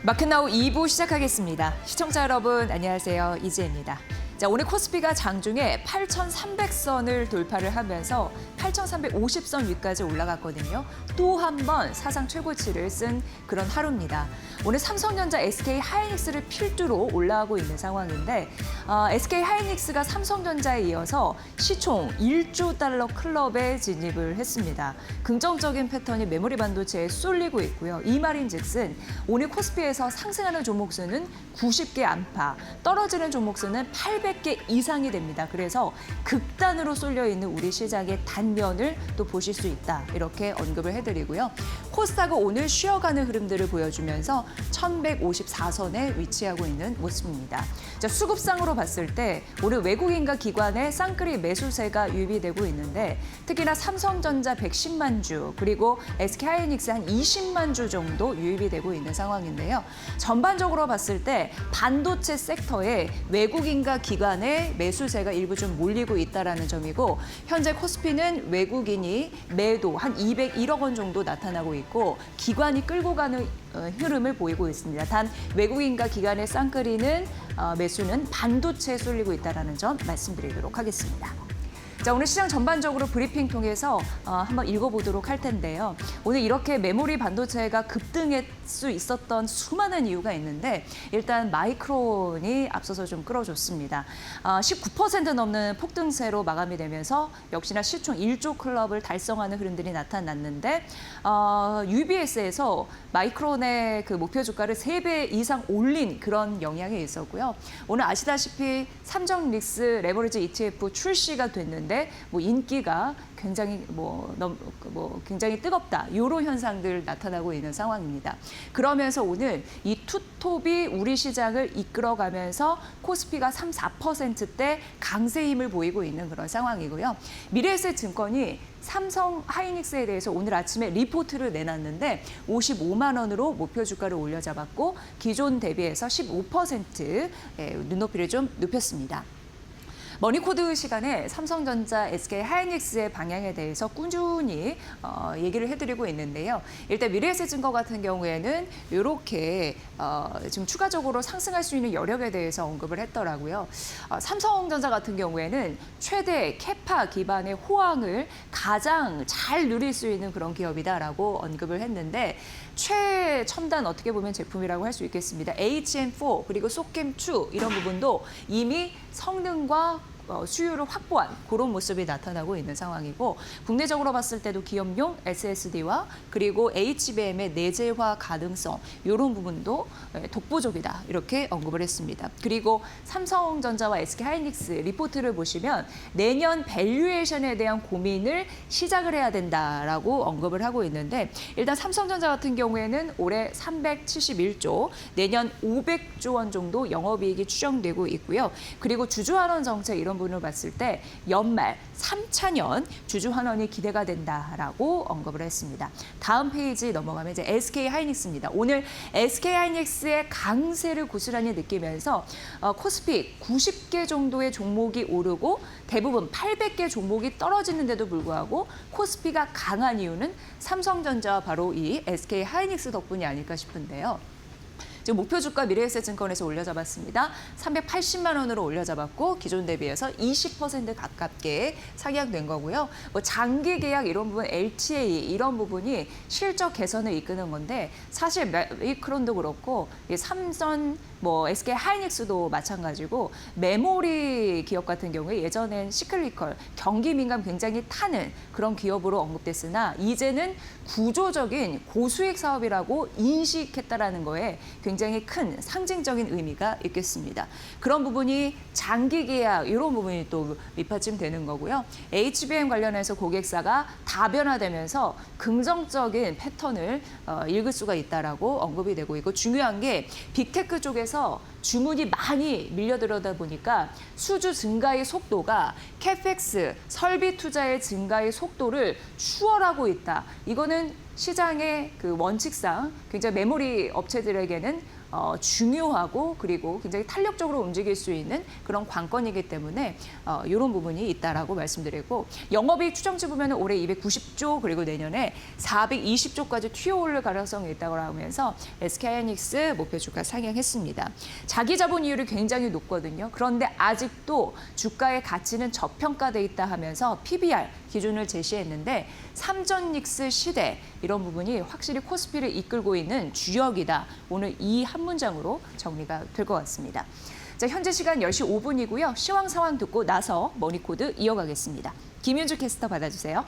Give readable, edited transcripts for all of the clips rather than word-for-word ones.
마켓나우 2부 시작하겠습니다. 시청자 여러분 안녕하세요. 이지혜입니다. 자, 오늘 코스피가 장중에 8,300선을 돌파를 하면서 8,350선 위까지 올라갔거든요. 또 한 번 사상 최고치를 쓴 그런 하루입니다. 오늘 삼성전자, SK하이닉스를 필두로 올라가고 있는 상황인데 SK하이닉스가 삼성전자에 이어서 시총 1조 달러 클럽에 진입을 했습니다. 긍정적인 패턴이 메모리 반도체에 쏠리고 있고요. 이 말인즉슨 오늘 코스피에서 상승하는 종목 수는 90개 안팎, 떨어지는 종목 수는 800개 이상이 됩니다. 그래서 극단으로 쏠려 있는 우리 시장의 단면을 또 보실 수 있다. 이렇게 언급을 해드리고요. 코스닥은 오늘 쉬어가는 흐름들을 보여주면서 1154선에 위치하고 있는 모습입니다. 자, 수급상으로 봤을 때 오늘 외국인과 기관의 쌍끌이 매수세가 유입되고 있는데 특히나 삼성전자 110만 주 그리고 SK하이닉스 한 20만 주 정도 유입이 되고 있는 상황인데요. 전반적으로 봤을 때 반도체 섹터에 외국인과 기관의 매수세가 일부 좀 몰리고 있다는 점이고 현재 코스피는 외국인이 매도 한 201억 원 정도 나타나고 있고 기관이 끌고 가는 흐름을 보이고 있습니다. 단 외국인과 기관의 쌍끌이는 매수는 반도체에 쏠리고 있다는 점 말씀드리도록 하겠습니다. 자, 오늘 시장 전반적으로 브리핑 통해서 한번 읽어보도록 할 텐데요. 오늘 이렇게 메모리 반도체가 급등할 수 있었던 수많은 이유가 있는데 일단 마이크론이 앞서서 좀 끌어줬습니다. 19% 넘는 폭등세로 마감이 되면서 역시나 시총 1조 클럽을 달성하는 흐름들이 나타났는데 UBS에서 마이크론의 그 목표 주가를 3배 이상 올린 그런 영향이 있었고요. 오늘 아시다시피 삼정 릭스 레버리지 ETF 출시가 됐는데 인기가 굉장히 굉장히 뜨겁다. 이런 현상들 나타나고 있는 상황입니다. 그러면서 오늘 이 투톱이 우리 시장을 이끌어가면서 코스피가 3, 4%대 강세 힘을 보이고 있는 그런 상황이고요. 미래에셋증권이 삼성 하이닉스에 대해서 오늘 아침에 리포트를 내놨는데 55만 원으로 목표 주가를 올려잡았고 기존 대비해서 15% 눈높이를 좀 높였습니다. 머니코드 시간에 삼성전자, SK하이닉스의 방향에 대해서 꾸준히 얘기를 해드리고 있는데요. 일단 미래에셋증권 같은 경우에는 이렇게 지금 추가적으로 상승할 수 있는 여력에 대해서 언급을 했더라고요. 삼성전자 같은 경우에는 최대 캐파 기반의 호황을 가장 잘 누릴 수 있는 그런 기업이다라고 언급을 했는데 최첨단 어떻게 보면 제품이라고 할 수 있겠습니다. HM4 그리고 소캠2 이런 부분도 이미 성능과 수요를 확보한 그런 모습이 나타나고 있는 상황이고 국내적으로 봤을 때도 기업용 SSD와 그리고 HBM의 내재화 가능성 이런 부분도 독보적이다 이렇게 언급을 했습니다. 그리고 삼성전자와 SK하이닉스 리포트를 보시면 내년 밸류에이션에 대한 고민을 시작을 해야 된다라고 언급을 하고 있는데 일단 삼성전자 같은 경우에는 올해 371조 내년 500조 원 정도 영업이익이 추정되고 있고요. 그리고 주주환원 정책 이런 부분을 봤을 때 연말 3차년 주주환원이 기대가 된다라고 언급을 했습니다. 다음 페이지 넘어가면 이제 SK하이닉스입니다. 오늘 SK하이닉스의 강세를 고스란히 느끼면서 코스피 90개 정도의 종목이 오르고 대부분 800개 종목이 떨어지는데도 불구하고 코스피가 강한 이유는 삼성전자와 바로 이 SK하이닉스 덕분이 아닐까 싶은데요. 지금 목표 주가 미래에셋증권에서 올려잡았습니다. 380만 원으로 올려잡았고 기존 대비해서 20% 가깝게 상향된 거고요. 장기 계약 이런 부분, LTA 이런 부분이 실적 개선을 이끄는 건데 사실 마이크론도 그렇고 삼성, SK하이닉스도 마찬가지고 메모리 기업 같은 경우에 예전엔 시클리컬, 경기 민감 굉장히 타는 그런 기업으로 언급됐으나 이제는 구조적인 고수익 사업이라고 인식했다라는 거에 굉장히 큰 상징적인 의미가 있겠습니다. 그런 부분이 장기 계약 이런 부분이 또 밑받침되는 거고요. HBM 관련해서 고객사가 다변화되면서 긍정적인 패턴을 읽을 수가 있다라고 언급이 되고 있고 중요한 게 빅테크 쪽에서 주문이 많이 밀려들어다 보니까 수주 증가의 속도가 캐펙스 설비 투자의 증가의 속도를 추월하고 있다. 이거는 시장의 그 원칙상 굉장히 메모리 업체들에게는 중요하고 그리고 굉장히 탄력적으로 움직일 수 있는 그런 관건이기 때문에 이런 부분이 있다라고 말씀드리고 영업이익 추정치 보면 올해 290조 그리고 내년에 420조까지 튀어오를 가능성이 있다고 하면서 SK하이닉스 목표 주가 상향했습니다. 자기 자본 이율이 굉장히 높거든요. 그런데 아직도 주가의 가치는 저평가돼 있다 하면서 PBR 기준을 제시했는데 삼전닉스 시대 이런 부분이 확실히 코스피를 이끌고 있는 주역이다. 오늘 이 한 문장으로 정리가 될 것 같습니다. 자, 현재 시간 10시 5분이고요. 시황 상황 듣고 나서 머니코드 이어가겠습니다. 김윤주 캐스터 받아주세요.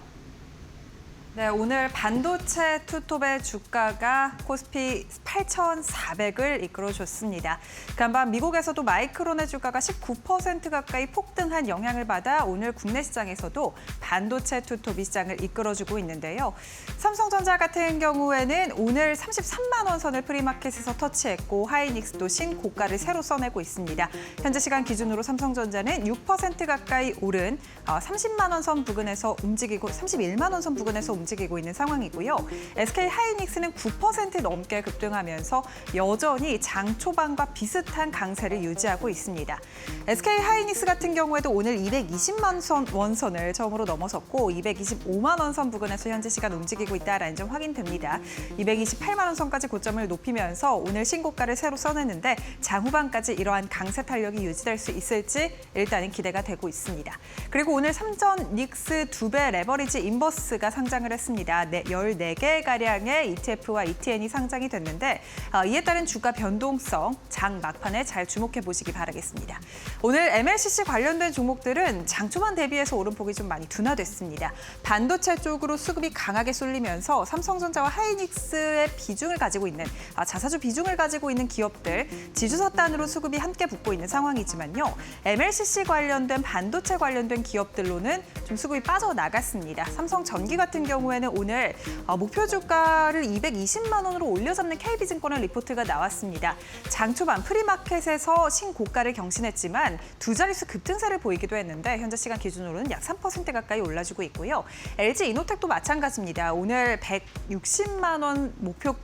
네, 오늘 반도체 투톱의 주가가 코스피 8,400을 이끌어줬습니다. 간밤 미국에서도 마이크론의 주가가 19% 가까이 폭등한 영향을 받아 오늘 국내 시장에서도 반도체 투톱이 시장을 이끌어주고 있는데요. 삼성전자 같은 경우에는 오늘 33만 원 선을 프리마켓에서 터치했고 하이닉스도 신고가를 새로 써내고 있습니다. 현재 시간 기준으로 삼성전자는 6% 가까이 오른 30만 원 선 부근에서 움직이고 31만 원 선 부근에서 움직이고 있는 상황이고요. SK하이닉스는 9% 넘게 급등하면서 여전히 장 초반과 비슷한 강세를 유지하고 있습니다. SK하이닉스 같은 경우에도 오늘 220만 원 선을 처음으로 넘어섰고 225만 원 선 부근에서 현재 시간 움직이고 있다는 점 확인됩니다. 228만 원 선까지 고점을 높이면서 오늘 신고가를 새로 써내는데 장후반까지 이러한 강세 탄력이 유지될 수 있을지 일단은 기대가 되고 있습니다. 그리고 오늘 삼전닉스 2배 레버리지 인버스가 상장을 했습니다. 14개가량의 ETF와 ETN이 상장이 됐는데 이에 따른 주가 변동성, 장 막판에 잘 주목해 보시기 바라겠습니다. 오늘 MLCC 관련된 종목들은 장 초반 대비해서 오름폭이 좀 많이 둔화됐습니다. 반도체 쪽으로 수급이 강하게 쏠리면서 삼성전자와 하이닉스의 비중을 가지고 있는 자사주 비중을 가지고 있는 기업들 지주사 단으로 수급이 함께 붙고 있는 상황이지만요. MLCC 관련된 반도체 관련된 기업들로는 좀 수급이 빠져나갔습니다. 삼성전기 같은 경우에는 오늘 목표 주가를 220만 원으로 올려잡는 KB증권의 리포트가 나왔습니다. 장 초반 프리마켓에서 신고가를 경신했지만 두 자릿수 급등세를 보이기도 했는데 현재 시간 기준으로는 약 3% 가까이 올라주고 있고요. LG이노텍도 마찬가지입니다. 오늘 160만 원 목표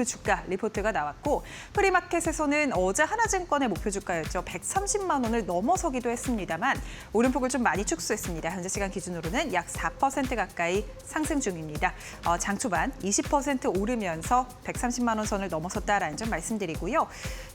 주가 리포트가 나왔고 프리마켓에서는 어제 하나증권의 목표 주가였죠. 130만 원을 넘어서기도 했습니다만 오름폭을 좀 많이 축소했습니다. 현재 시간 기준으로는 약 4% 가까이 상승 중입니다. 장 초반 20% 오르면서 130만 원 선을 넘어섰다라는 점 말씀드리고요.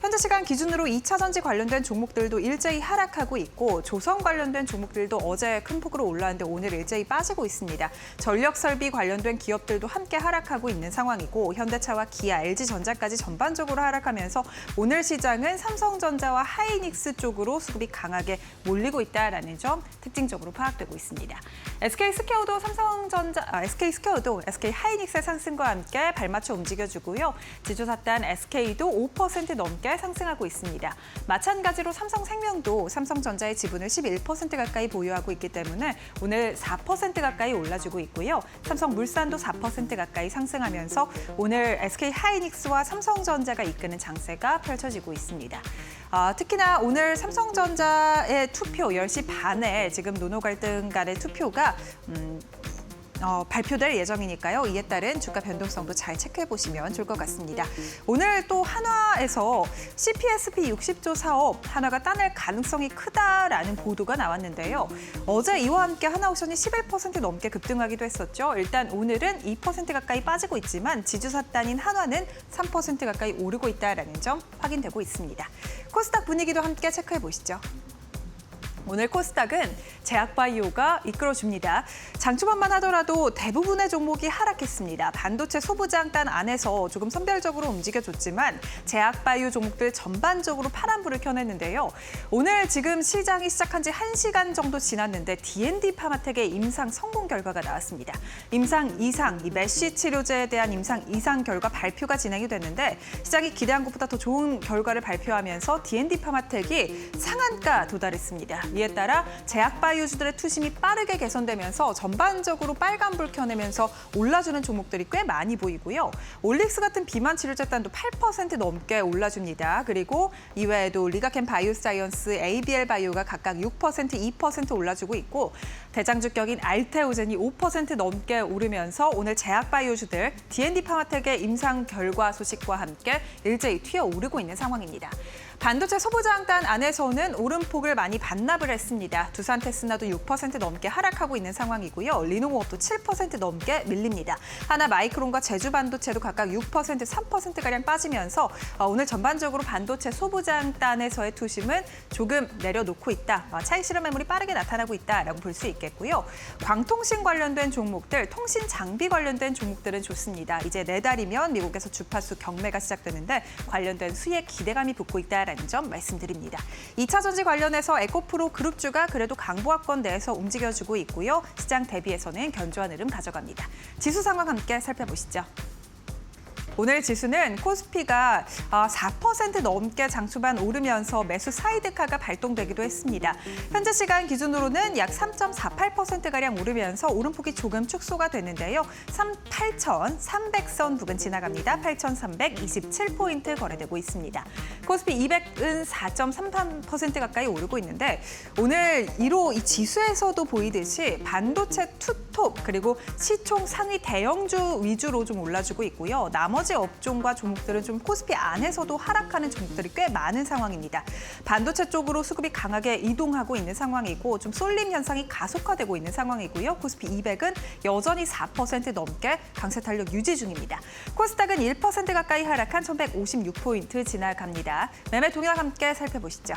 현재 시간 기준으로 2차 전지 관련된 종목들도 일제히 하락하고 있고 조선 관련된 종목들도 어제 큰 폭으로 올랐는데 오늘 일제히 빠지고 있습니다. 전력 설비 관련된 기업들도 함께 하락하고 있는 상황이고 현대차와 기아, LG전자까지 전반적으로 하락하면서 오늘 시장은 삼성전자와 하이닉스 쪽으로 수급이 강하게 몰리고 있다라는 점 특징적으로 파악되고 있습니다. SK스퀘어도 SK하이닉스의 상승과 함께 발맞춰 움직여주고요. 지주사단 SK도 5% 넘게 상승하고 있습니다. 마찬가지로 삼성생명도 삼성전자의 지분을 11% 가까이 보유하고 있기 때문에 오늘 4% 가까이 올라주고 있고요. 삼성물산도 4% 가까이 상승하면서 오늘 SK하이닉스와 삼성전자가 이끄는 장세가 펼쳐지고 있습니다. 특히나 오늘 삼성전자의 투표 10시 반에 지금 노노 갈등 간의 투표가 발표될 예정이니까요. 이에 따른 주가 변동성도 잘 체크해 보시면 좋을 것 같습니다. 오늘 또 한화에서 CPSP 60조 사업 한화가 따낼 가능성이 크다라는 보도가 나왔는데요. 어제 이와 함께 하나옵션이 11% 넘게 급등하기도 했었죠. 일단 오늘은 2% 가까이 빠지고 있지만 지주사단인 한화는 3% 가까이 오르고 있다는 점 확인되고 있습니다. 코스닥 분위기도 함께 체크해 보시죠. 오늘 코스닥은 제약바이오가 이끌어줍니다. 장초반만 하더라도 대부분의 종목이 하락했습니다. 반도체 소부장단 안에서 조금 선별적으로 움직여줬지만 제약바이오 종목들 전반적으로 파란불을 켜냈는데요. 오늘 지금 시장이 시작한 지 1시간 정도 지났는데 D&D 파마텍의 임상 성공 결과가 나왔습니다. 임상 이상, 이 메쉬 치료제에 대한 임상 이상 결과 발표가 진행이 됐는데 시장이 기대한 것보다 더 좋은 결과를 발표하면서 D&D 파마텍이 상한가 도달했습니다. 이에 따라 제약바이오주들의 투심이 빠르게 개선되면서 전반적으로 빨간불 켜내면서 올라주는 종목들이 꽤 많이 보이고요. 올릭스 같은 비만 치료제단도 8% 넘게 올라줍니다. 그리고 이외에도 리가켄 바이오사이언스, ABL 바이오가 각각 6%, 2% 올라주고 있고 대장주격인 알테오젠이 5% 넘게 오르면서 오늘 제약바이오주들 D&D 파마텍의 임상 결과 소식과 함께 일제히 튀어오르고 있는 상황입니다. 반도체 소부장단 안에서는 오름폭을 많이 반납을 했습니다. 두산테스나도 6% 넘게 하락하고 있는 상황이고요. 리노모업도 7% 넘게 밀립니다. 하나마이크론과 제주반도체도 각각 6%, 3%가량 빠지면서 오늘 전반적으로 반도체 소부장단에서의 투심은 조금 내려놓고 있다. 차익 실현 매물이 빠르게 나타나고 있다라고 볼 수 있겠고요. 광통신 관련된 종목들, 통신 장비 관련된 종목들은 좋습니다. 이제 내달이면 미국에서 주파수 경매가 시작되는데 관련된 수익 기대감이 붙고 있다. 라는 점 말씀드립니다. 2차 전지 관련해서 에코프로 그룹주가 그래도 강보합권 내에서 움직여주고 있고요. 시장 대비해서는 견조한 흐름 가져갑니다. 지수 상황 함께 살펴보시죠. 오늘 지수는 코스피가 4% 넘게 장초반 오르면서 매수 사이드카가 발동되기도 했습니다. 현재 시간 기준으로는 약 3.48%가량 오르면서 오름폭이 조금 축소가 되는데요. 8,300선 부근 지나갑니다. 8,327포인트 거래되고 있습니다. 코스피 200은 4.33% 가까이 오르고 있는데 오늘 1호 이 지수에서도 보이듯이 반도체 투톱 그리고 시총 상위 대형주 위주로 좀 올라주고 있고요. 나머지 업종과 종목들은 좀 코스피 안에서도 하락하는 종목들이 꽤 많은 상황입니다. 반도체 쪽으로 수급이 강하게 이동하고 있는 상황이고 좀 쏠림 현상이 가속화되고 있는 상황이고요. 코스피 200은 여전히 4% 넘게 강세 탄력 유지 중입니다. 코스닥은 1% 가까이 하락한 1,156포인트 지나갑니다. 매매 동향 함께 살펴보시죠.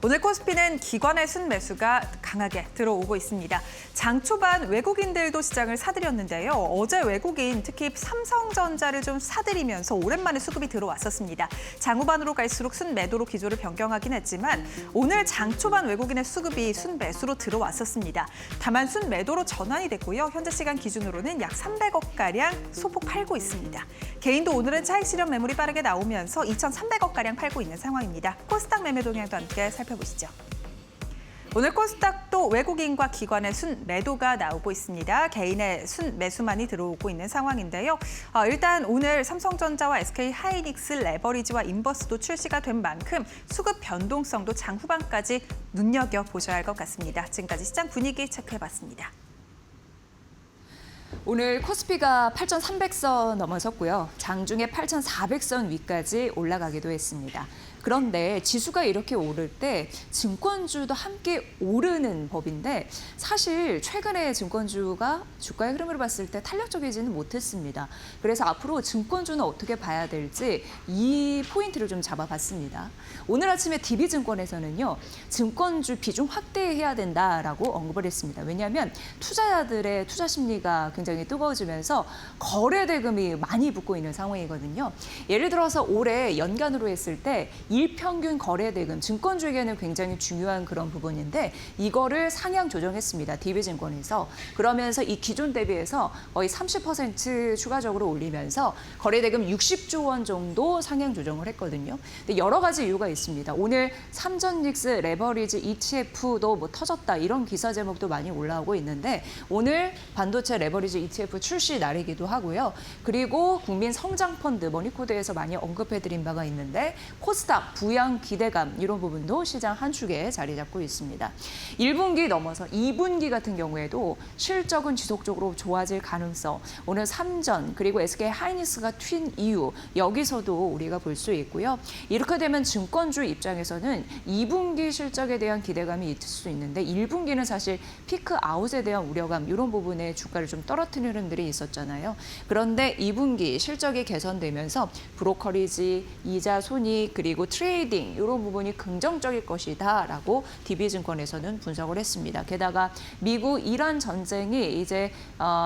오늘 코스피는 기관의 순매수가 강하게 들어오고 있습니다. 장 초반 외국인들도 시장을 사들였는데요. 어제 외국인 특히 삼성전자를 좀 사들이면서 오랜만에 수급이 들어왔었습니다. 장 후반으로 갈수록 순매도로 기조를 변경하긴 했지만 오늘 장 초반 외국인의 수급이 순매수로 들어왔었습니다. 다만 순매도로 전환이 됐고요. 현재 시간 기준으로는 약 300억가량 소폭 팔고 있습니다. 개인도 오늘은 차익 실현 매물이 빠르게 나오면서 2,300억가량 팔고 있는 상황입니다. 코스닥 매매 동향도 함께 살펴보시죠. 오늘 코스닥도 외국인과 기관의 순매도가 나오고 있습니다. 개인의 순매수만이 들어오고 있는 상황인데요. 일단 오늘 삼성전자와 SK하이닉스 레버리지와 인버스도 출시가 된 만큼 수급 변동성도 장 후반까지 눈여겨보셔야 할 것 같습니다. 지금까지 시장 분위기 체크해봤습니다. 오늘 코스피가 8,300선 넘어섰고요. 장중에 8,400선 위까지 올라가기도 했습니다. 그런데 지수가 이렇게 오를 때 증권주도 함께 오르는 법인데 사실 최근에 증권주가 주가의 흐름을 봤을 때 탄력적이지는 못했습니다. 그래서 앞으로 증권주는 어떻게 봐야 될지 이 포인트를 좀 잡아봤습니다. 오늘 아침에 DB증권에서는요. 증권주 비중 확대해야 된다라고 언급을 했습니다. 왜냐하면 투자자들의 투자 심리가 굉장히 뜨거워지면서 거래 대금이 많이 붙고 있는 상황이거든요. 예를 들어서 올해 연간으로 했을 때 일평균 거래 대금, 증권주에게는 굉장히 중요한 그런 부분인데 이거를 상향 조정했습니다. DB증권에서. 그러면서 이 기존 대비해서 거의 30% 추가적으로 올리면서 거래 대금 60조 원 정도 상향 조정을 했거든요. 근데 여러 가지 이유가 있습니다. 오늘 삼전닉스 레버리지 ETF도 뭐 터졌다 이런 기사 제목도 많이 올라오고 있는데 오늘 반도체 레버리지 ETF 출시 날이기도 하고요. 그리고 국민 성장 펀드 머니코드에서 많이 언급해드린 바가 있는데 코스닥 부양 기대감 이런 부분도 시장 한 축에 자리 잡고 있습니다. 1분기 넘어서 2분기 같은 경우에도 실적은 지속적으로 좋아질 가능성. 오늘 삼전 그리고 SK하이닉스가 튄 이유 여기서도 우리가 볼 수 있고요. 이렇게 되면 증권주 입장에서는 2분기 실적에 대한 기대감이 있을 수 있는데 1분기는 사실 피크 아웃에 대한 우려감 이런 부분에 주가를 좀 떨어뜨리는 흐름들이 있었잖아요. 그런데 2분기 실적이 개선되면서 브로커리지, 이자 손익 그리고 트레이딩 이런 부분이 긍정적일 것이다라고 DB증권에서는 분석을 했습니다. 게다가 미국 이란 전쟁이 이제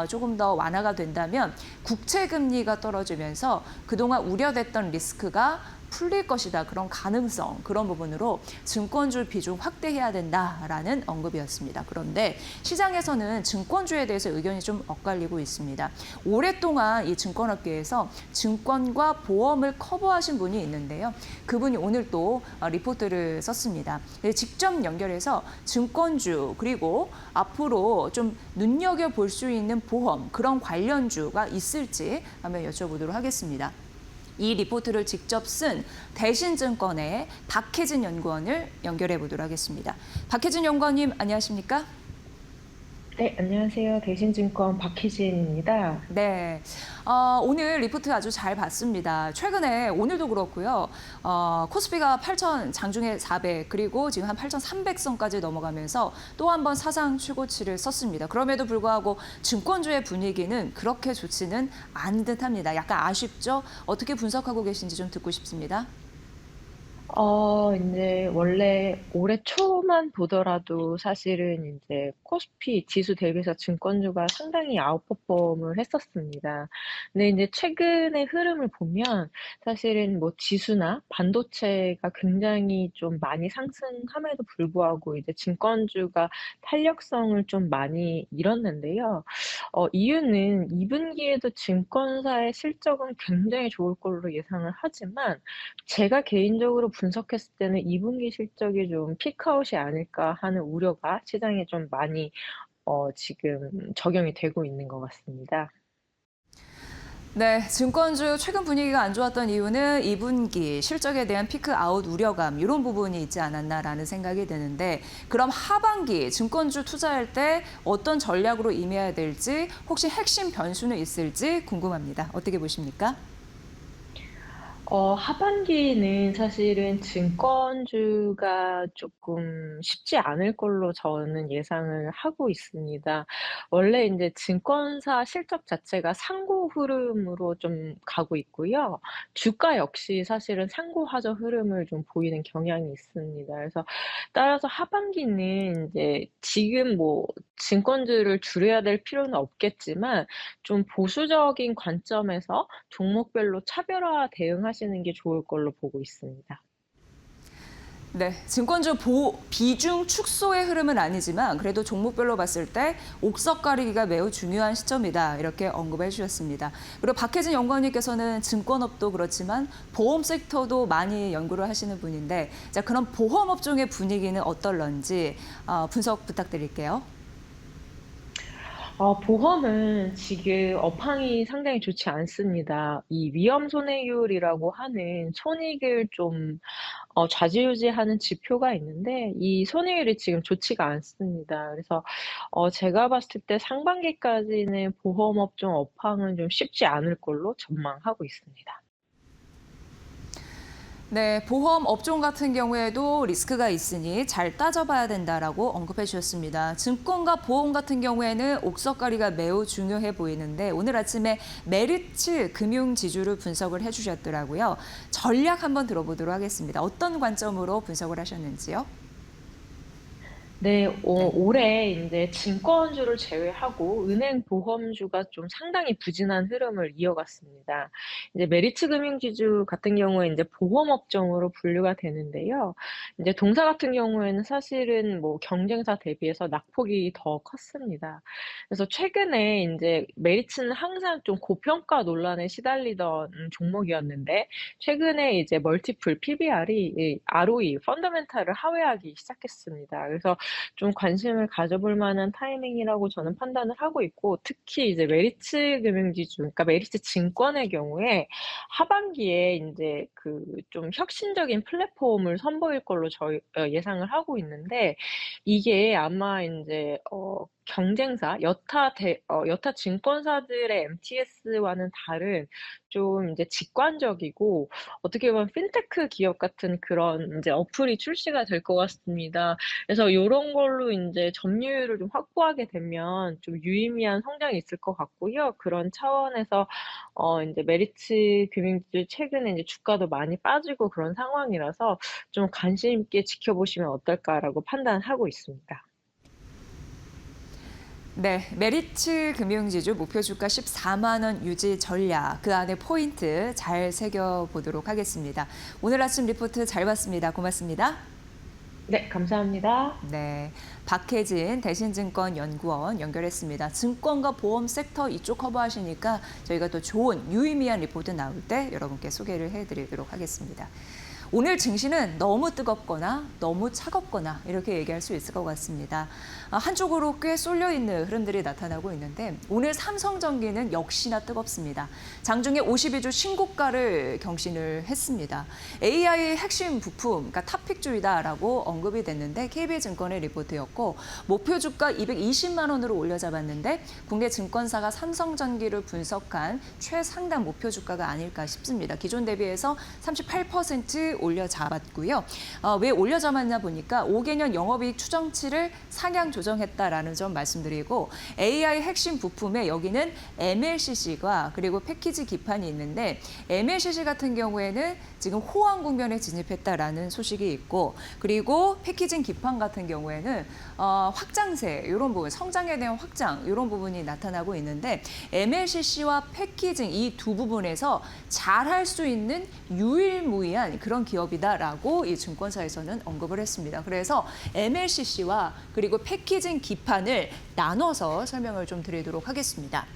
조금 더 완화가 된다면 국채 금리가 떨어지면서 그동안 우려됐던 리스크가 풀릴 것이다. 그런 가능성, 그런 부분으로 증권주 비중 확대해야 된다라는 언급이었습니다. 그런데 시장에서는 증권주에 대해서 의견이 좀 엇갈리고 있습니다. 오랫동안 이 증권업계에서 증권과 보험을 커버하신 분이 있는데요. 그분이 오늘 또 리포트를 썼습니다. 직접 연결해서 증권주 그리고 앞으로 좀 눈여겨볼 수 있는 보험 그런 관련주가 있을지 한번 여쭤보도록 하겠습니다. 이 리포트를 직접 쓴 대신증권의 박혜진 연구원을 연결해 보도록 하겠습니다. 박혜진 연구원님 안녕하십니까? 네, 안녕하세요. 대신증권 박희진입니다. 네, 오늘 리포트 아주 잘 봤습니다. 최근에 오늘도 그렇고요. 코스피가 8천 장중에 400 그리고 지금 한 8,300선까지 넘어가면서 또 한 번 사상 최고치를 썼습니다. 그럼에도 불구하고 증권주의 분위기는 그렇게 좋지는 않은 듯합니다. 약간 아쉽죠? 어떻게 분석하고 계신지 좀 듣고 싶습니다. 이제 원래 올해 초만 보더라도 사실은 이제 코스피 지수 대비해서 증권주가 상당히 아웃퍼폼을 했었습니다. 근데 이제 최근의 흐름을 보면 사실은 뭐 지수나 반도체가 굉장히 좀 많이 상승함에도 불구하고 이제 증권주가 탄력성을 좀 많이 잃었는데요. 이유는 2분기에도 증권사의 실적은 굉장히 좋을 걸로 예상을 하지만 제가 개인적으로 분석했을 때는 2분기 실적이 좀 피크아웃이 아닐까 하는 우려가 시장에 좀 많이 지금 적용이 되고 있는 것 같습니다. 네, 증권주 최근 분위기가 안 좋았던 이유는 2분기 실적에 대한 피크아웃 우려감 이런 부분이 있지 않았나라는 생각이 드는데 그럼 하반기 증권주 투자할 때 어떤 전략으로 임해야 될지 혹시 핵심 변수는 있을지 궁금합니다. 어떻게 보십니까? 하반기는 사실은 증권주가 조금 쉽지 않을 걸로 저는 예상을 하고 있습니다. 원래 이제 증권사 실적 자체가 상고 흐름으로 좀 가고 있고요. 주가 역시 사실은 상고 하저 흐름을 좀 보이는 경향이 있습니다. 그래서 따라서 하반기는 이제 지금 뭐 증권주를 줄여야 될 필요는 없겠지만 좀 보수적인 관점에서 종목별로 차별화 대응하시는 게 좋을 걸로 보고 있습니다. 네, 증권주 비중 축소의 흐름은 아니지만 그래도 종목별로 봤을 때 옥석 가리기가 매우 중요한 시점이다 이렇게 언급해 주셨습니다. 그리고 박혜진 연구원님께서는 증권업도 그렇지만 보험 섹터도 많이 연구를 하시는 분인데 자, 그럼 보험 업종의 분위기는 어떨런지 분석 부탁드릴게요. 보험은 지금 업황이 상당히 좋지 않습니다. 이 위험 손해율이라고 하는 손익을 좀 좌지우지하는 지표가 있는데 이 손해율이 지금 좋지가 않습니다. 그래서 제가 봤을 때 상반기까지는 보험 업종 업황은 좀 쉽지 않을 걸로 전망하고 있습니다. 네, 보험 업종 같은 경우에도 리스크가 있으니 잘 따져봐야 된다라고 언급해 주셨습니다. 증권과 보험 같은 경우에는 옥석가리가 매우 중요해 보이는데 오늘 아침에 메리츠 금융지주를 분석을 해 주셨더라고요. 전략 한번 들어보도록 하겠습니다. 어떤 관점으로 분석을 하셨는지요? 네. 네. 올해 이제 증권주를 제외하고 은행 보험주가 좀 상당히 부진한 흐름을 이어갔습니다. 이제 메리츠 금융지주 같은 경우에 이제 보험 업종으로 분류가 되는데요. 이제 동사 같은 경우에는 사실은 뭐 경쟁사 대비해서 낙폭이 더 컸습니다. 그래서 최근에 이제 메리츠는 항상 좀 고평가 논란에 시달리던 종목이었는데 최근에 이제 멀티플 PBR이 이 ROE 펀더멘탈을 하회하기 시작했습니다. 그래서 좀 관심을 가져볼 만한 타이밍이라고 저는 판단을 하고 있고 특히 이제 메리츠 금융지주 그러니까 메리츠 증권의 경우에 하반기에 인제 그 좀 혁신적인 플랫폼을 선보일 걸로 저희 예상을 하고 있는데 이게 아마 인제 여타 증권사들의 MTS와는 다른 좀 이제 직관적이고 어떻게 보면 핀테크 기업 같은 그런 인제 어플이 출시가 될 것 같습니다. 그래서 요런 걸로 인제 점유율을 좀 확보하게 되면 좀 유의미한 성장이 있을 것 같고요. 그런 차원에서 인제 메리츠 금융주 최근에 인제 주가도 많이 빠지고 그런 상황이라서 좀 '관심 있게 지켜보시면 어떨까.'라고 판단하고 있습니다. 네, 메리츠 금융지주 목표 주가 14만 원 유지 전략, 그 안에 포인트 잘 새겨보도록 하겠습니다. 오늘 아침 리포트 잘 봤습니다. 고맙습니다. 네, 감사합니다. 네, 박혜진 대신증권 연구원 연결했습니다. 증권과 보험 섹터 이쪽 커버하시니까 저희가 또 좋은 유의미한 리포트 나올 때 여러분께 소개를 해드리도록 하겠습니다. 오늘 증시는 너무 뜨겁거나 너무 차갑거나 이렇게 얘기할 수 있을 것 같습니다. 한쪽으로 꽤 쏠려 있는 흐름들이 나타나고 있는데 오늘 삼성전기는 역시나 뜨겁습니다. 장중에 52주 신고가를 경신을 했습니다. AI 핵심 부품, 그러니까 탑픽주이다라고 언급이 됐는데 KB증권의 리포트였고 목표 주가 220만 원으로 올려잡았는데 국내 증권사가 삼성전기를 분석한 최상단 목표 주가가 아닐까 싶습니다. 기존 대비해서 38% 올려잡았고요. 왜 올려잡았냐 보니까 5개년 영업이익 추정치를 상향 조정했다라는 점 말씀드리고 AI 핵심 부품에 여기는 MLCC가 그리고 패키지 기판이 있는데 MLCC 같은 경우에는 지금 호황 국면에 진입했다라는 소식이 있고 그리고 패키징 기판 같은 경우에는 확장세 이런 부분, 성장에 대한 확장 이런 부분이 나타나고 있는데 MLCC와 패키징 이 두 부분에서 잘할 수 있는 유일무이한 그런 기업이다라고 이 증권사에서는 언급을 했습니다. 그래서 MLCC와 그리고 패키징 기판을 나눠서 설명을 좀 드리도록 하겠습니다.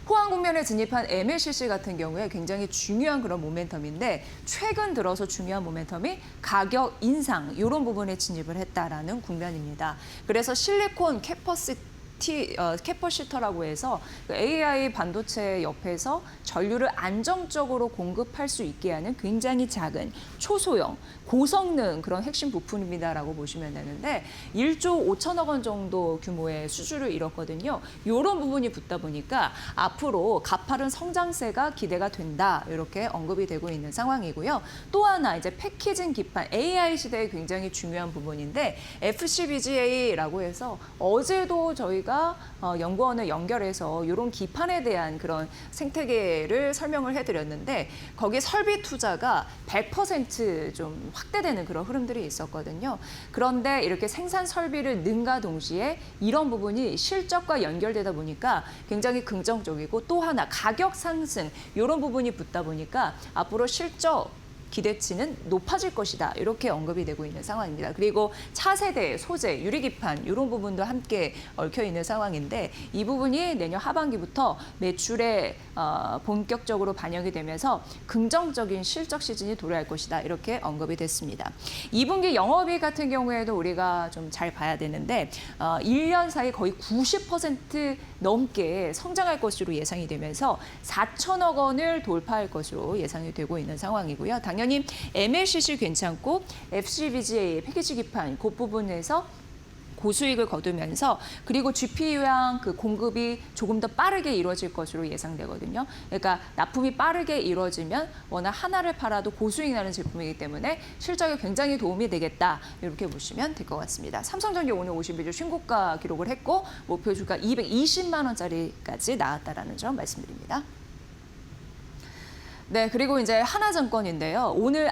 호황 국면에 진입한 MLCC 같은 경우에 굉장히 중요한 그런 모멘텀인데 최근 들어서 중요한 모멘텀이 가격 인상 이런 부분에 진입을 했다라는 국면입니다. 그래서 실리콘 캐퍼시터라고 해서 AI 반도체 옆에서 전류를 안정적으로 공급할 수 있게 하는 굉장히 작은 초소형, 고성능 그런 핵심 부품입니다라고 보시면 되는데 1조 5천억 원 정도 규모의 수주를 이뤘거든요. 이런 부분이 붙다 보니까 앞으로 가파른 성장세가 기대가 된다 이렇게 언급이 되고 있는 상황이고요. 또 하나 이제 패키징 기판, AI 시대에 굉장히 중요한 부분인데 FCBGA라고 해서 어제도 저희가 연구원을 연결해서 이런 기판에 대한 그런 생태계를 설명을 해드렸는데 거기에 설비 투자가 100% 좀 확대되는 그런 흐름들이 있었거든요. 그런데 이렇게 생산 설비를 능가 동시에 이런 부분이 실적과 연결되다 보니까 굉장히 긍정적이고 또 하나 가격 상승 이런 부분이 붙다 보니까 앞으로 실적 기대치는 높아질 것이다. 이렇게 언급이 되고 있는 상황입니다. 그리고 차세대, 소재, 유리기판 이런 부분도 함께 얽혀 있는 상황인데 이 부분이 내년 하반기부터 매출에 본격적으로 반영이 되면서 긍정적인 실적 시즌이 도래할 것이다. 이렇게 언급이 됐습니다. 2분기 영업이익 같은 경우에도 우리가 좀 잘 봐야 되는데 1년 사이 거의 90% 넘게 성장할 것으로 예상이 되면서 4천억 원을 돌파할 것으로 예상이 되고 있는 상황이고요. 당연히 MLCC 괜찮고 FCBGA 패키지 기판 그 부분에서 고수익을 거두면서 그리고 GPU랑 그 공급이 조금 더 빠르게 이루어질 것으로 예상되거든요. 그러니까 납품이 빠르게 이루어지면 워낙 하나를 팔아도 고수익 나는 제품이기 때문에 실적에 굉장히 도움이 되겠다. 이렇게 보시면 될 것 같습니다. 삼성전기 오늘 52주 신고가 기록을 했고 목표 주가 220만 원짜리까지 나왔다라는 점 말씀드립니다. 네, 그리고 이제 하나증권인데요. 오늘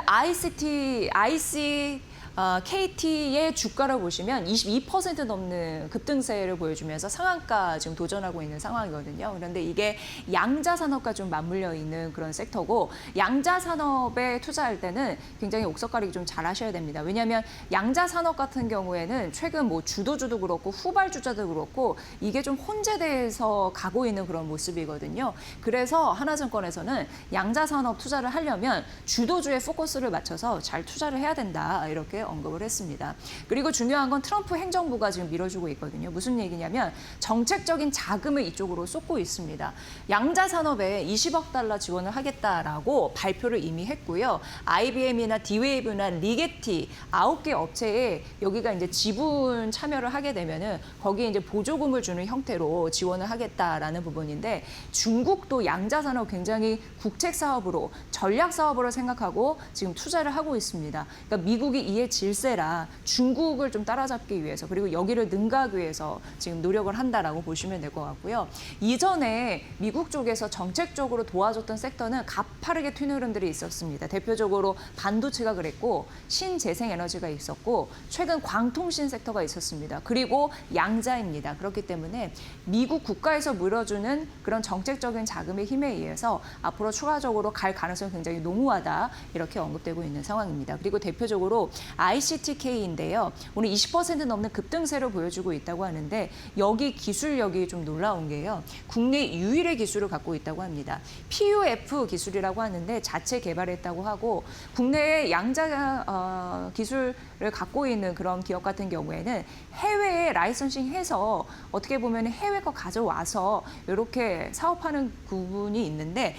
KT의 주가를 보시면 22% 넘는 급등세를 보여주면서 상한가 지금 도전하고 있는 상황이거든요. 그런데 이게 양자산업과 좀 맞물려 있는 그런 섹터고 양자산업에 투자할 때는 굉장히 옥석가리기 좀 잘 하셔야 됩니다. 왜냐하면 양자산업 같은 경우에는 최근 뭐 주도주도 그렇고 후발주자도 그렇고 이게 좀 혼재돼서 가고 있는 그런 모습이거든요. 그래서 하나증권에서는 양자산업 투자를 하려면 주도주의 포커스를 맞춰서 잘 투자를 해야 된다. 이렇게 언급을 했습니다. 그리고 중요한 건 트럼프 행정부가 지금 밀어주고 있거든요. 무슨 얘기냐면 정책적인 자금을 이쪽으로 쏟고 있습니다. 양자산업에 20억 달러 지원을 하겠다라고 발표를 이미 했고요. IBM이나 D-Wave나 리게티 9개 업체에 여기가 이제 지분 참여를 하게 되면은 거기에 이제 보조금을 주는 형태로 지원을 하겠다라는 부분인데 중국도 양자산업 굉장히 국책 사업으로 전략 사업으로 생각하고 지금 투자를 하고 있습니다. 그러니까 미국이 이에 세계 질세라 중국을 좀 따라잡기 위해서 그리고 여기를 능가하기 위해서 지금 노력을 한다라고 보시면 될 것 같고요. 이전에 미국 쪽에서 정책적으로 도와줬던 섹터는 가파르게 튀는 흐름들이 있었습니다. 대표적으로 반도체가 그랬고 신재생에너지가 있었고 최근 광통신 섹터가 있었습니다. 그리고 양자입니다. 그렇기 때문에 미국 국가에서 물어주는 그런 정책적인 자금의 힘에 의해서 앞으로 추가적으로 갈 가능성이 굉장히 농후하다 이렇게 언급되고 있는 상황입니다. 그리고 대표적으로 ICTK인데요. 오늘 20% 넘는 급등세를 보여주고 있다고 하는데 여기 기술력이 좀 놀라운 게요. 국내 유일의 기술을 갖고 있다고 합니다. PUF 기술이라고 하는데 자체 개발했다고 하고 국내에 양자 기술을 갖고 있는 그런 기업 같은 경우에는 해외에 라이선싱해서 어떻게 보면 해외 거 가져와서 이렇게 사업하는 부분이 있는데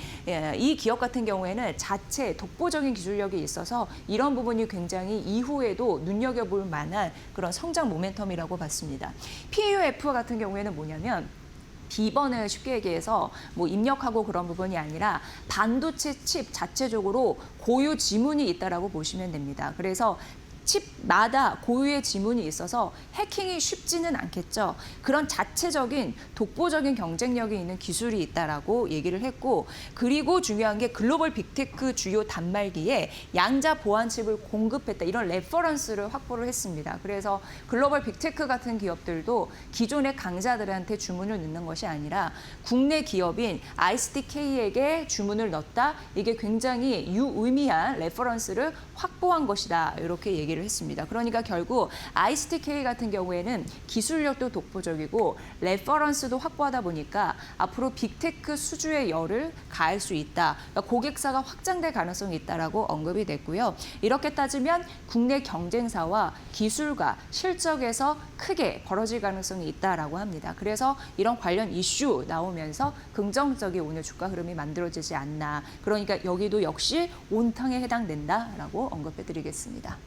이 기업 같은 경우에는 자체 독보적인 기술력이 있어서 이런 부분이 굉장히 이후에도 눈여겨볼 만한 그런 성장 모멘텀이라고 봤습니다. PUF 같은 경우에는 뭐냐면 비번을 쉽게 얘기해서 뭐 입력하고 그런 부분이 아니라 반도체 칩 자체적으로 고유 지문이 있다라고 보시면 됩니다. 그래서 칩마다 고유의 지문이 있어서 해킹이 쉽지는 않겠죠. 그런 자체적인 독보적인 경쟁력이 있는 기술이 있다라고 얘기를 했고 그리고 중요한 게 글로벌 빅테크 주요 단말기에 양자 보안 칩을 공급했다. 이런 레퍼런스를 확보를 했습니다. 그래서 글로벌 빅테크 같은 기업들도 기존의 강자들한테 주문을 넣는 것이 아니라 국내 기업인 ICTK에게 주문을 넣었다. 이게 굉장히 유의미한 레퍼런스를 확보한 것이다. 이렇게 얘기를 했습니다. 그러니까 결국 ICTK 같은 경우에는 기술력도 독보적이고 레퍼런스도 확보하다 보니까 앞으로 빅테크 수주의 열을 가할 수 있다. 그러니까 고객사가 확장될 가능성이 있다라고 언급이 됐고요. 이렇게 따지면 국내 경쟁사와 기술과 실적에서 크게 벌어질 가능성이 있다라고 합니다. 그래서 이런 관련 이슈 나오면서 긍정적인 오늘 주가 흐름이 만들어지지 않나. 그러니까 여기도 역시 온탕에 해당된다라고 언급해드리겠습니다.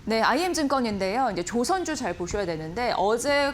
네, IM증권인데요. 이제 조선주 잘 보셔야 되는데 어제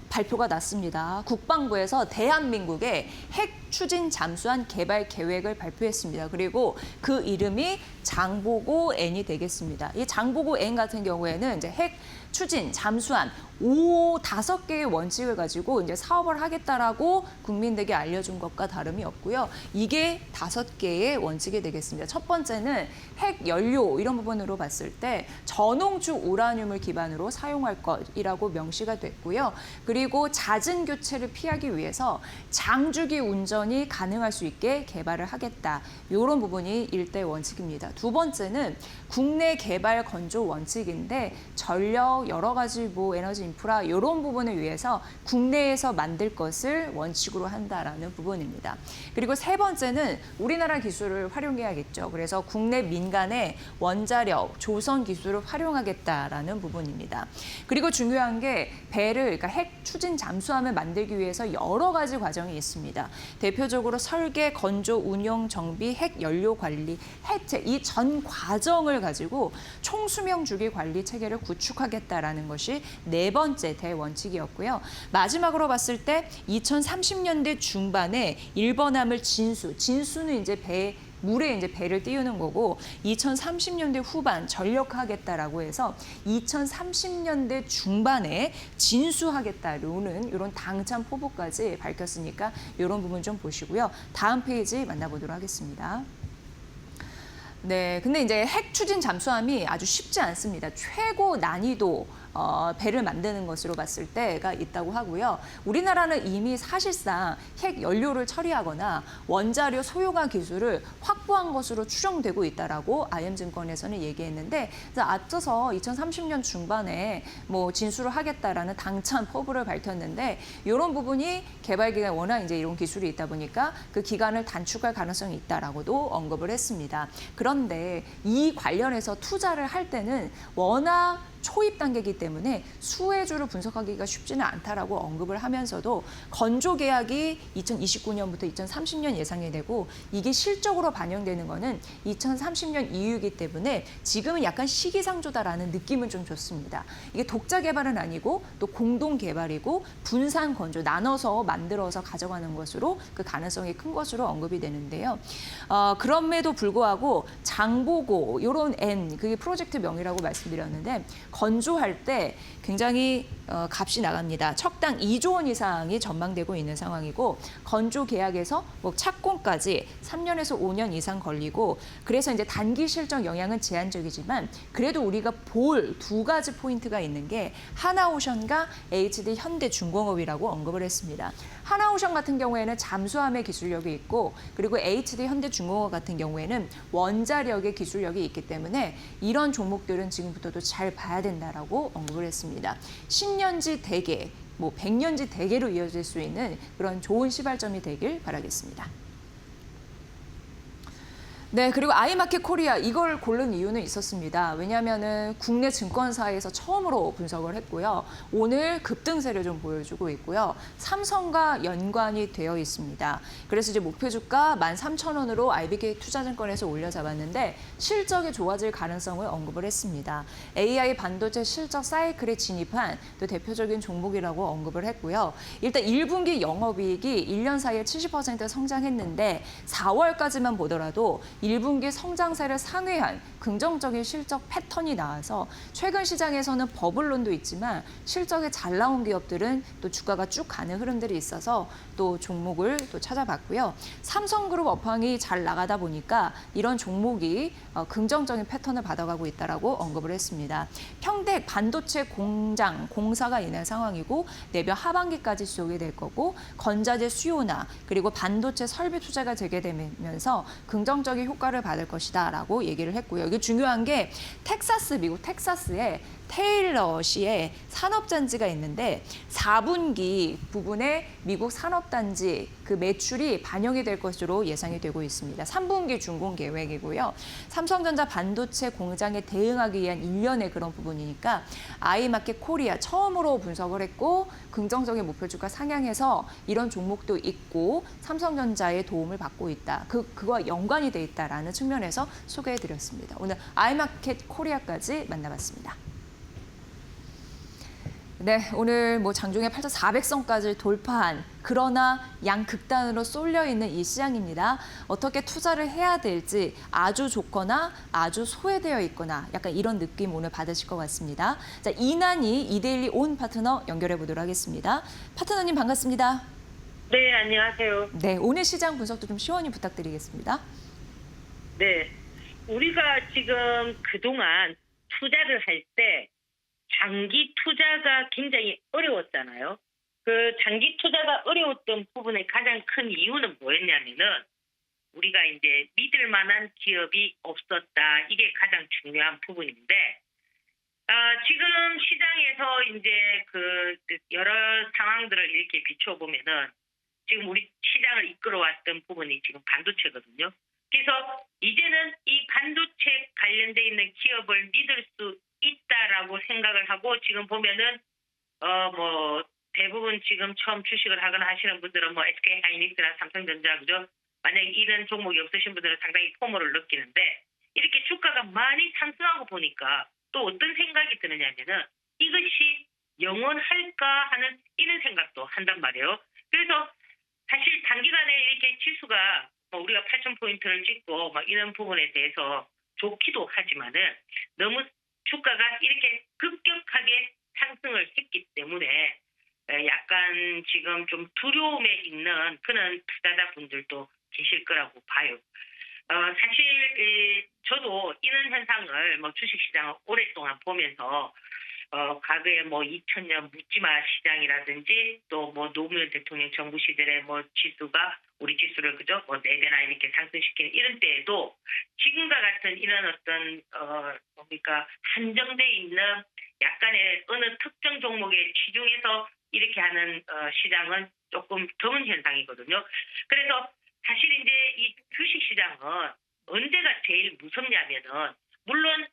발표가 났습니다. 국방부에서 대한민국의 핵 추진 잠수함 개발 계획을 발표했습니다. 그리고 그 이름이 장보고 N이 되겠습니다. 이 장보고 N 같은 경우에는 이제 핵 추진 잠수함 5개의 원칙을 가지고 이제 사업을 하겠다라고 국민들에게 알려준 것과 다름이 없고요. 이게 5개의 원칙이 되겠습니다. 첫 번째는 핵 연료 이런 부분으로 봤을 때 전홍주 우라늄을 기반으로 사용할 것이라고 명시가 됐고요. 그리고 잦은 교체를 피하기 위해서 장주기 운전이 가능할 수 있게 개발을 하겠다. 이런 부분이 1대 원칙입니다. 두 번째는 국내 개발 건조 원칙인데 전력 여러 가지 뭐 에너지 인프라 이런 부분을 위해서 국내에서 만들 것을 원칙으로 한다라는 부분입니다. 그리고 세 번째는 우리나라 기술을 활용해야겠죠. 그래서 국내 민간의 원자력, 조선 기술을 활용하겠다라는 부분입니다. 그리고 중요한 게 배를, 그러니까 핵 추진 잠수함을 만들기 위해서 여러 가지 과정이 있습니다. 대표적으로 설계, 건조, 운영, 정비, 핵 연료 관리, 해체 이 전 과정을 가지고 총수명 주기 관리 체계를 구축하겠다라는 것이 네 번째 대원칙이었고요. 마지막으로 봤을 때 2030년대 중반에 일본함을 진수는 이제 물에 이제 배를 띄우는 거고 2030년대 후반 전력하겠다라고 해서 2030년대 중반에 진수하겠다로는 이런 당찬 포부까지 밝혔으니까 이런 부분 좀 보시고요. 다음 페이지 만나보도록 하겠습니다. 네, 근데 이제 핵 추진 잠수함이 아주 쉽지 않습니다. 최고 난이도 배를 만드는 것으로 봤을 때가 있다고 하고요. 우리나라는 이미 사실상 핵 연료를 처리하거나 원자료 소요가 기술을 확보한 것으로 추정되고 있다라고 IM증권에서는 얘기했는데 앞서서 2030년 중반에 뭐 진수를 하겠다라는 당찬 포부를 밝혔는데 이런 부분이 개발 기간 워낙 이제 이런 기술이 있다 보니까 그 기간을 단축할 가능성이 있다라고도 언급을 했습니다. 그런데 이 관련해서 투자를 할 때는 워낙 초입 단계이기 때문에 수혜주를 분석하기가 쉽지는 않다라고 언급을 하면서도 건조 계약이 2029년부터 2030년 예상이 되고 이게 실적으로 반영되는 거는 2030년 이후이기 때문에 지금은 약간 시기상조다라는 느낌은 좀 좋습니다. 이게 독자 개발은 아니고 또 공동 개발이고 분산 건조 나눠서 만들어서 가져가는 것으로 그 가능성이 큰 것으로 언급이 되는데요. 그럼에도 불구하고 장보고 이런 N 그게 프로젝트 명이라고 말씀드렸는데 건조할 때 굉장히 값이 나갑니다. 척당 2조 원 이상이 전망되고 있는 상황이고 건조 계약에서 뭐 착공까지 3년에서 5년 이상 걸리고 그래서 이제 단기 실적 영향은 제한적이지만 그래도 우리가 볼 두 가지 포인트가 있는 게 하나오션과 HD 현대중공업이라고 언급을 했습니다. 하나오션 같은 경우에는 잠수함의 기술력이 있고 그리고 HD 현대중공업 같은 경우에는 원자력의 기술력이 있기 때문에 이런 종목들은 지금부터도 잘 봐야 된다라고 언급을 했습니다. 10년지 대계, 뭐 100년지 대계로 이어질 수 있는 그런 좋은 시발점이 되길 바라겠습니다. 네, 그리고 아이마켓 코리아 이걸 고른 이유는 있었습니다. 왜냐하면은 국내 증권사에서 처음으로 분석을 했고요. 오늘 급등세를 좀 보여주고 있고요. 삼성과 연관이 되어 있습니다. 그래서 이제 목표 주가 13,000원으로 IBK 투자증권에서 올려잡았는데 실적이 좋아질 가능성을 언급을 했습니다. AI 반도체 실적 사이클에 진입한 또 대표적인 종목이라고 언급을 했고요. 일단 1분기 영업이익이 1년 사이에 70% 성장했는데 4월까지만 보더라도 1분기 성장세를 상회한 긍정적인 실적 패턴이 나와서 최근 시장에서는 버블론도 있지만 실적이 잘 나온 기업들은 또 주가가 쭉 가는 흐름들이 있어서 또 종목을 또 찾아봤고요. 삼성그룹 업황이 잘 나가다 보니까 이런 종목이 긍정적인 패턴을 받아가고 있다라고 언급을 했습니다. 평택 반도체 공사가 있는 상황이고 내년 하반기까지 지속이 될 거고 건자재 수요나 그리고 반도체 설비 투자가 되게 되면서 긍정적인 효과를 받을 것이다라고 얘기를 했고요. 이게 중요한 게 미국 텍사스에 테일러시의 산업단지가 있는데 4분기 부분에 미국 산업단지 그 매출이 반영이 될 것으로 예상이 되고 있습니다. 3분기 준공 계획이고요. 삼성전자 반도체 공장에 대응하기 위한 일련의 그런 부분이니까 아이마켓 코리아 처음으로 분석을 했고 긍정적인 목표주가 상향해서 이런 종목도 있고 삼성전자의 도움을 받고 있다. 그와 연관이 돼 있다라는 측면에서 소개해드렸습니다. 오늘 아이마켓 코리아까지 만나봤습니다. 네, 오늘 뭐 장중에 8,400선까지 돌파한 그러나 양극단으로 쏠려 있는 이 시장입니다. 어떻게 투자를 해야 될지 아주 좋거나 아주 소외되어 있거나 약간 이런 느낌 오늘 받으실 것 같습니다. 자, 이난희 이데일리 온 파트너 연결해 보도록 하겠습니다. 파트너님 반갑습니다. 네, 안녕하세요. 네, 오늘 시장 분석도 좀 시원히 부탁드리겠습니다. 네, 우리가 지금 그동안 투자를 할 때 장기 투자가 굉장히 어려웠잖아요. 그 장기 투자가 어려웠던 부분의 가장 큰 이유는 뭐였냐면은 우리가 이제 믿을 만한 기업이 없었다. 이게 가장 중요한 부분인데 지금 시장에서 이제 그 여러 상황들을 이렇게 비춰보면은 지금 우리 시장을 이끌어왔던 부분이 지금 반도체거든요. 그래서 이제는 이 반도체 관련돼 있는 기업을 믿을 수 있다라고 생각을 하고 지금 보면은 뭐 대부분 지금 처음 주식을 하거나 하시는 분들은 뭐 SK 하이닉스나 삼성전자 그죠? 만약에 이런 종목이 없으신 분들은 상당히 포모를 느끼는데 이렇게 주가가 많이 상승하고 보니까 또 어떤 생각이 드느냐면은 이것이 영원할까 하는 이런 생각도 한단 말이에요. 그래서 사실 단기간에 이렇게 지수가 뭐 우리가 8,000포인트를 찍고 막 이런 부분에 대해서 좋기도 하지만은 너무 주가가 이렇게 급격하게 상승을 했기 때문에 약간 지금 좀 두려움에 있는 그런 투자자분들도 계실 거라고 봐요. 사실 저도 이런 현상을 뭐 주식시장을 오랫동안 보면서 과거에 뭐 2000년 묻지마 시장이라든지 또 뭐 노무현 대통령 정부 시절에 뭐 지수가 우리 지수를 그죠 뭐 4배나 이렇게 상승시키는 이런 때에도 지금과 같은 이런 어떤 뭡니까 한정돼 있는 약간의 어느 특정 종목에 치중해서 이렇게 하는 시장은 조금 드문 현상이거든요. 그래서 사실 이제 이 주식 시장은 언제가 제일 무섭냐면은 물론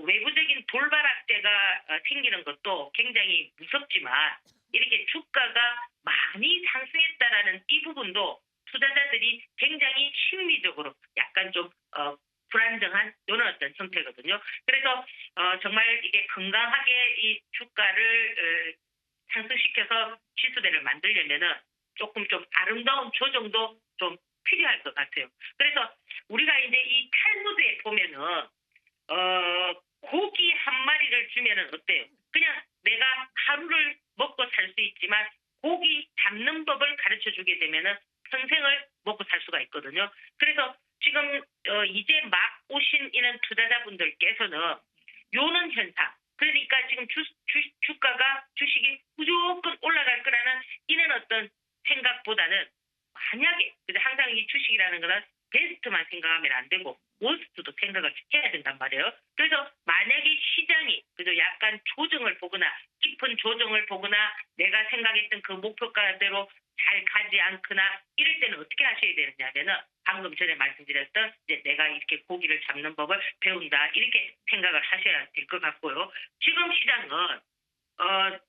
외부적인 돌발 악재가 생기는 것도 굉장히 무섭지만 이렇게 주가가 많이 상승했다라는 이 부분도 투자자들이 굉장히 심리적으로 약간 좀 불안정한 이런 어떤 상태거든요. 그래서 정말 이게 건강하게 이 주가를 상승시켜서 지수대를 만들려면은 조금 좀 아름다운 조정도 좀 필요할 것 같아요. 그래서 우리가 이제 이 탈무드에 보면은 고기 한 마리를 주면은 어때요? 그냥 내가 하루를 먹고 살 수 있지만 고기 잡는 법을 가르쳐 주게 되면은 평생을 먹고 살 수가 있거든요. 그래서 지금 이제 막 오신 이런 투자자분들께서는 요런 현상, 그러니까 지금 주가가 주식이 무조건 올라갈 거라는 이런 어떤 생각보다는 만약에 항상 이 주식이라는 거는 베스트만 생각하면 안 되고 워스트도 생각을 해야 된단 말이에요. 그래서 만약에 시장이 그래도 약간 조정을 보거나 깊은 조정을 보거나 내가 생각했던 그 목표가대로 잘 가지 않거나 이럴 때는 어떻게 하셔야 되느냐면은 방금 전에 말씀드렸던 이제 내가 이렇게 고기를 잡는 법을 배운다 이렇게 생각을 하셔야 될 것 같고요. 지금 시장은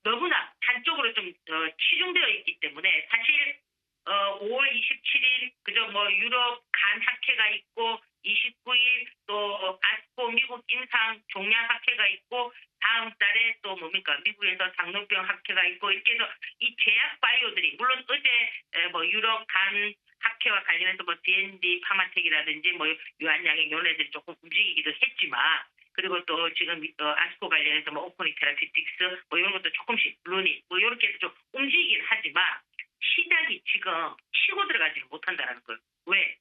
너무나 한쪽으로 좀 치중되어 있기 때문에 사실 5월 27일 그저 뭐 유럽 간 학회가 있고 29일 또 아스코 미국 임상 종양 학회가 있고 다음 달에 또 뭡니까 미국에서 당뇨병 학회가 있고 이렇게 해서 이 제약 바이오들이 물론 어제 뭐 유럽 간 학회와 관련해서 뭐 D&D 파마텍이라든지 뭐 유한양행 이런 애들이 조금 움직이기도 했지만 그리고 또 지금 아스코 관련해서 뭐 오코닉 테라피틱스 뭐 이런 것도 조금씩 루니 뭐 이렇게 해서 좀 움직이긴 하지만 시장이 지금 치고 들어가지를 못한다는 거예요. 왜?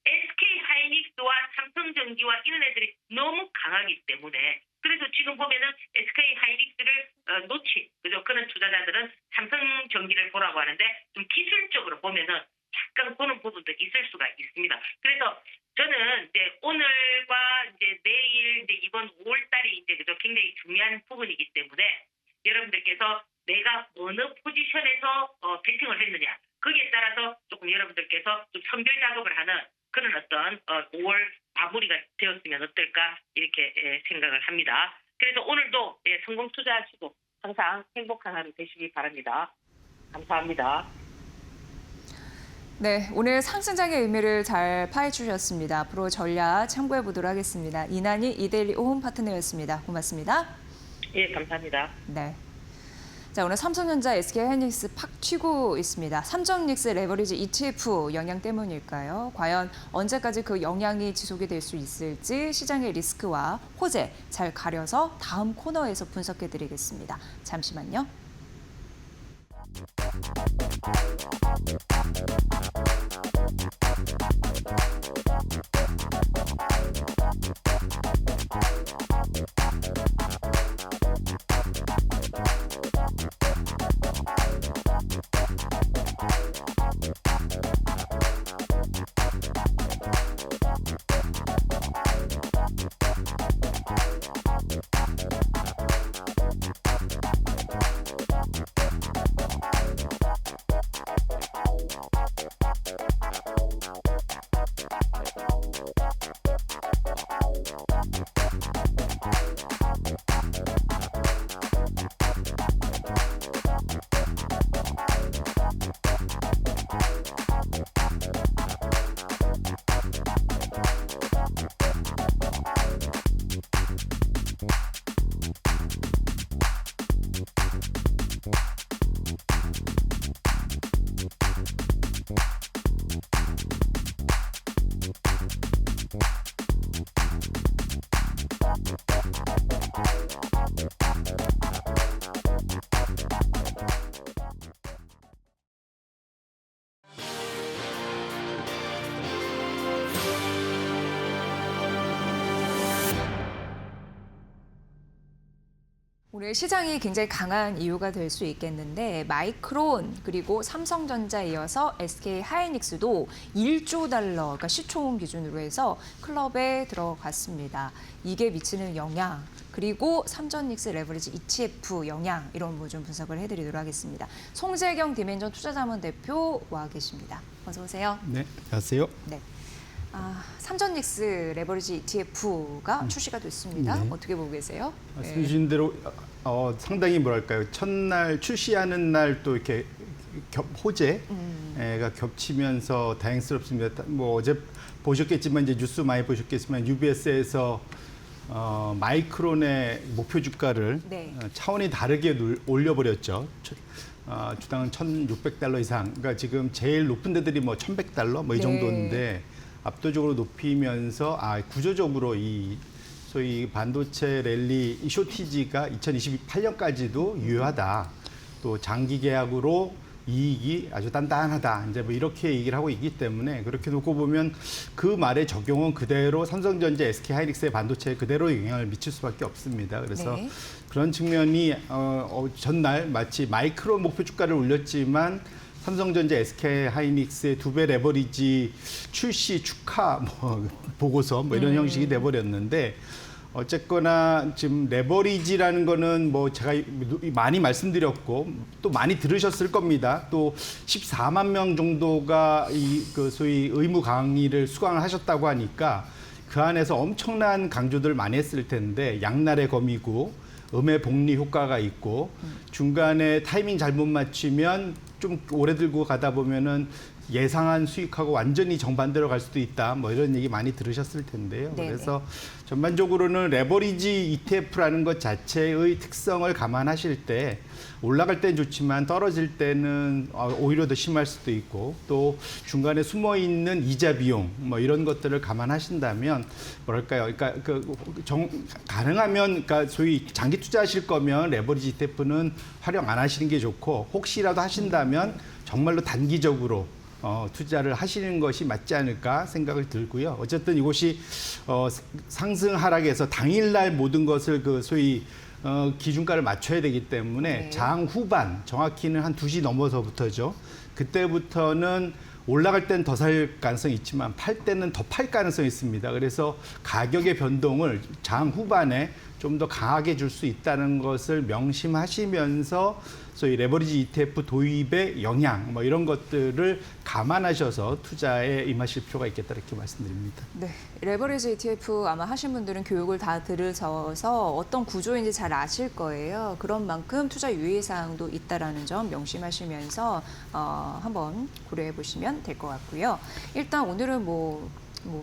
SK 하이닉스와 삼성전기와 이런 애들이 너무 강하기 때문에 그래서 지금 보면은 SK 하이닉스를 놓친 그죠? 그런 투자자들은 삼성전기를 보라고 하는데 좀 기술적으로 보면은 약간 그런 부분도 있을 수가 있습니다. 그래서 저는 이제 오늘과 이제 내일 이제 이번 5월달이 이제 그죠? 굉장히 중요한 부분이기 때문에 여러분들께서 내가 어느 포지션에서 베팅을 했느냐 거기에 따라서 조금 여러분들께서 좀 선별 작업을 하는 그런 어떤 5월 마무리가 되었으면 어떨까 이렇게 생각을 합니다. 그래서 오늘도 성공 투자하시고 항상 행복한 하루 되시기 바랍니다. 감사합니다. 네, 오늘 상승장의 의미를 잘 파헤쳐주셨습니다. 앞으로 전략 참고해 보도록 하겠습니다. 이난희 이데일리 오홈 파트너였습니다. 고맙습니다. 예, 감사합니다. 네. 자, 오늘 삼성전자, SK하이닉스 팍 튀고 있습니다. 삼성닉스 레버리지 ETF 영향 때문일까요? 과연 언제까지 그 영향이 지속이 될 수 있을지 시장의 리스크와 호재 잘 가려서 다음 코너에서 분석해 드리겠습니다. 잠시만요. 오늘 시장이 굉장히 강한 이유가 될 수 있겠는데 마이크론 그리고 삼성전자에 이어서 SK하이닉스도 1조 달러, 그러니까 시총 기준으로 해서 클럽에 들어갔습니다. 이게 미치는 영향, 그리고 삼전닉스 레버리지 ETF 영향 이런 부분 좀 분석을 해드리도록 하겠습니다. 송재경 디멘전 투자자문 대표 와 계십니다. 어서 오세요. 네, 안녕하세요. 네. 삼전닉스 레버리지 ETF가 출시가 됐습니다. 네. 어떻게 보고 계세요? 말씀 주신 대로 상당히 뭐랄까요. 첫날 출시하는 날 또 이렇게 호재가 겹치면서 다행스럽습니다. 뭐 어제 보셨겠지만 이제 뉴스 많이 보셨겠지만 UBS에서 마이크론의 목표 주가를 네. 차원이 다르게 올려버렸죠. 주당 1,600달러 이상. 그러니까 지금 제일 높은 데들이 뭐 1,100달러 뭐 이 네. 정도인데 압도적으로 높이면서 구조적으로 이 소위 반도체 랠리 이 쇼티지가 2028년까지도 유효하다. 또 장기 계약으로 이익이 아주 단단하다. 이제 뭐 이렇게 얘기를 하고 있기 때문에 그렇게 놓고 보면 그 말의 적용은 그대로 삼성전자, SK하이닉스의 반도체에 그대로 영향을 미칠 수밖에 없습니다. 그래서 네. 그런 측면이 전날 마치 마이크론 목표 주가를 올렸지만 삼성전자, SK하이닉스의 2배 레버리지 출시 축하 보고서 이런 형식이 돼버렸는데 어쨌거나 지금 레버리지라는 거는 뭐 제가 많이 말씀드렸고 또 많이 들으셨을 겁니다. 또 14만 명 정도가 그 소위 의무 강의를 수강을 하셨다고 하니까 그 안에서 엄청난 강조들 많이 했을 텐데 양날의 검이고 음의 복리 효과가 있고 중간에 타이밍 잘못 맞추면 좀 오래 들고 가다 보면은 예상한 수익하고 완전히 정반대로 갈 수도 있다. 뭐 이런 얘기 많이 들으셨을 텐데요. 네네. 그래서 전반적으로는 레버리지 ETF라는 것 자체의 특성을 감안하실 때 올라갈 땐 좋지만 떨어질 때는 오히려 더 심할 수도 있고 또 중간에 숨어 있는 이자 비용 뭐 이런 것들을 감안하신다면 뭐랄까요? 그러니까 가능하면 그러니까 소위 장기 투자하실 거면 레버리지 ETF는 활용 안 하시는 게 좋고 혹시라도 하신다면 정말로 단기적으로 투자를 하시는 것이 맞지 않을까 생각을 들고요. 어쨌든 이곳이 상승 하락에서 당일날 모든 것을 그 소위 기준가를 맞춰야 되기 때문에 네. 장 후반 정확히는 한 2시 넘어서부터죠. 그때부터는 올라갈 땐 더 살 가능성이 있지만 팔 때는 더 팔 가능성이 있습니다. 그래서 가격의 변동을 장 후반에 좀 더 강하게 줄 수 있다는 것을 명심하시면서 소위 레버리지 ETF 도입의 영향 뭐 이런 것들을 감안하셔서 투자에 임하실 필요가 있겠다 이렇게 말씀드립니다. 네, 레버리지 ETF 아마 하신 분들은 교육을 다 들으셔서 어떤 구조인지 잘 아실 거예요. 그런 만큼 투자 유의사항도 있다라는 점 명심하시면서 한번 고려해 보시면 될 것 같고요. 일단 오늘은 뭐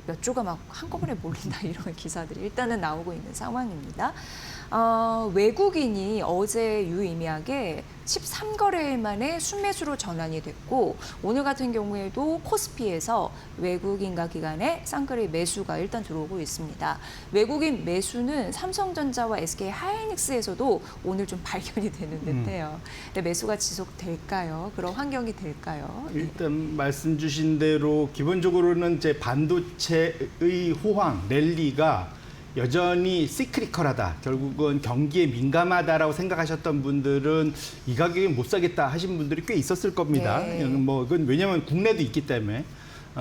몇 조가 막 한꺼번에 몰린다 이런 기사들이 일단은 나오고 있는 상황입니다. 외국인이 어제 유의미하게 13거래일 만에 순매수로 전환이 됐고 오늘 같은 경우에도 코스피에서 외국인과 기관의 쌍끌이 매수가 일단 들어오고 있습니다. 외국인 매수는 삼성전자와 SK하이닉스에서도 오늘 좀 발견이 되는 듯해요. 근데 매수가 지속될까요? 그런 환경이 될까요? 일단 말씀 주신 대로 기본적으로는 이제 반도체의 호황, 랠리가 여전히 시크리컬하다. 결국은 경기에 민감하다라고 생각하셨던 분들은 이 가격에 못 사겠다 하신 분들이 꽤 있었을 겁니다. 네. 뭐 그건 왜냐하면 국내도 있기 때문에.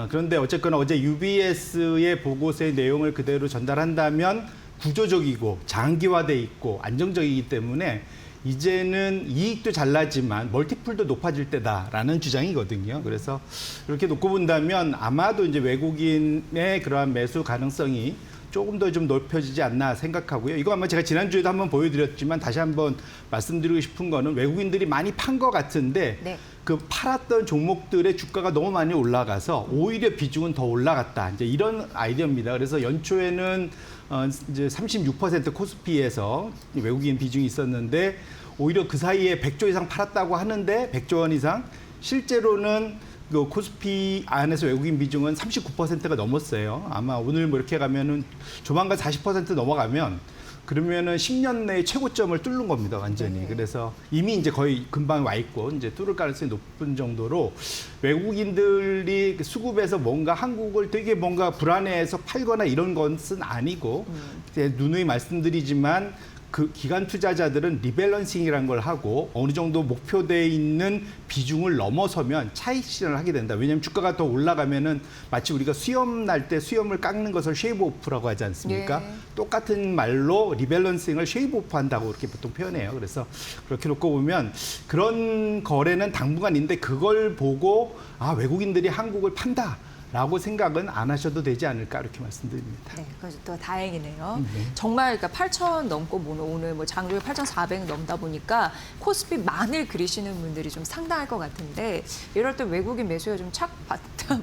그런데 어쨌거나 어제 UBS의 보고서의 내용을 그대로 전달한다면 구조적이고 장기화돼 있고 안정적이기 때문에 이제는 이익도 잘 나지만 멀티플도 높아질 때다라는 주장이거든요. 그래서 이렇게 놓고 본다면 아마도 이제 외국인의 그러한 매수 가능성이 조금 더 좀 넓혀지지 않나 생각하고요. 이거 아마 제가 지난주에도 한번 보여드렸지만 다시 한번 말씀드리고 싶은 거는 외국인들이 많이 판 것 같은데 네. 그 팔았던 종목들의 주가가 너무 많이 올라가서 오히려 비중은 더 올라갔다. 이제 이런 아이디어입니다. 그래서 연초에는 이제 36% 코스피에서 외국인 비중이 있었는데 오히려 그 사이에 100조 이상 팔았다고 하는데 100조 원 이상 실제로는 그 코스피 안에서 외국인 비중은 39%가 넘었어요. 아마 오늘 뭐 이렇게 가면은 조만간 40% 넘어가면 그러면은 10년 내에 최고점을 뚫는 겁니다, 완전히. 네. 그래서 이미 이제 거의 금방 와 있고 이제 뚫을 가능성이 높은 정도로 외국인들이 수급에서 뭔가 한국을 되게 뭔가 불안해해서 팔거나 이런 것은 아니고 누누이 말씀드리지만 그 기관 투자자들은 리밸런싱이라는 걸 하고 어느 정도 목표되어 있는 비중을 넘어서면 차익 실현을 하게 된다. 왜냐하면 주가가 더 올라가면은 마치 우리가 수염 날 때 수염을 깎는 것을 쉐이브 오프라고 하지 않습니까? 네. 똑같은 말로 리밸런싱을 쉐이브 오프 한다고 그렇게 보통 표현해요. 그래서 그렇게 놓고 보면 그런 거래는 당분간 있는데 그걸 보고 외국인들이 한국을 판다. 라고 생각은 안 하셔도 되지 않을까 이렇게 말씀드립니다. 네, 그래서 또 다행이네요. 네. 정말 그러니까 8,000 넘고 오늘 뭐 장중에 8,400 넘다 보니까 코스피 만을 그리시는 분들이 좀 상당할 것 같은데 이럴 때 외국인 매수가 좀 착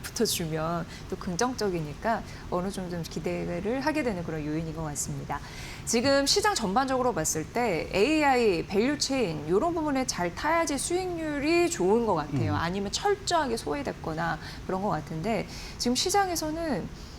붙어주면 또 긍정적이니까 어느 정도 좀 기대를 하게 되는 그런 요인인 것 같습니다. 지금 시장 전반적으로 봤을 때 AI, 밸류체인 이런 부분에 잘 타야지 수익률이 좋은 것 같아요. 아니면 철저하게 소외됐거나 그런 것 같은데 지금 시장에서는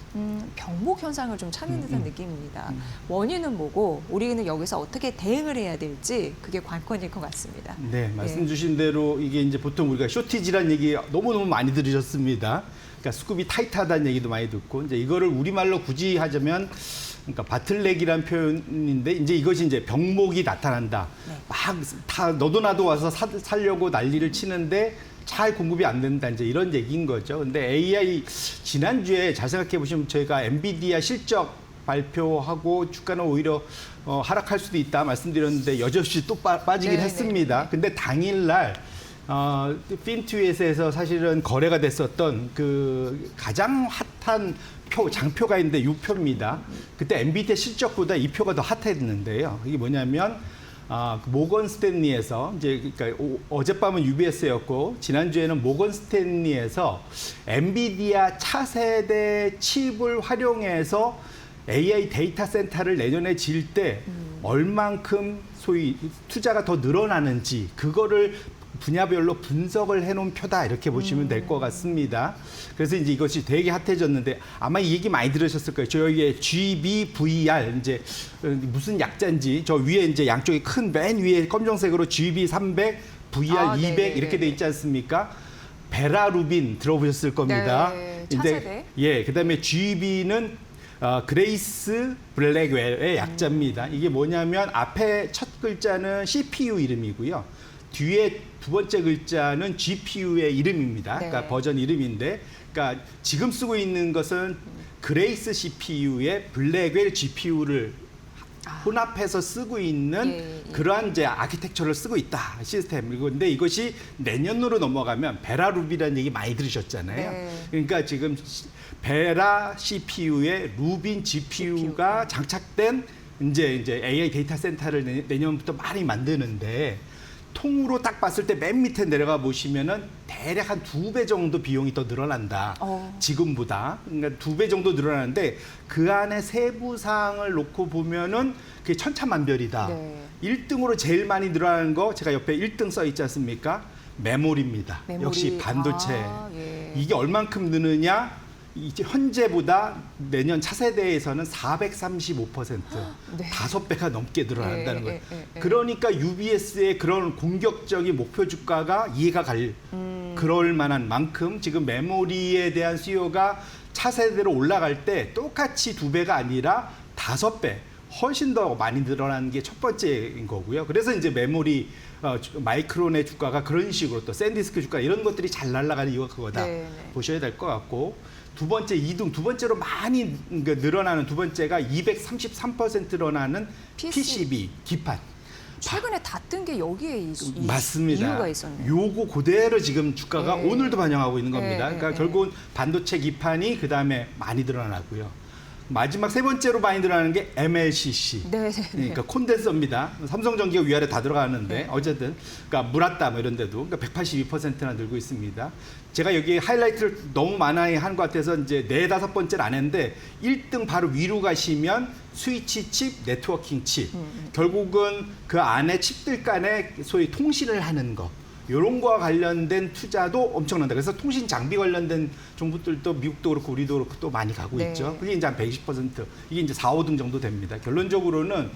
병목 현상을 좀 찾는 듯한 느낌입니다. 원인은 뭐고 우리는 여기서 어떻게 대응을 해야 될지 그게 관건일 것 같습니다. 네, 말씀 주신 대로 이게 이제 보통 우리가 쇼티지란 얘기 너무너무 많이 들으셨습니다. 그러니까 수급이 타이트하다는 얘기도 많이 듣고 이제 이거를 우리말로 굳이 하자면 그러니까 바틀렉이란 표현인데 이제 이것이 이제 병목이 나타난다. 네. 막 다 너도 나도 와서 사려고 난리를 치는데 잘 공급이 안 된다. 이제 이런 얘기인 거죠. 근데 AI 지난주에 잘 생각해 보시면 저희가 엔비디아 실적 발표하고 주가는 오히려 하락할 수도 있다 말씀드렸는데 여전히 또 빠지긴 네, 했습니다. 네. 근데 당일날 핀투엣에서 사실은 거래가 됐었던 그 가장 핫한 장표가 있는데 6표입니다. 그때 엔비디아 실적보다 이 표가 더 핫했는데요. 이게 뭐냐면 모건 스탠리에서 이제 그러니까 어젯밤은 UBS였고 지난주에는 모건 스탠리에서 엔비디아 차세대 칩을 활용해서 AI 데이터 센터를 내년에 지을 때 얼만큼 소위 투자가 더 늘어나는지 그거를 분야별로 분석을 해놓은 표다 이렇게 보시면 될 것 같습니다. 그래서 이제 이것이 되게 핫해졌는데 아마 이 얘기 많이 들으셨을 거예요. 저희의 GBVR 이제 무슨 약자인지 저 위에 이제 양쪽에 큰 맨 위에 검정색으로 GB300, VR 200 네네네. 이렇게 돼 있지 않습니까? 베라루빈 들어보셨을 겁니다. 네, 차세대. 예, 그다음에 GB는 그레이스 블랙웰의 약자입니다. 이게 뭐냐면 앞에 첫 글자는 CPU 이름이고요. 뒤에 두 번째 글자는 GPU의 이름입니다. 네. 그러니까 버전 이름인데, 그러니까 지금 쓰고 있는 것은 그레이스 CPU의 블랙웰 GPU를 혼합해서 쓰고 있는 예. 그러한 이제 아키텍처를 쓰고 있다 시스템. 근데 이것이 내년으로 넘어가면 베라루비라는 얘기 많이 들으셨잖아요. 네. 그러니까 지금 베라 CPU에 루빈 GPU가 장착된 이제 AI 데이터 센터를 내년부터 많이 만드는데. 통으로 딱 봤을 때 맨 밑에 내려가 보시면은 대략 한 2배 정도 비용이 더 늘어난다. 지금보다. 그러니까 2배 정도 늘어나는데 그 안에 세부 사항을 놓고 보면은 그게 천차만별이다. 네. 1등으로 제일 많이 늘어나는 거 제가 옆에 1등 써 있지 않습니까? 메모리입니다. 메모리. 역시 반도체. 예. 이게 얼만큼 느느냐? 이제 현재보다 내년 차세대에서는 435% 네. 5배가 넘게 늘어난다는 거예요. 예. 그러니까 UBS의 그런 공격적인 목표 주가가 이해가 갈 그럴 만한 만큼 지금 메모리에 대한 수요가 차세대로 올라갈 때 똑같이 2배가 아니라 5배 훨씬 더 많이 늘어나는 게 첫 번째인 거고요. 그래서 이제 메모리 마이크론의 주가가 그런 식으로 또 샌디스크 주가 이런 것들이 잘 날아가는 이유가 그거다 네. 보셔야 될 것 같고 두 번째 2등 두 번째로 많이 늘어나는 두 번째가 233% 늘어나는 PCB 기판. 최근에 다 뜬 게 여기에 맞습니다. 이유가 있었네요. 요거 그대로 지금 주가가 네. 오늘도 반영하고 있는 겁니다. 네, 그러니까 네. 결국은 반도체 기판이 그 다음에 많이 늘어나고요. 마지막 세 번째로 많이 늘어나는 게 MLCC. 네. 그러니까 콘덴서입니다. 삼성전기가 위아래 다 들어가는데 네. 어쨌든 그러니까 무라따 뭐 이런 데도 그러니까 182%나 늘고 있습니다. 제가 여기 하이라이트를 너무 많이 한 것 같아서 이제 4, 5번째는 안 했는데 1등 바로 위로 가시면 스위치 칩, 네트워킹 칩. 결국은 그 안에 칩들 간에 소위 통신을 하는 거. 이런 거와 관련된 투자도 엄청난다. 그래서 통신 장비 관련된 종목들도 미국도 그렇고 우리도 그렇고 또 많이 가고 네. 있죠. 그게 이제 한 120%. 이게 이제 4, 5등 정도 됩니다. 결론적으로는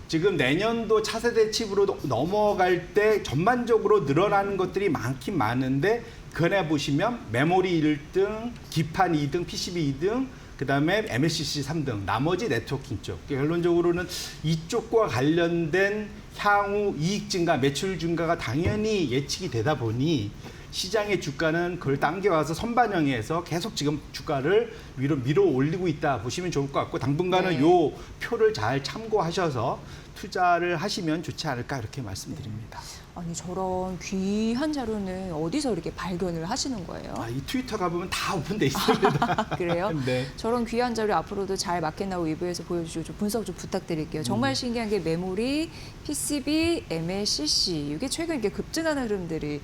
지금 내년도 차세대 칩으로 넘어갈 때 전반적으로 늘어나는 것들이 많긴 많은데 그 안에 보시면 메모리 1등, 기판 2등, PCB 2등, 그다음에 MLCC 3등, 나머지 네트워킹 쪽. 결론적으로는 이쪽과 관련된 향후 이익 증가, 매출 증가가 당연히 예측이 되다 보니 시장의 주가는 그걸 당겨와서 선반영해서 계속 지금 주가를 위로 밀어 올리고 있다 보시면 좋을 것 같고 당분간은 네. 요 표를 잘 참고하셔서 투자를 하시면 좋지 않을까 이렇게 말씀드립니다. 아니 저런 귀한 자료는 어디서 이렇게 발견을 하시는 거예요? 이 트위터 가보면 다 오픈돼 있습니다. 그래요? 네. 저런 귀한 자료 앞으로도 잘 마켓나우 위브에서 보여주시고 좀 분석 좀 부탁드릴게요. 정말 신기한 게 메모리, PCB, MLCC 이게 최근 이렇게 급증하는 흐름들이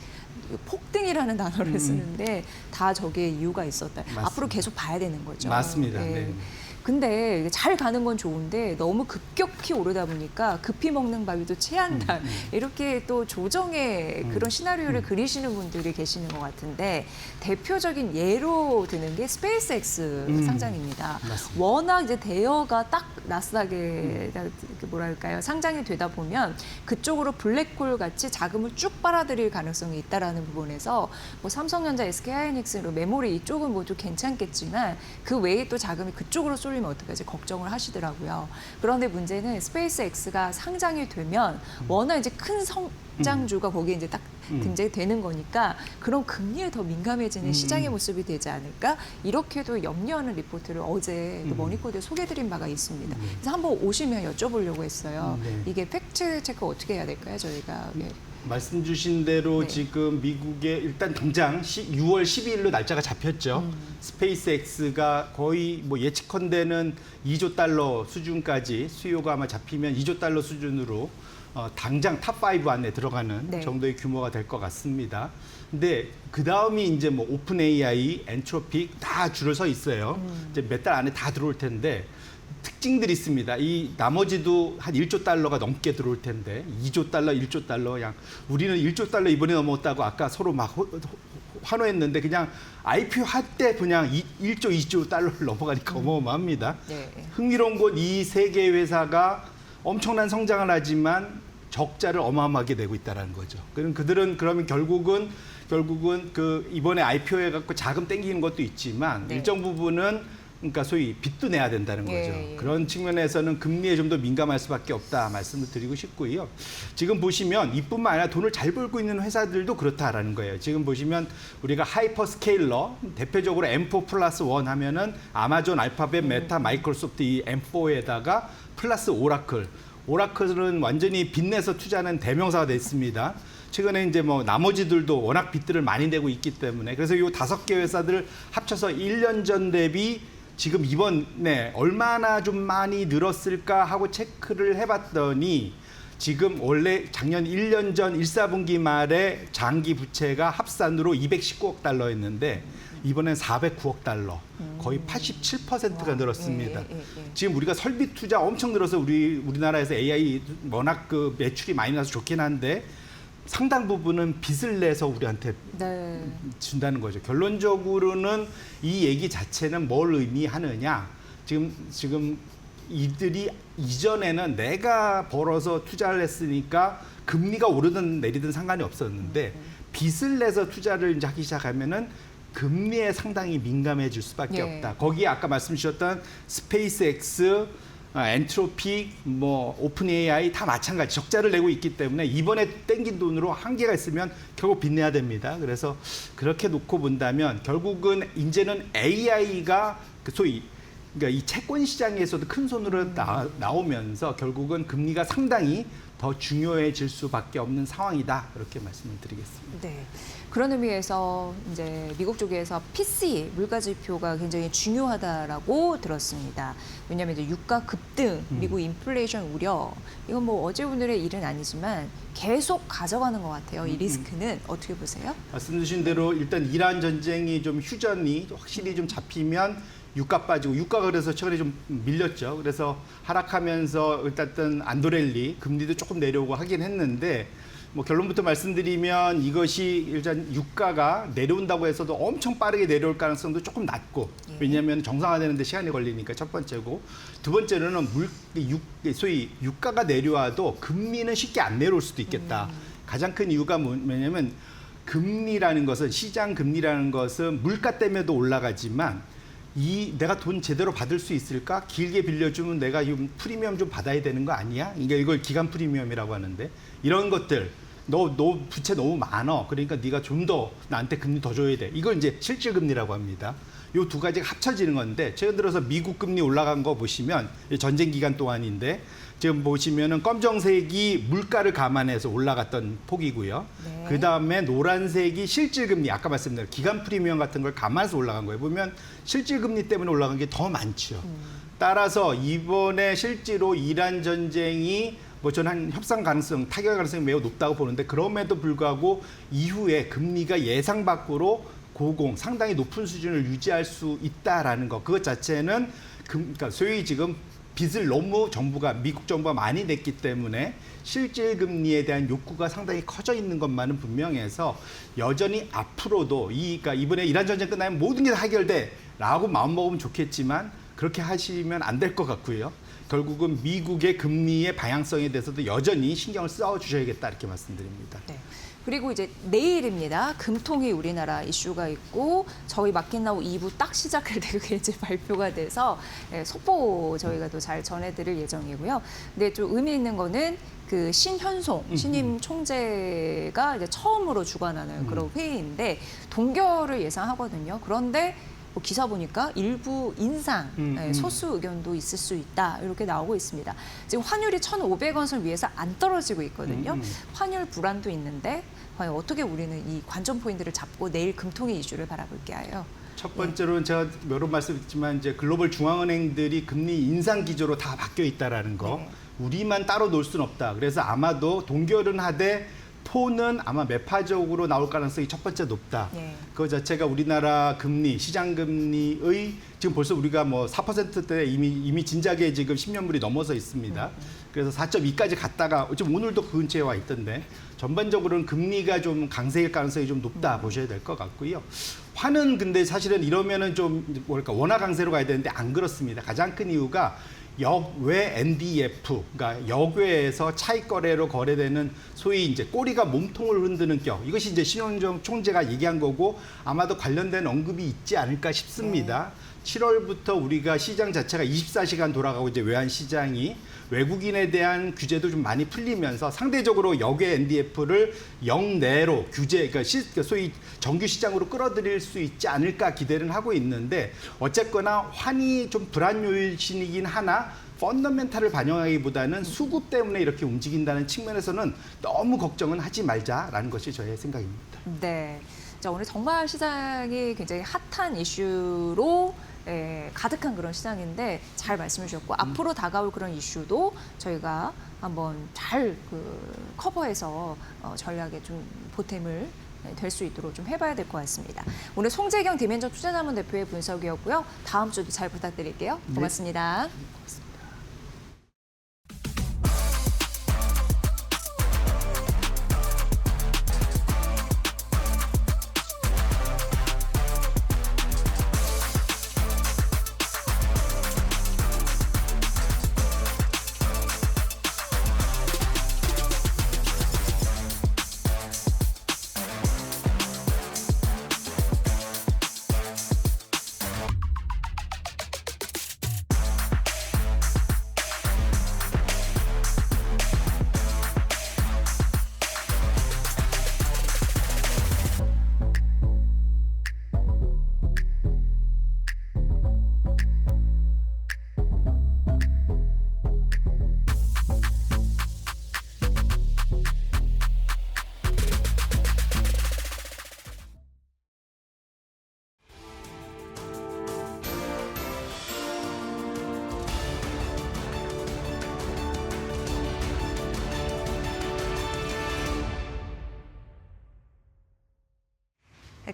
폭등이라는 단어를 쓰는데 다 저게 이유가 있었다. 맞습니다. 앞으로 계속 봐야 되는 거죠. 맞습니다. 네. 근데 이게 잘 가는 건 좋은데 너무 급격히 오르다 보니까 급히 먹는 밥이 또 체한다. 이렇게 또 조정의 그런 시나리오를 그리시는 분들이 계시는 것 같은데 대표적인 예로 드는 게 스페이스X 상장입니다. 맞습니다. 워낙 이제 대여가 딱 나스닥에 뭐랄까요 상장이 되다 보면 그쪽으로 블랙홀 같이 자금을 쭉 빨아들일 가능성이 있다라는 부분에서 뭐 삼성전자, SK하이닉스, 메모리 이쪽은 뭐 좀 괜찮겠지만 그 외에 또 자금이 그쪽으로 쏠리면 어떡하지 걱정을 하시더라고요. 그런데 문제는 스페이스X가 상장이 되면 워낙 이제 큰 성장주가 거기에 이제 딱 등장이 되는 거니까 그런 금리에 더 민감해지는 시장의 모습이 되지 않을까 이렇게도 염려하는 리포트를 어제 또 머니코드에 소개해드린 바가 있습니다. 그래서 한번 오시면 여쭤보려고 했어요. 네. 이게 팩트 체크 어떻게 해야 될까요, 저희가? 네. 말씀 주신 대로 네. 지금 미국에 일단 당장 6월 12일로 날짜가 잡혔죠. 스페이스X가 거의 뭐 예측컨대는 2조 달러 수준까지 수요가 아마 잡히면 2조 달러 수준으로 당장 탑5 안에 들어가는 네. 정도의 규모가 될 것 같습니다. 근데 그 다음이 이제 뭐 오픈 AI, 엔트로픽 다 줄을 서 있어요. 이제 몇 달 안에 다 들어올 텐데 특징들이 있습니다. 이 나머지도 한 1조 달러가 넘게 들어올 텐데 2조 달러, 1조 달러 그냥 우리는 1조 달러 이번에 넘었다고 아까 서로 막 환호했는데 그냥 IPO 할 때 그냥 1조, 2조 달러를 넘어가니까 어마어마합니다. 네. 흥미로운 건 이 세 개 회사가 엄청난 성장을 하지만 적자를 어마어마하게 내고 있다는 거죠. 그들은 그러면 결국은 그 이번에 IPO 해갖고 자금 땡기는 것도 있지만 네. 일정 부분은 그러니까 소위 빚도 내야 된다는 거죠. 예, 예. 그런 측면에서는 금리에 좀 더 민감할 수밖에 없다 말씀을 드리고 싶고요. 지금 보시면 이뿐만 아니라 돈을 잘 벌고 있는 회사들도 그렇다라는 거예요. 지금 보시면 우리가 하이퍼스케일러 대표적으로 M4 플러스 1 하면은 아마존, 알파벳, 메타, 마이크로소프트 이 M4에다가 플러스 오라클. 오라클은 완전히 빚내서 투자하는 대명사가 됐습니다. 최근에 이제 뭐 나머지들도 워낙 빚들을 많이 내고 있기 때문에 그래서 이 5개 회사들을 합쳐서 1년 전 대비 지금 이번에 얼마나 좀 많이 늘었을까 하고 체크를 해봤더니 지금 원래 작년 1년 전 1사분기 말에 장기 부채가 합산으로 219억 달러였는데 이번엔 409억 달러, 거의 87%가 늘었습니다. 예. 지금 우리가 설비 투자 엄청 늘어서 우리나라에서 AI 워낙 그 매출이 많이 나서 좋긴 한데 상당 부분은 빚을 내서 우리한테 네. 준다는 거죠. 결론적으로는 이 얘기 자체는 뭘 의미하느냐. 지금 이들이 이전에는 내가 벌어서 투자를 했으니까 금리가 오르든 내리든 상관이 없었는데 빚을 내서 투자를 이제 하기 시작하면은 금리에 상당히 민감해질 수밖에 예. 없다. 거기에 아까 말씀 주셨던 스페이스X, 엔트로픽, 뭐 오픈 AI 다 마찬가지 적자를 내고 있기 때문에 이번에 땡긴 돈으로 한계가 있으면 결국 빚내야 됩니다. 그래서 그렇게 놓고 본다면 결국은 이제는 AI가 소위 그러니까 이 채권 시장에서도 큰 손으로 나오면서 결국은 금리가 상당히 더 중요해질 수밖에 없는 상황이다. 그렇게 말씀을 드리겠습니다. 네. 그런 의미에서 이제 미국 쪽에서 PC 물가 지표가 굉장히 중요하다라고 들었습니다. 왜냐하면 이제 유가 급등, 미국 인플레이션 우려, 이건 뭐 어제 오늘의 일은 아니지만 계속 가져가는 것 같아요. 이 리스크는 어떻게 보세요? 말씀 주신 대로 일단 이란 전쟁이 좀 휴전이 확실히 좀 잡히면 유가 빠지고 유가가 그래서 최근에 좀 밀렸죠. 그래서 하락하면서 일단 안도렐리 금리도 조금 내려오고 하긴 했는데 뭐 결론부터 말씀드리면 이것이 일단 유가가 내려온다고 해서도 엄청 빠르게 내려올 가능성도 조금 낮고 왜냐하면 정상화되는 데 시간이 걸리니까 첫 번째고 두 번째로는 소위 유가가 내려와도 금리는 쉽게 안 내려올 수도 있겠다. 가장 큰 이유가 뭐냐면 금리라는 것은 시장 금리라는 것은 물가 때문에도 올라가지만 내가 돈 제대로 받을 수 있을까? 길게 빌려주면 내가 좀 프리미엄 좀 받아야 되는 거 아니야? 그러니까 이걸 기간 프리미엄이라고 하는데 이런 것들 너 부채 너무 많어. 그러니까 네가 좀 더 나한테 금리 더 줘야 돼. 이걸 이제 실질 금리라고 합니다. 요 두 가지가 합쳐지는 건데 최근 들어서 미국 금리 올라간 거 보시면 전쟁 기간 동안인데 지금 보시면은 검정색이 물가를 감안해서 올라갔던 폭이고요. 네. 그다음에 노란색이 실질 금리 아까 말씀드린 기간 프리미엄 같은 걸 감안해서 올라간 거예요. 보면 실질 금리 때문에 올라간 게 더 많죠. 따라서 이번에 실제로 이란 전쟁이 뭐 저는 한 협상 가능성, 타결 가능성이 매우 높다고 보는데 그럼에도 불구하고 이후에 금리가 예상 밖으로 상당히 높은 수준을 유지할 수 있다라는 것. 그것 자체는 그러니까 소위 지금 빚을 너무 미국 정부가 많이 냈기 때문에 실질 금리에 대한 욕구가 상당히 커져 있는 것만은 분명해서 여전히 앞으로도 그러니까 이번에 이란 전쟁 끝나면 모든 게 다 해결돼라고 마음먹으면 좋겠지만 그렇게 하시면 안 될 것 같고요. 결국은 미국의 금리의 방향성에 대해서도 여전히 신경을 써 주셔야겠다 이렇게 말씀드립니다. 네. 그리고 이제 내일입니다. 금통위 우리나라 이슈가 있고 저희 마켓나우 2부 딱 시작할 때 그게 이제 발표가 돼서 속보 저희가 또 잘 전해드릴 예정이고요. 근데 좀 의미 있는 거는 그 신현송 신임 총재가 이제 처음으로 주관하는 그런 회의인데 동결을 예상하거든요. 그런데 뭐 기사 보니까 일부 인상, 소수 의견도 있을 수 있다 이렇게 나오고 있습니다. 지금 환율이 1,500원 선 위에서 안 떨어지고 있거든요. 환율 불안도 있는데 과연 어떻게 우리는 이 관전 포인트를 잡고 내일 금통위 이슈를 바라볼게요. 첫 번째로는 제가 여러 번 말씀드렸지만 이제 글로벌 중앙은행들이 금리 인상 기조로 다 바뀌어 있다라는 거. 네. 우리만 따로 놀 수는 없다. 그래서 아마도 동결은 하되 톤은 아마 매파적으로 나올 가능성이 첫 번째 높다. 네. 그 자체가 우리나라 금리, 시장 금리의 지금 벌써 우리가 뭐 4%대 이미 진작에 지금 10년물이 넘어서 있습니다. 그래서 4.2까지 갔다가 지금 오늘도 그 근처에 와 있던데 전반적으로는 금리가 좀 강세일 가능성이 좀 높다 보셔야 될 것 같고요. 환은 근데 사실은 이러면은 좀 뭐랄까 원화 강세로 가야 되는데 안 그렇습니다. 가장 큰 이유가 역외 NDF, 그러니까 역외에서 차익 거래로 거래되는 소위 이제 꼬리가 몸통을 흔드는 격. 이것이 이제 신현종 총재가 얘기한 거고 아마도 관련된 언급이 있지 않을까 싶습니다. 7월부터 우리가 시장 자체가 24시간 돌아가고 이제 외환 시장이 외국인에 대한 규제도 좀 많이 풀리면서 상대적으로 역외 NDF를 영내로 그러니까 소위 정규 시장으로 끌어들일 수 있지 않을까 기대를 하고 있는데 어쨌거나 환이 좀 불안 요인이긴 하나 펀더멘탈을 반영하기보다는 수급 때문에 이렇게 움직인다는 측면에서는 너무 걱정은 하지 말자라는 것이 저의 생각입니다. 네. 자, 오늘 정말 시장이 굉장히 핫한 이슈로 가득한 그런 시장인데 잘 말씀해 주셨고 앞으로 다가올 그런 이슈도 저희가 한번 잘 커버해서 전략에 좀 보탬을 될 수 있도록 좀 해봐야 될 것 같습니다. 오늘 송재경 디멘전 투자자문 대표의 분석이었고요. 다음 주도 잘 부탁드릴게요. 고맙습니다. 네. 고맙습니다.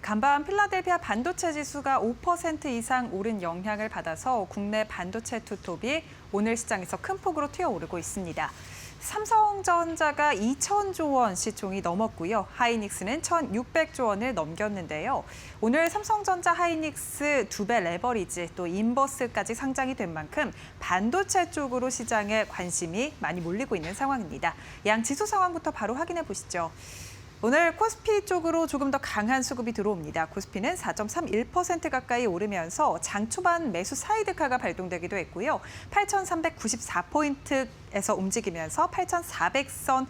간밤 필라델피아 반도체 지수가 5% 이상 오른 영향을 받아서 국내 반도체 투톱이 오늘 시장에서 큰 폭으로 튀어오르고 있습니다. 삼성전자가 2,000조 원 시총이 넘었고요. 하이닉스는 1,600조 원을 넘겼는데요. 오늘 삼성전자 하이닉스 2배 레버리지 또 인버스까지 상장이 된 만큼 반도체 쪽으로 시장에 관심이 많이 몰리고 있는 상황입니다. 양 지수 상황부터 바로 확인해 보시죠. 오늘 코스피 쪽으로 조금 더 강한 수급이 들어옵니다. 코스피는 4.31% 가까이 오르면서 장 초반 매수 사이드카가 발동되기도 했고요. 8,394포인트 에서 움직이면서 8,400선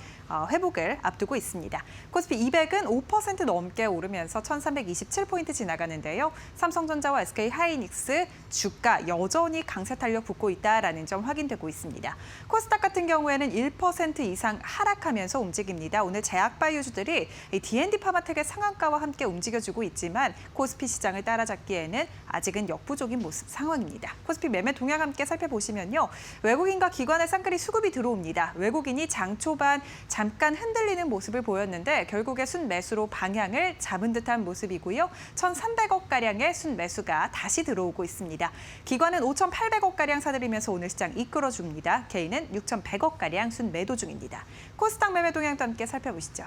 회복을 앞두고 있습니다. 코스피 200은 5% 넘게 오르면서 1,327포인트 지나가는데요. 삼성전자와 SK하이닉스 주가 여전히 강세 탄력 붙고 있다라는 점 확인되고 있습니다. 코스닥 같은 경우에는 1% 이상 하락하면서 움직입니다. 오늘 제약바이오주들이 이 D&D 파마텍의 상한가와 함께 움직여주고 있지만 코스피 시장을 따라잡기에는 아직은 역부족인 모습 상황입니다. 코스피 매매 동향 함께 살펴보시면요. 외국인과 기관의 쌍끌이 수급이 들어옵니다. 외국인이 장 초반 잠깐 흔들리는 모습을 보였는데 결국에 순매수로 방향을 잡은 듯한 모습이고요. 1,300억가량의 순매수가 다시 들어오고 있습니다. 기관은 5,800억가량 사들이면서 오늘 시장 이끌어줍니다. 개인은 6,100억가량 순매도 중입니다. 코스닥 매매 동향도 함께 살펴보시죠.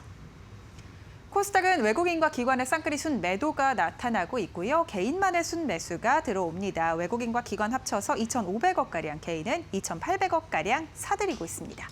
코스닥은 외국인과 기관의 쌍끌이 순매도가 나타나고 있고요. 개인만의 순매수가 들어옵니다. 외국인과 기관 합쳐서 2,500억가량, 개인은 2,800억가량 사들이고 있습니다.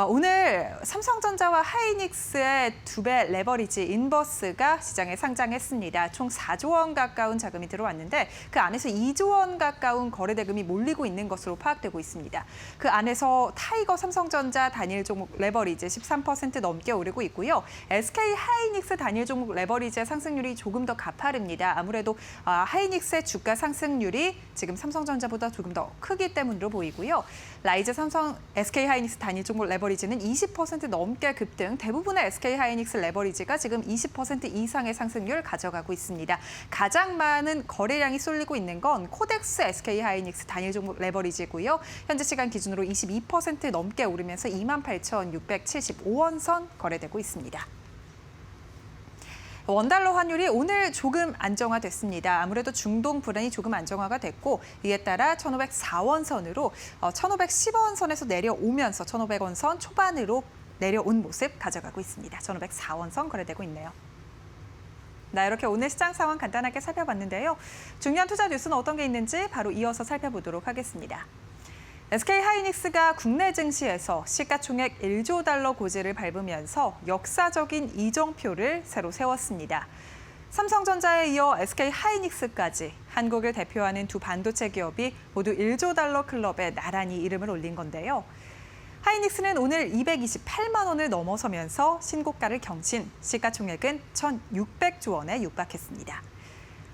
오늘 삼성전자와 하이닉스의 2배 레버리지 인버스가 시장에 상장했습니다. 총 4조 원 가까운 자금이 들어왔는데 그 안에서 2조 원 가까운 거래 대금이 몰리고 있는 것으로 파악되고 있습니다. 그 안에서 타이거 삼성전자 단일 종목 레버리지 13% 넘게 오르고 있고요. SK하이닉스 단일 종목 레버리지의 상승률이 조금 더 가파릅니다. 아무래도 하이닉스의 주가 상승률이 지금 삼성전자보다 조금 더 크기 때문으로 보이고요. 라이즈 삼성 SK하이닉스 단일 종목 레버리지는 20% 넘게 급등, 대부분의 SK하이닉스 레버리지가 지금 20% 이상의 상승률 가져가고 있습니다. 가장 많은 거래량이 쏠리고 있는 건 코덱스 SK하이닉스 단일 종목 레버리지고요. 현재 시간 기준으로 22% 넘게 오르면서 28,675원 선 거래되고 있습니다. 원달러 환율이 오늘 조금 안정화됐습니다. 아무래도 중동 불안이 조금 안정화가 됐고 이에 따라 1,504원 선으로 1,510원 선에서 내려오면서 1,500원 선 초반으로 내려온 모습 가져가고 있습니다. 1,504원 선 거래되고 있네요. 이렇게 오늘 시장 상황 간단하게 살펴봤는데요. 중요한 투자 뉴스는 어떤 게 있는지 바로 이어서 살펴보도록 하겠습니다. SK하이닉스가 국내 증시에서 시가총액 1조 달러 고지를 밟으면서 역사적인 이정표를 새로 세웠습니다. 삼성전자에 이어 SK하이닉스까지 한국을 대표하는 두 반도체 기업이 모두 1조 달러 클럽에 나란히 이름을 올린 건데요. 하이닉스는 오늘 228만 원을 넘어서면서 신고가를 경신, 시가총액은 1,600조 원에 육박했습니다.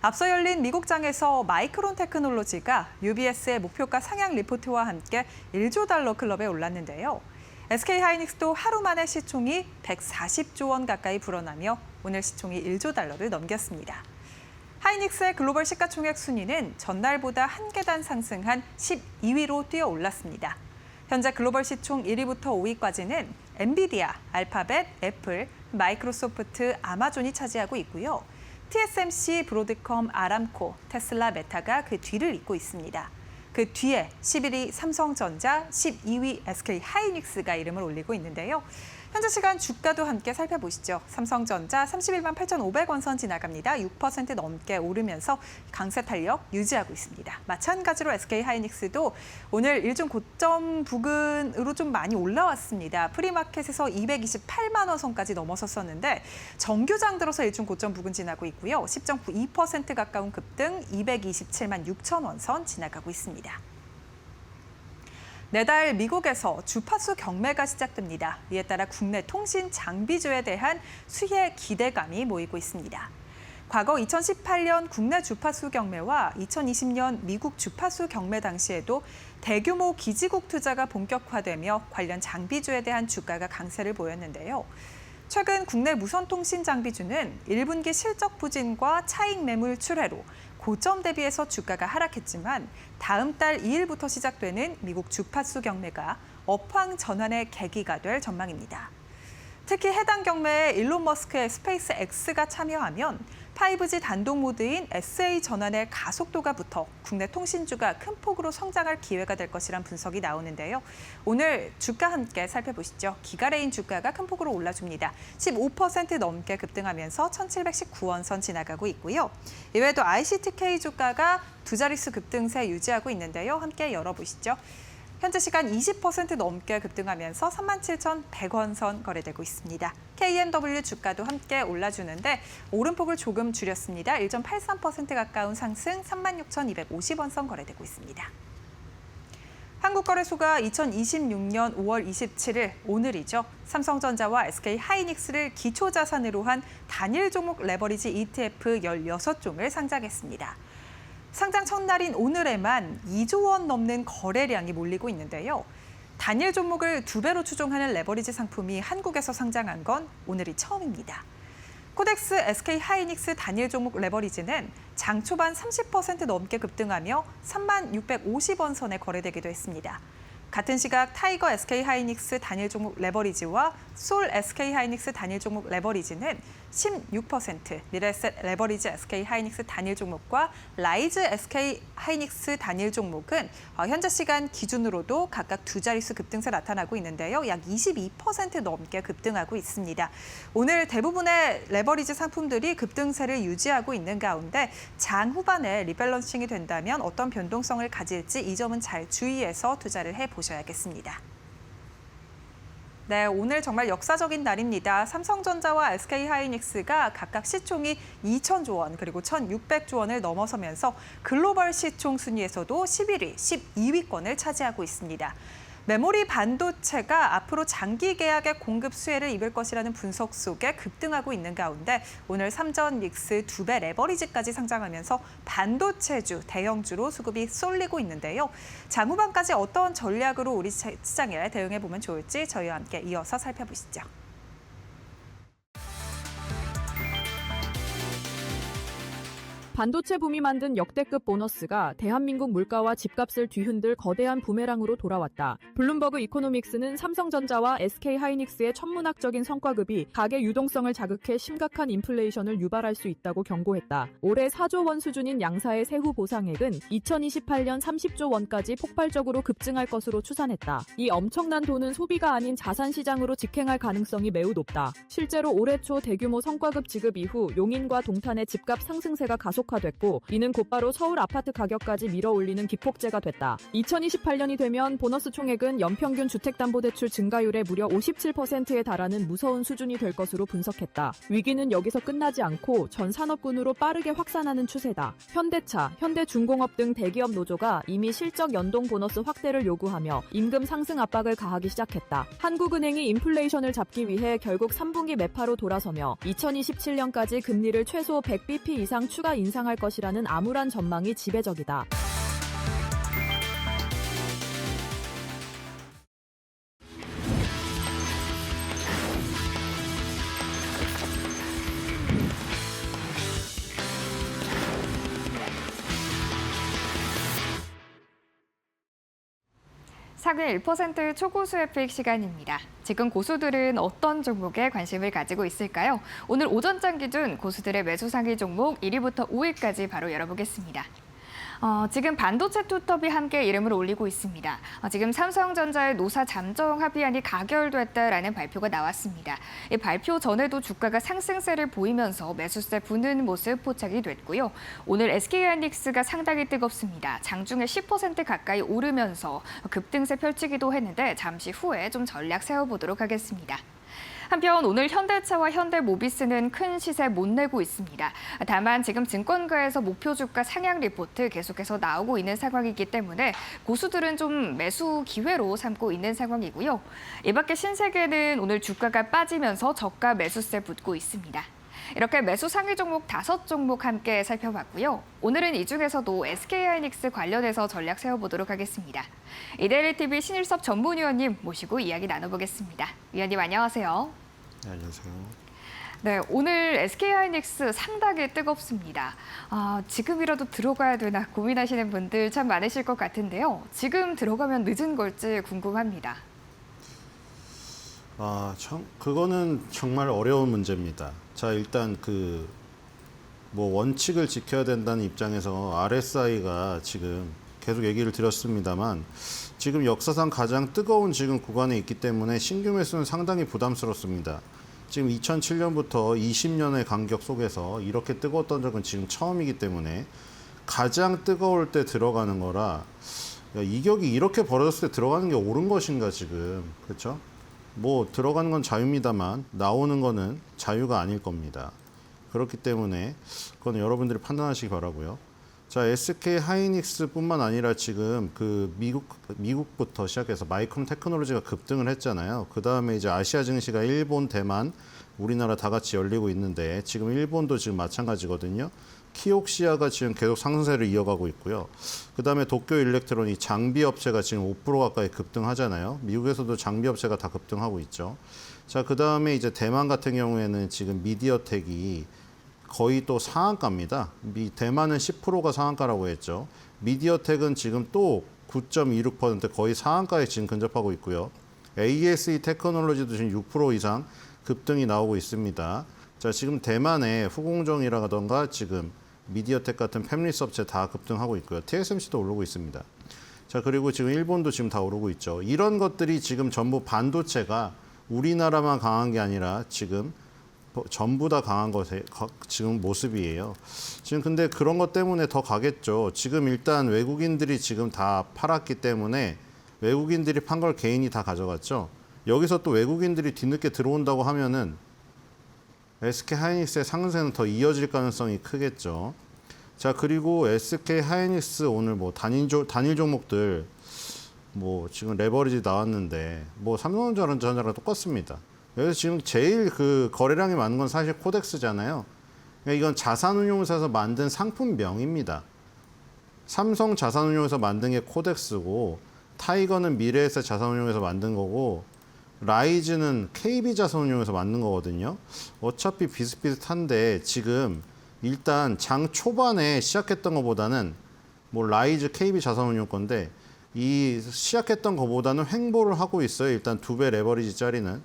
앞서 열린 미국장에서 마이크론 테크놀로지가 UBS의 목표가 상향 리포트와 함께 1조 달러 클럽에 올랐는데요. SK하이닉스도 하루 만에 시총이 140조 원 가까이 불어나며 오늘 시총이 1조 달러를 넘겼습니다. 하이닉스의 글로벌 시가총액 순위는 전날보다 한 계단 상승한 12위로 뛰어 올랐습니다. 현재 글로벌 시총 1위부터 5위까지는 엔비디아, 알파벳, 애플, 마이크로소프트, 아마존이 차지하고 있고요. TSMC, 브로드컴, 아람코, 테슬라, 메타가 그 뒤를 잇고 있습니다. 그 뒤에 11위 삼성전자, 12위 SK하이닉스가 이름을 올리고 있는데요. 현재 시간 주가도 함께 살펴보시죠. 삼성전자 31만 8,500원 선 지나갑니다. 6% 넘게 오르면서 강세 탄력 유지하고 있습니다. 마찬가지로 SK하이닉스도 오늘 일종 고점 부근으로 좀 많이 올라왔습니다. 프리마켓에서 228만 원 선까지 넘어섰었는데 정규장 들어서 일종 고점 부근 지나고 있고요. 10.92% 가까운 급등 227만 6천 원 선 지나가고 있습니다. 내달 미국에서 주파수 경매가 시작됩니다. 이에 따라 국내 통신 장비주에 대한 수혜 기대감이 모이고 있습니다. 과거 2018년 국내 주파수 경매와 2020년 미국 주파수 경매 당시에도 대규모 기지국 투자가 본격화되며 관련 장비주에 대한 주가가 강세를 보였는데요. 최근 국내 무선통신 장비주는 1분기 실적 부진과 차익 매물 출회로 고점 대비해서 주가가 하락했지만 다음 달 2일부터 시작되는 미국 주파수 경매가 업황 전환의 계기가 될 전망입니다. 특히 해당 경매에 일론 머스크의 스페이스 X가 참여하면 5G 단독 모드인 SA 전환의 가속도가 붙어 국내 통신주가 큰 폭으로 성장할 기회가 될 것이란 분석이 나오는데요. 오늘 주가 함께 살펴보시죠. 기가레인 주가가 큰 폭으로 올라줍니다. 15% 넘게 급등하면서 1,719원 선 지나가고 있고요. 이외에도 ICTK 주가가 두 자릿수 급등세 유지하고 있는데요. 함께 열어보시죠. 현재 시간 20% 넘게 급등하면서 37,100원 선 거래되고 있습니다. KMW 주가도 함께 올라주는데 오름폭을 조금 줄였습니다. 1.83% 가까운 상승 36,250원 선 거래되고 있습니다. 한국거래소가 2026년 5월 27일 오늘이죠. 삼성전자와 SK하이닉스를 기초자산으로 한 단일 종목 레버리지 ETF 16종을 상장했습니다. 상장 첫날인 오늘에만 2조 원 넘는 거래량이 몰리고 있는데요. 단일 종목을 2배로 추종하는 레버리지 상품이 한국에서 상장한 건 오늘이 처음입니다. 코덱스 SK하이닉스 단일 종목 레버리지는 장 초반 30% 넘게 급등하며 3650원 선에 거래되기도 했습니다. 같은 시각 타이거 SK하이닉스 단일 종목 레버리지와 솔 SK하이닉스 단일 종목 레버리지는 16%, 미래에셋 레버리지 SK하이닉스 단일 종목과 라이즈 SK하이닉스 단일 종목은 현재 시간 기준으로도 각각 두 자릿수 급등세 나타나고 있는데요. 약 22% 넘게 급등하고 있습니다. 오늘 대부분의 레버리지 상품들이 급등세를 유지하고 있는 가운데 장 후반에 리밸런싱이 된다면 어떤 변동성을 가질지 이 점은 잘 주의해서 투자를 해보셔야겠습니다. 네, 오늘 정말 역사적인 날입니다. 삼성전자와 SK하이닉스가 각각 시총이 2,000조 원 그리고 1,600조 원을 넘어서면서 글로벌 시총 순위에서도 11위, 12위권을 차지하고 있습니다. 메모리 반도체가 앞으로 장기 계약의 공급 수혜를 입을 것이라는 분석 속에 급등하고 있는 가운데 오늘 삼전닉스 2배 레버리지까지 상장하면서 반도체주, 대형주로 수급이 쏠리고 있는데요. 장후반까지 어떤 전략으로 우리 시장에 대응해보면 좋을지 저희와 함께 이어서 살펴보시죠. 반도체 붐이 만든 역대급 보너스가 대한민국 물가와 집값을 뒤흔들 거대한 부메랑으로 돌아왔다. 블룸버그 이코노믹스는 삼성전자와 SK하이닉스의 천문학적인 성과급이 가계 유동성을 자극해 심각한 인플레이션을 유발할 수 있다고 경고했다. 올해 4조 원 수준인 양사의 세후 보상액은 2028년 30조 원까지 폭발적으로 급증할 것으로 추산했다. 이 엄청난 돈은 소비가 아닌 자산 시장으로 직행할 가능성이 매우 높다. 실제로 올해 초 대규모 성과급 지급 이후 용인과 동탄의 집값 상승세가 가속됐고 이는 곧바로 서울 아파트 가격까지 밀어올리는 기폭제가 됐다. 2028년이 되면 보너스 총액은 연평균 주택담보대출 증가율의 무려 57%에 달하는 무서운 수준이 될 것으로 분석했다. 위기는 여기서 끝나지 않고 전 산업군으로 빠르게 확산하는 추세다. 현대차, 현대중공업 등 대기업 노조가 이미 실적 연동 보너스 확대를 요구하며 임금 상승 압박을 가하기 시작했다. 한국은행이 인플레이션을 잡기 위해 결국 3분기 매파로 돌아서며 2027년까지 금리를 최소 100bp 이상 추가 인상할 것이라는 암울한 전망이 지배적이다. 상위 1% 초고수의 수익 시간입니다. 지금 고수들은 어떤 종목에 관심을 가지고 있을까요? 오늘 오전장 기준 고수들의 매수 상위 종목 1위부터 5위까지 바로 열어보겠습니다. 지금 반도체 투톱이 함께 이름을 올리고 있습니다. 지금 삼성전자의 노사 잠정 합의안이 가결됐다라는 발표가 나왔습니다. 이 발표 전에도 주가가 상승세를 보이면서 매수세 부는 모습 포착이 됐고요. 오늘 SK하이닉스가 상당히 뜨겁습니다. 장중에 10% 가까이 오르면서 급등세 펼치기도 했는데 잠시 후에 좀 전략 세워보도록 하겠습니다. 한편 오늘 현대차와 현대모비스는 큰 시세 못 내고 있습니다. 다만 지금 증권가에서 목표 주가 상향 리포트 계속해서 나오고 있는 상황이기 때문에 고수들은 좀 매수 기회로 삼고 있는 상황이고요. 이 밖에 신세계는 오늘 주가가 빠지면서 저가 매수세 붙고 있습니다. 이렇게 매수 상위 종목 5종목 함께 살펴봤고요. 오늘은 이 중에서도 SK하이닉스 관련해서 전략 세워보도록 하겠습니다. 이데일리TV 신일섭 전문위원님 모시고 이야기 나눠보겠습니다. 위원님 안녕하세요. 네, 안녕하세요. 네, 오늘 SK하이닉스 상당히 뜨겁습니다. 지금이라도 들어가야 되나 고민하시는 분들 참 많으실 것 같은데요. 지금 들어가면 늦은 걸지 궁금합니다. 그거는 정말 어려운 문제입니다. 자, 일단 원칙을 지켜야 된다는 입장에서 RSI가 지금 계속 얘기를 드렸습니다만 지금 역사상 가장 뜨거운 지금 구간에 있기 때문에 신규 매수는 상당히 부담스럽습니다. 지금 2007년부터 20년의 간격 속에서 이렇게 뜨거웠던 적은 지금 처음이기 때문에 가장 뜨거울 때 들어가는 거라 이격이 이렇게 벌어졌을 때 들어가는 게 옳은 것인가 지금, 그렇죠? 들어가는 건 자유입니다만 나오는 거는 자유가 아닐 겁니다. 그렇기 때문에 그건 여러분들이 판단하시기 바라고요. 자, SK 하이닉스뿐만 아니라 지금 그 미국부터 시작해서 마이크론 테크놀로지가 급등을 했잖아요. 그 다음에 이제 아시아 증시가 일본, 대만, 우리나라 다 같이 열리고 있는데 지금 일본도 지금 마찬가지거든요. 키옥시아가 지금 계속 상승세를 이어가고 있고요. 그 다음에 도쿄 일렉트론이 장비 업체가 지금 5% 가까이 급등하잖아요. 미국에서도 장비 업체가 다 급등하고 있죠. 자, 그 다음에 이제 대만 같은 경우에는 지금 미디어텍이 거의 또 상한가입니다. 대만은 10%가 상한가라고 했죠. 미디어텍은 지금 또 9.26% 거의 상한가에 지금 근접하고 있고요. ASE 테크놀로지도 지금 6% 이상 급등이 나오고 있습니다. 자, 지금 대만의 후공정이라던가 지금 미디어텍 같은 팹리스 업체 다 급등하고 있고요. TSMC도 오르고 있습니다. 자, 그리고 지금 일본도 지금 다 오르고 있죠. 이런 것들이 지금 전부 반도체가 우리나라만 강한 게 아니라 지금 전부 다 강한 것의 지금 모습이에요. 지금 근데 그런 것 때문에 더 가겠죠. 지금 일단 외국인들이 지금 다 팔았기 때문에 외국인들이 판 걸 개인이 다 가져갔죠. 여기서 또 외국인들이 뒤늦게 들어온다고 하면은 SK 하이닉스의 상승세는 더 이어질 가능성이 크겠죠. 자, 그리고 SK 하이닉스 오늘 뭐 단일 종목들 뭐 지금 레버리지 나왔는데 뭐 삼성전자랑 똑같습니다. 여기서 지금 제일 그 거래량이 많은 건 사실 코덱스잖아요. 그러니까 이건 자산운용사에서 만든 상품명입니다. 삼성 자산운용에서 만든 게 코덱스고, 타이거는 미래에셋 자산운용에서 만든 거고, 라이즈는 KB 자산운용에서 만든 거거든요. 어차피 비슷비슷한데 지금 일단 장 초반에 시작했던 것보다는 뭐 라이즈 KB 자산운용 건데 이 시작했던 것보다는 횡보를 하고 있어요. 일단 2배 레버리지짜리는.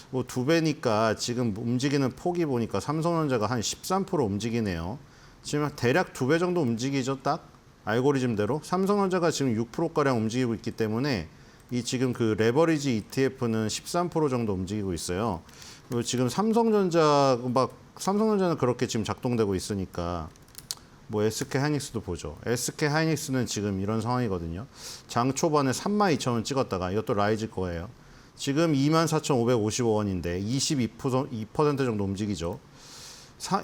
뭐 2배니까 지금 움직이는 폭이 보니까 삼성전자가 한 13% 움직이네요. 지금 대략 2배 정도 움직이죠, 딱 알고리즘대로. 삼성전자가 지금 6%가량 움직이고 있기 때문에 이 지금 그 레버리지 ETF는 13% 정도 움직이고 있어요. 그리고 지금 삼성전자는 그렇게 지금 작동되고 있으니까 뭐 SK 하이닉스도 보죠. SK 하이닉스는 지금 이런 상황이거든요. 장 초반에 32,000원 찍었다가 이것도 라이즈 거예요. 지금 24,555원인데 22% 정도 움직이죠.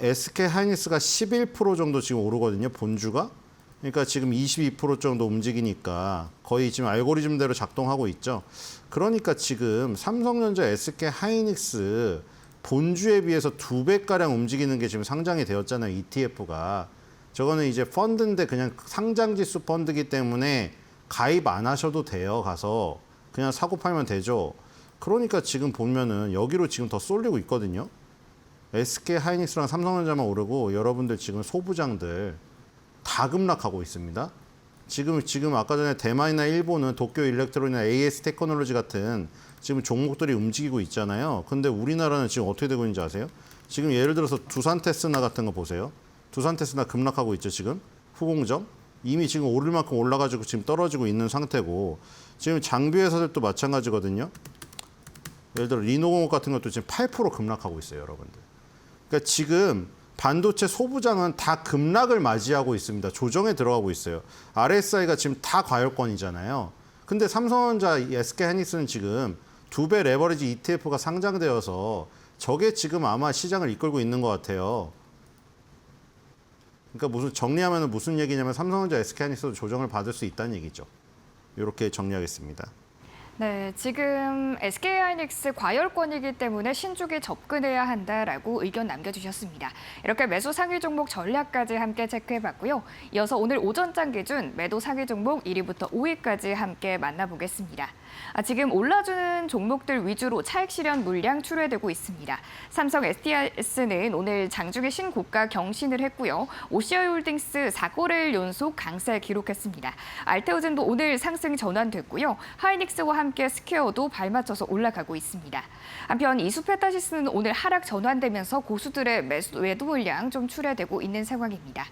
SK 하이닉스가 11% 정도 지금 오르거든요. 본주가. 그러니까 지금 22% 정도 움직이니까 거의 지금 알고리즘대로 작동하고 있죠. 그러니까 지금 삼성전자, SK 하이닉스 본주에 비해서 2배가량 움직이는 게 지금 상장이 되었잖아요. ETF가. 저거는 이제 펀드인데 그냥 상장지수 펀드이기 때문에 가입 안 하셔도 돼요. 가서 그냥 사고 팔면 되죠. 그러니까 지금 보면은 여기로 지금 더 쏠리고 있거든요. SK 하이닉스랑 삼성전자만 오르고 여러분들 지금 소부장들 다 급락하고 있습니다. 지금 아까 전에 대만이나 일본은 도쿄 일렉트론이나 AS 테크놀로지 같은 지금 종목들이 움직이고 있잖아요. 근데 우리나라는 지금 어떻게 되고 있는지 아세요? 지금 예를 들어서 두산테스나 같은 거 보세요. 두산테스나 급락하고 있죠, 지금. 후공정. 이미 지금 오를 만큼 올라가지고 지금 떨어지고 있는 상태고, 지금 장비 회사들도 마찬가지거든요. 예를 들어 리노공업 같은 것도 지금 8% 급락하고 있어요, 여러분들. 그러니까 지금 반도체 소부장은 다 급락을 맞이하고 있습니다. 조정에 들어가고 있어요. RSI가 지금 다 과열권이잖아요. 근데 삼성전자, SK 하이닉스는 지금 2배 레버리지 ETF가 상장되어서 저게 지금 아마 시장을 이끌고 있는 것 같아요. 그러니까 정리하면 무슨 얘기냐면 삼성전자, SK 하이닉스도 조정을 받을 수 있다는 얘기죠. 이렇게 정리하겠습니다. 네, 지금 SK하이닉스 과열권이기 때문에 신중히 접근해야 한다라고 의견 남겨주셨습니다. 이렇게 매수 상위 종목 전략까지 함께 체크해봤고요. 이어서 오늘 오전장 기준 매도 상위 종목 1위부터 5위까지 함께 만나보겠습니다. 지금 올라주는 종목들 위주로 차익 실현 물량 출회되고 있습니다. 삼성 SDS는 오늘 장중에 신고가 경신을 했고요. 오시아홀딩스 4거래일 연속 강세 기록했습니다. 알테오젠도 오늘 상승 전환됐고요. 하이닉스와 함께 스퀘어도 발맞춰서 올라가고 있습니다. 한편 이수페타시스는 오늘 하락 전환되면서 고수들의 매도 물량 좀 출회되고 있는 상황입니다.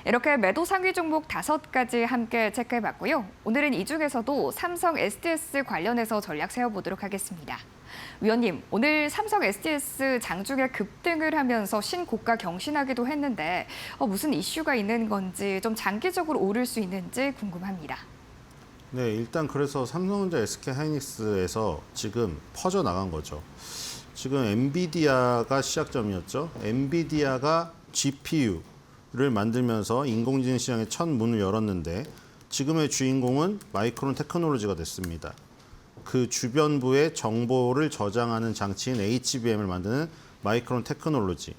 이렇게 매도 상위 종목 5가지 함께 체크해봤고요. 오늘은 이 중에서도 삼성 SDS 관련해서 전략 세워보도록 하겠습니다. 위원님, 오늘 삼성 SDS 장중에 급등을 하면서 신고가 경신하기도 했는데 무슨 이슈가 있는 건지 좀 장기적으로 오를 수 있는지 궁금합니다. 네, 일단 그래서 삼성전자, SK 하이닉스에서 지금 퍼져나간 거죠. 지금 엔비디아가 시작점이었죠. 엔비디아가 GPU, 만들면서 인공지능 시장의 첫 문을 열었는데 지금의 주인공은 마이크론 테크놀로지가 됐습니다. 그 주변부의 정보를 저장하는 장치인 HBM을 만드는 마이크론 테크놀로지.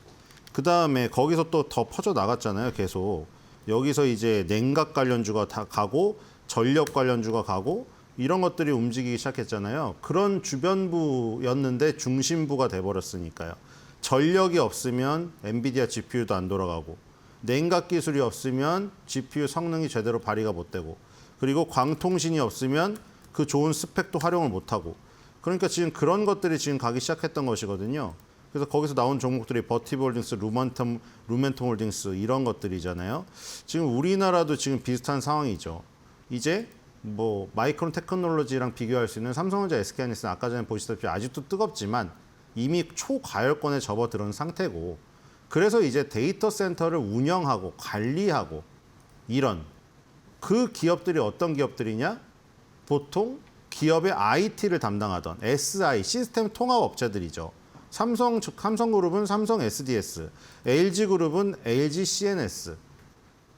그 다음에 거기서 또 더 퍼져 나갔잖아요, 계속. 여기서 이제 냉각 관련주가 다 가고 전력 관련주가 가고 이런 것들이 움직이기 시작했잖아요. 그런 주변부였는데 중심부가 돼버렸으니까요. 전력이 없으면 엔비디아 GPU도 안 돌아가고 냉각 기술이 없으면 GPU 성능이 제대로 발휘가 못 되고 그리고 광통신이 없으면 그 좋은 스펙도 활용을 못 하고 그러니까 지금 그런 것들이 지금 가기 시작했던 것이거든요. 그래서 거기서 나온 종목들이 버티브 홀딩스, 루멘텀 홀딩스 이런 것들이잖아요. 지금 우리나라도 지금 비슷한 상황이죠. 이제 뭐 마이크론 테크놀로지랑 비교할 수 있는 삼성전자, SK하이닉스는 아까 전에 보시다시피 아직도 뜨겁지만 이미 초과열권에 접어들은 상태고 그래서 이제 데이터 센터를 운영하고 관리하고 이런 그 기업들이 어떤 기업들이냐? 보통 기업의 IT를 담당하던 SI, 시스템 통합 업체들이죠. 삼성그룹은 삼성 SDS, LG그룹은 LG CNS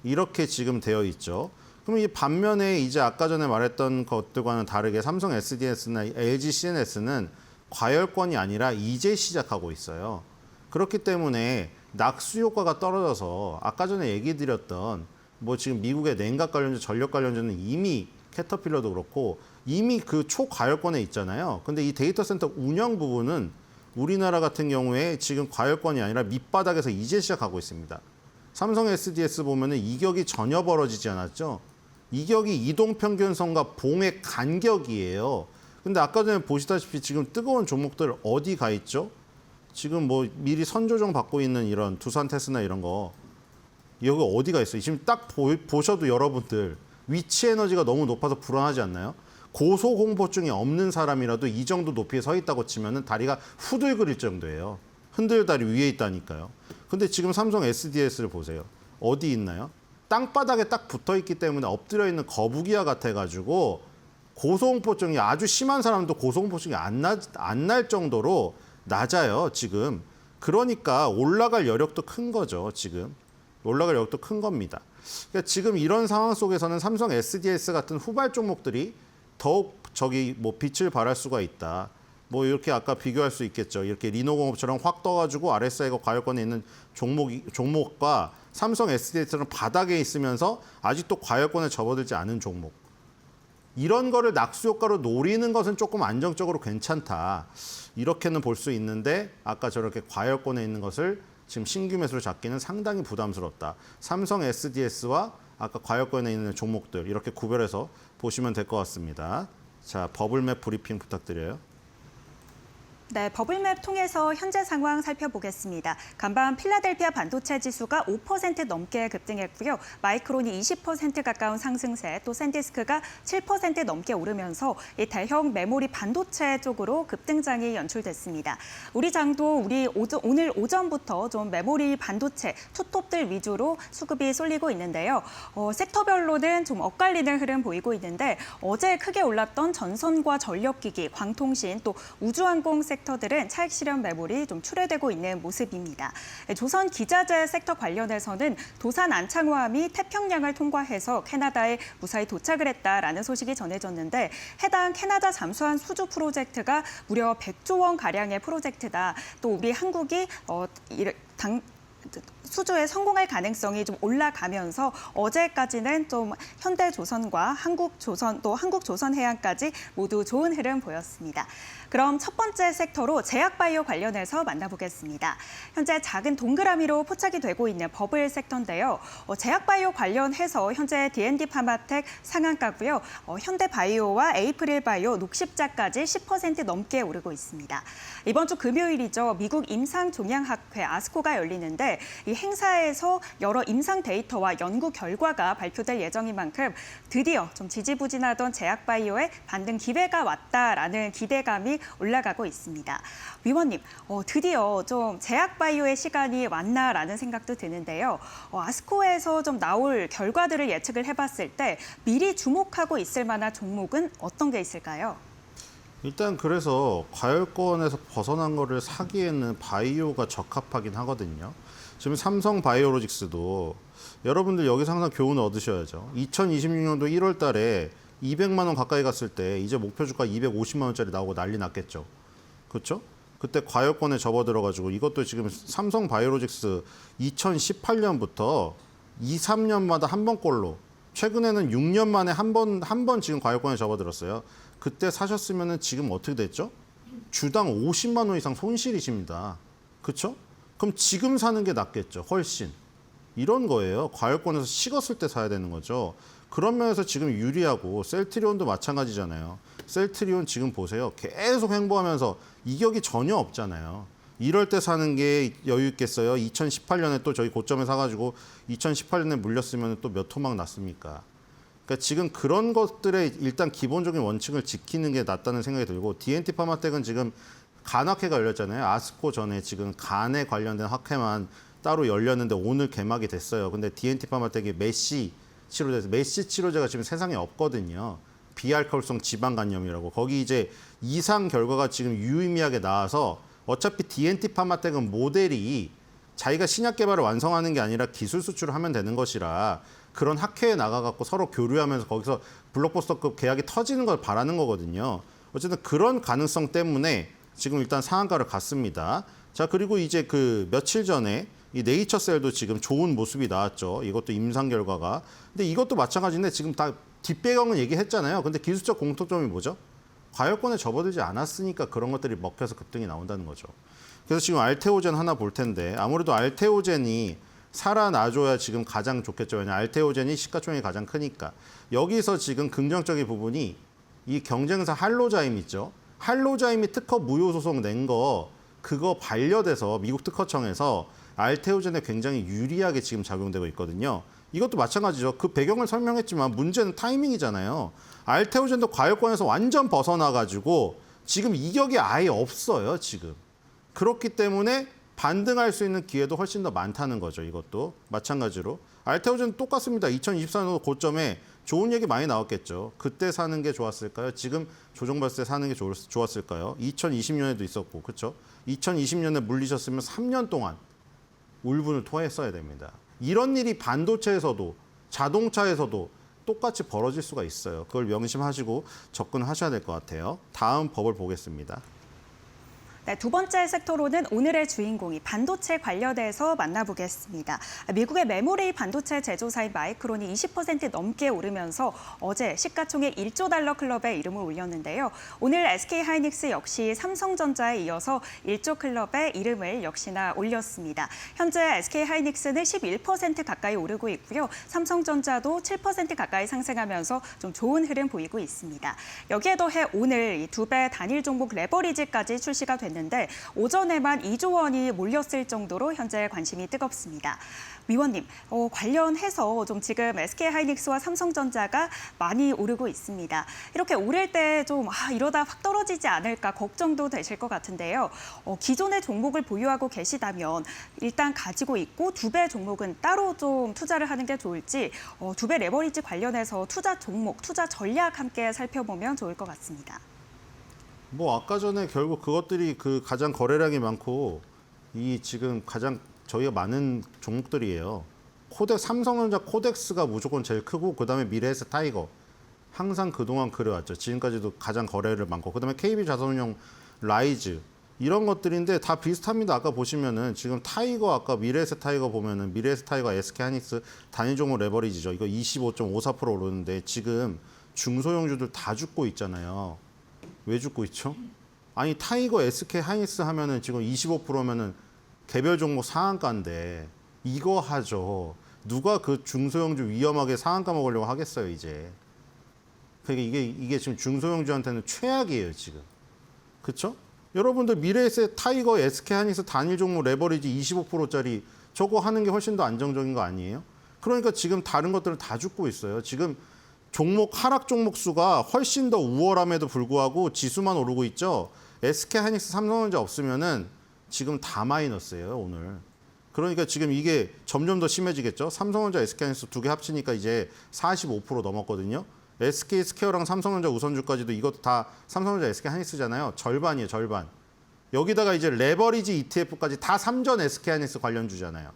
이렇게 지금 되어 있죠. 그럼 이 반면에 이제 아까 전에 말했던 것들과는 다르게 삼성 SDS나 LG CNS는 과열권이 아니라 이제 시작하고 있어요. 그렇기 때문에 낙수 효과가 떨어져서 아까 전에 얘기 드렸던 뭐 지금 미국의 냉각 관련주, 전력 관련주는 이미 캐터필러도 그렇고 이미 그 초과열권에 있잖아요. 근데 이 데이터 센터 운영 부분은 우리나라 같은 경우에 지금 과열권이 아니라 밑바닥에서 이제 시작하고 있습니다. 삼성 SDS 보면은 이격이 전혀 벌어지지 않았죠. 이격이 이동평균선과 봉의 간격이에요. 근데 아까 전에 보시다시피 지금 뜨거운 종목들 어디 가 있죠? 지금 뭐 미리 선조정 받고 있는 이런 두산 테스나 이런 거 여기 어디가 있어요? 지금 딱 보셔도 여러분들 위치 에너지가 너무 높아서 불안하지 않나요? 고소공포증이 없는 사람이라도 이 정도 높이에 서 있다고 치면은 다리가 후들거릴 정도예요. 흔들다리 위에 있다니까요. 근데 지금 삼성 SDS를 보세요. 어디 있나요? 땅바닥에 딱 붙어 있기 때문에 엎드려 있는 거북이와 같아가지고 고소공포증이 아주 심한 사람도 고소공포증이 안 날 정도로 낮아요, 지금. 그러니까 올라갈 여력도 큰 거죠, 지금. 올라갈 여력도 큰 겁니다. 그러니까 지금 이런 상황 속에서는 삼성 SDS 같은 후발 종목들이 더욱 뭐 빛을 발할 수가 있다. 뭐 이렇게 아까 비교할 수 있겠죠. 이렇게 리노공업처럼 확 떠가지고 RSI가 과열권에 있는 종목과 삼성 SDS처럼 바닥에 있으면서 아직도 과열권에 접어들지 않은 종목. 이런 거를 낙수 효과로 노리는 것은 조금 안정적으로 괜찮다. 이렇게는 볼 수 있는데 아까 저렇게 과열권에 있는 것을 지금 신규 매수로 잡기는 상당히 부담스럽다. 삼성 SDS와 아까 과열권에 있는 종목들 이렇게 구별해서 보시면 될 것 같습니다. 자, 버블맵 브리핑 부탁드려요. 네, 버블맵 통해서 현재 상황 살펴보겠습니다. 간밤 필라델피아 반도체 지수가 5% 넘게 급등했고요. 마이크론이 20% 가까운 상승세, 또 샌디스크가 7% 넘게 오르면서 이 대형 메모리 반도체 쪽으로 급등장이 연출됐습니다. 우리 장도 오늘 오전부터 좀 메모리 반도체 투톱들 위주로 수급이 쏠리고 있는데요. 섹터별로는 좀 엇갈리는 흐름 보이고 있는데 어제 크게 올랐던 전선과 전력기기, 광통신, 또 우주항공 섹터들은 차익 실현 매물이 좀 출회되고 있는 모습입니다. 조선 기자재 섹터 관련해서는 도산 안창호함이 태평양을 통과해서 캐나다에 무사히 도착을 했다라는 소식이 전해졌는데 해당 캐나다 잠수함 수주 프로젝트가 무려 100조 원 가량의 프로젝트다. 또 우리 한국이 수주에 성공할 가능성이 좀 올라가면서 어제까지는 좀 현대조선과 한국조선 또 한국조선해양까지 모두 좋은 흐름 보였습니다. 그럼 첫 번째 섹터로 제약바이오 관련해서 만나보겠습니다. 현재 작은 동그라미로 포착이 되고 있는 버블 섹터인데요. 제약바이오 관련해서 현재 D&D 파마텍 상한가고요. 현대바이오와 에이프릴바이오, 녹십자까지 10% 넘게 오르고 있습니다. 이번 주 금요일이죠. 미국 임상종양학회 아스코가 열리는데 이 행사에서 여러 임상 데이터와 연구 결과가 발표될 예정인 만큼 드디어 좀 지지부진하던 제약바이오의 반등 기회가 왔다라는 기대감이 올라가고 있습니다. 위원님, 드디어 좀 제약바이오의 시간이 왔나라는 생각도 드는데요. 아스코에서 좀 나올 결과들을 예측을 해봤을 때 미리 주목하고 있을 만한 종목은 어떤 게 있을까요? 일단 그래서 과열권에서 벗어난 거를 사기에는 바이오가 적합하긴 하거든요. 지금 삼성 바이오로직스도 여러분들 여기서 항상 교훈을 얻으셔야죠. 2026년도 1월 달에 200만 원 가까이 갔을 때 이제 목표 주가 250만 원짜리 나오고 난리 났겠죠. 그렇죠? 그때 과열권에 접어들어가지고 이것도 지금 삼성 바이오로직스 2018년부터 2, 3년마다 한 번꼴로 최근에는 6년 만에 한 번 지금 과열권에 접어들었어요. 그때 사셨으면은 지금 어떻게 됐죠? 주당 50만 원 이상 손실이십니다. 그렇죠? 그럼 지금 사는 게 낫겠죠. 훨씬. 이런 거예요. 과열권에서 식었을 때 사야 되는 거죠. 그런 면에서 지금 유리하고 셀트리온도 마찬가지잖아요. 셀트리온 지금 보세요. 계속 횡보하면서 이격이 전혀 없잖아요. 이럴 때 사는 게 여유 있겠어요. 2018년에 또 저희 고점에 사가지고 2018년에 물렸으면 또 몇 토막 났습니까? 그러니까 지금 그런 것들의 일단 기본적인 원칙을 지키는 게 낫다는 생각이 들고 DNT 파마텍은 지금 간학회가 열렸잖아요. 아스코 전에 지금 간에 관련된 학회만 따로 열렸는데 오늘 개막이 됐어요. 근데 DNT 파마텍이 메시 치료제에서 메시 치료제가 지금 세상에 없거든요. 비알코올성 지방간염이라고. 거기 이제 이상 결과가 지금 유의미하게 나와서 어차피 DNT 파마텍은 모델이 자기가 신약 개발을 완성하는 게 아니라 기술 수출을 하면 되는 것이라 그런 학회에 나가갖고 서로 교류하면서 거기서 블록버스터급 계약이 터지는 걸 바라는 거거든요. 어쨌든 그런 가능성 때문에 지금 일단 상한가를 갔습니다. 자, 그리고 이제 그 며칠 전에 이 네이처셀도 지금 좋은 모습이 나왔죠. 이것도 임상 결과가. 근데 이것도 마찬가지인데 지금 다 뒷배경은 얘기했잖아요. 근데 기술적 공통점이 뭐죠? 과열권에 접어들지 않았으니까 그런 것들이 먹혀서 급등이 나온다는 거죠. 그래서 지금 알테오젠 하나 볼 텐데 아무래도 알테오젠이 살아나줘야 지금 가장 좋겠죠. 왜냐하면 알테오젠이 시가총액이 가장 크니까. 여기서 지금 긍정적인 부분이 이 경쟁사 할로자임 있죠. 할로자임이 특허 무효 소송 낸 거 그거 반려돼서 미국 특허청에서 알테오젠에 굉장히 유리하게 지금 작용되고 있거든요. 이것도 마찬가지죠. 그 배경을 설명했지만 문제는 타이밍이잖아요. 알테오젠도 과열권에서 완전 벗어나가지고 지금 이격이 아예 없어요. 지금. 그렇기 때문에 반등할 수 있는 기회도 훨씬 더 많다는 거죠. 이것도 마찬가지로. 알테오젠 똑같습니다. 2024년도 고점에 좋은 얘기 많이 나왔겠죠. 그때 사는 게 좋았을까요? 지금 조정받을 때 사는 게 좋았을까요? 2020년에도 있었고, 그렇죠? 2020년에 물리셨으면 3년 동안 울분을 토했어야 됩니다. 이런 일이 반도체에서도 자동차에서도 똑같이 벌어질 수가 있어요. 그걸 명심하시고 접근하셔야 될 것 같아요. 다음 법을 보겠습니다. 네, 두 번째 섹터로는 오늘의 주인공이 반도체 관련해서 만나보겠습니다. 미국의 메모리 반도체 제조사인 마이크론이 20% 넘게 오르면서 어제 시가총액 1조 달러 클럽에 이름을 올렸는데요. 오늘 SK하이닉스 역시 삼성전자에 이어서 1조 클럽에 이름을 역시나 올렸습니다. 현재 SK하이닉스는 11% 가까이 오르고 있고요. 삼성전자도 7% 가까이 상승하면서 좀 좋은 흐름 보이고 있습니다. 여기에 더해 오늘 이 두 배 단일 종목 레버리지까지 출시가 됐는데 오전에만 2조 원이 몰렸을 정도로 현재 관심이 뜨겁습니다. 위원님, 관련해서 좀 지금 SK하이닉스와 삼성전자가 많이 오르고 있습니다. 이렇게 오를 때 좀 이러다 확 떨어지지 않을까 걱정도 되실 것 같은데요. 기존의 종목을 보유하고 계시다면 일단 가지고 있고 두 배 종목은 따로 좀 투자를 하는 게 좋을지 두 배 레버리지 관련해서 투자 종목, 투자 전략 함께 살펴보면 좋을 것 같습니다. 뭐 아까 전에 결국 그것들이 그 가장 거래량이 많고 이 지금 가장 저희가 많은 종목들이에요. 삼성전자 코덱스가 무조건 제일 크고 그다음에 미래에셋 타이거. 항상 그동안 그래왔죠. 지금까지도 가장 거래를 많고 그다음에 KB자산운용 라이즈 이런 것들인데 다 비슷합니다. 아까 보시면은 지금 타이거 아까 미래에셋 타이거 보면은 미래에셋 타이거 SK하이닉스 단일 종목 레버리지죠. 이거 25.54% 오르는데 지금 중소형주들 다 죽고 있잖아요. 왜 죽고 있죠? 아니 타이거 SK하이닉스 하면은 지금 25%면은 개별 종목 상한가인데 이거 하죠. 누가 그 중소형주 위험하게 상한가 먹으려고 하겠어요 이제. 그러니까 이게 지금 중소형주한테는 최악이에요 지금. 그렇죠? 여러분들 미래에셋 타이거 SK하이닉스 단일 종목 레버리지 25%짜리 저거 하는 게 훨씬 더 안정적인 거 아니에요? 그러니까 지금 다른 것들은 다 죽고 있어요. 지금 하락 종목 수가 훨씬 더 우월함에도 불구하고 지수만 오르고 있죠. SK하이닉스, 삼성전자 없으면은 지금 다 마이너스예요, 오늘. 그러니까 지금 이게 점점 더 심해지겠죠. 삼성전자, SK하이닉스 두 개 합치니까 이제 45% 넘었거든요. SK스퀘어랑 삼성전자 우선주까지도 이것도 다 삼성전자, SK하이닉스잖아요. 절반이에요, 절반. 여기다가 이제 레버리지 ETF까지 다 삼전 SK하이닉스 관련주잖아요.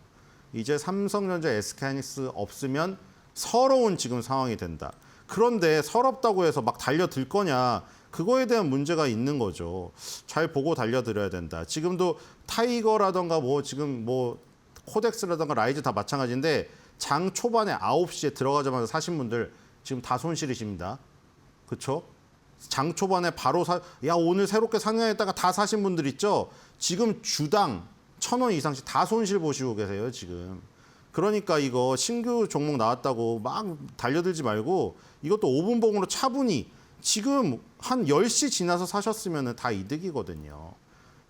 이제 삼성전자, SK하이닉스 없으면 서러운 지금 상황이 된다. 그런데 서럽다고 해서 막 달려들 거냐? 그거에 대한 문제가 있는 거죠. 잘 보고 달려들어야 된다. 지금도 타이거라던가 뭐 지금 뭐 코덱스라던가 라이즈 다 마찬가지인데 장 초반에 9시에 들어가자마자 사신 분들 지금 다 손실이십니다. 그렇죠? 장 초반에 바로 야 오늘 새롭게 상장했다가 다 사신 분들 있죠? 지금 주당 1,000원 이상씩 다 손실 보시고 계세요, 지금. 그러니까 이거 신규 종목 나왔다고 막 달려들지 말고 이것도 5분 봉으로 차분히 지금 한 10시 지나서 사셨으면 다 이득이거든요.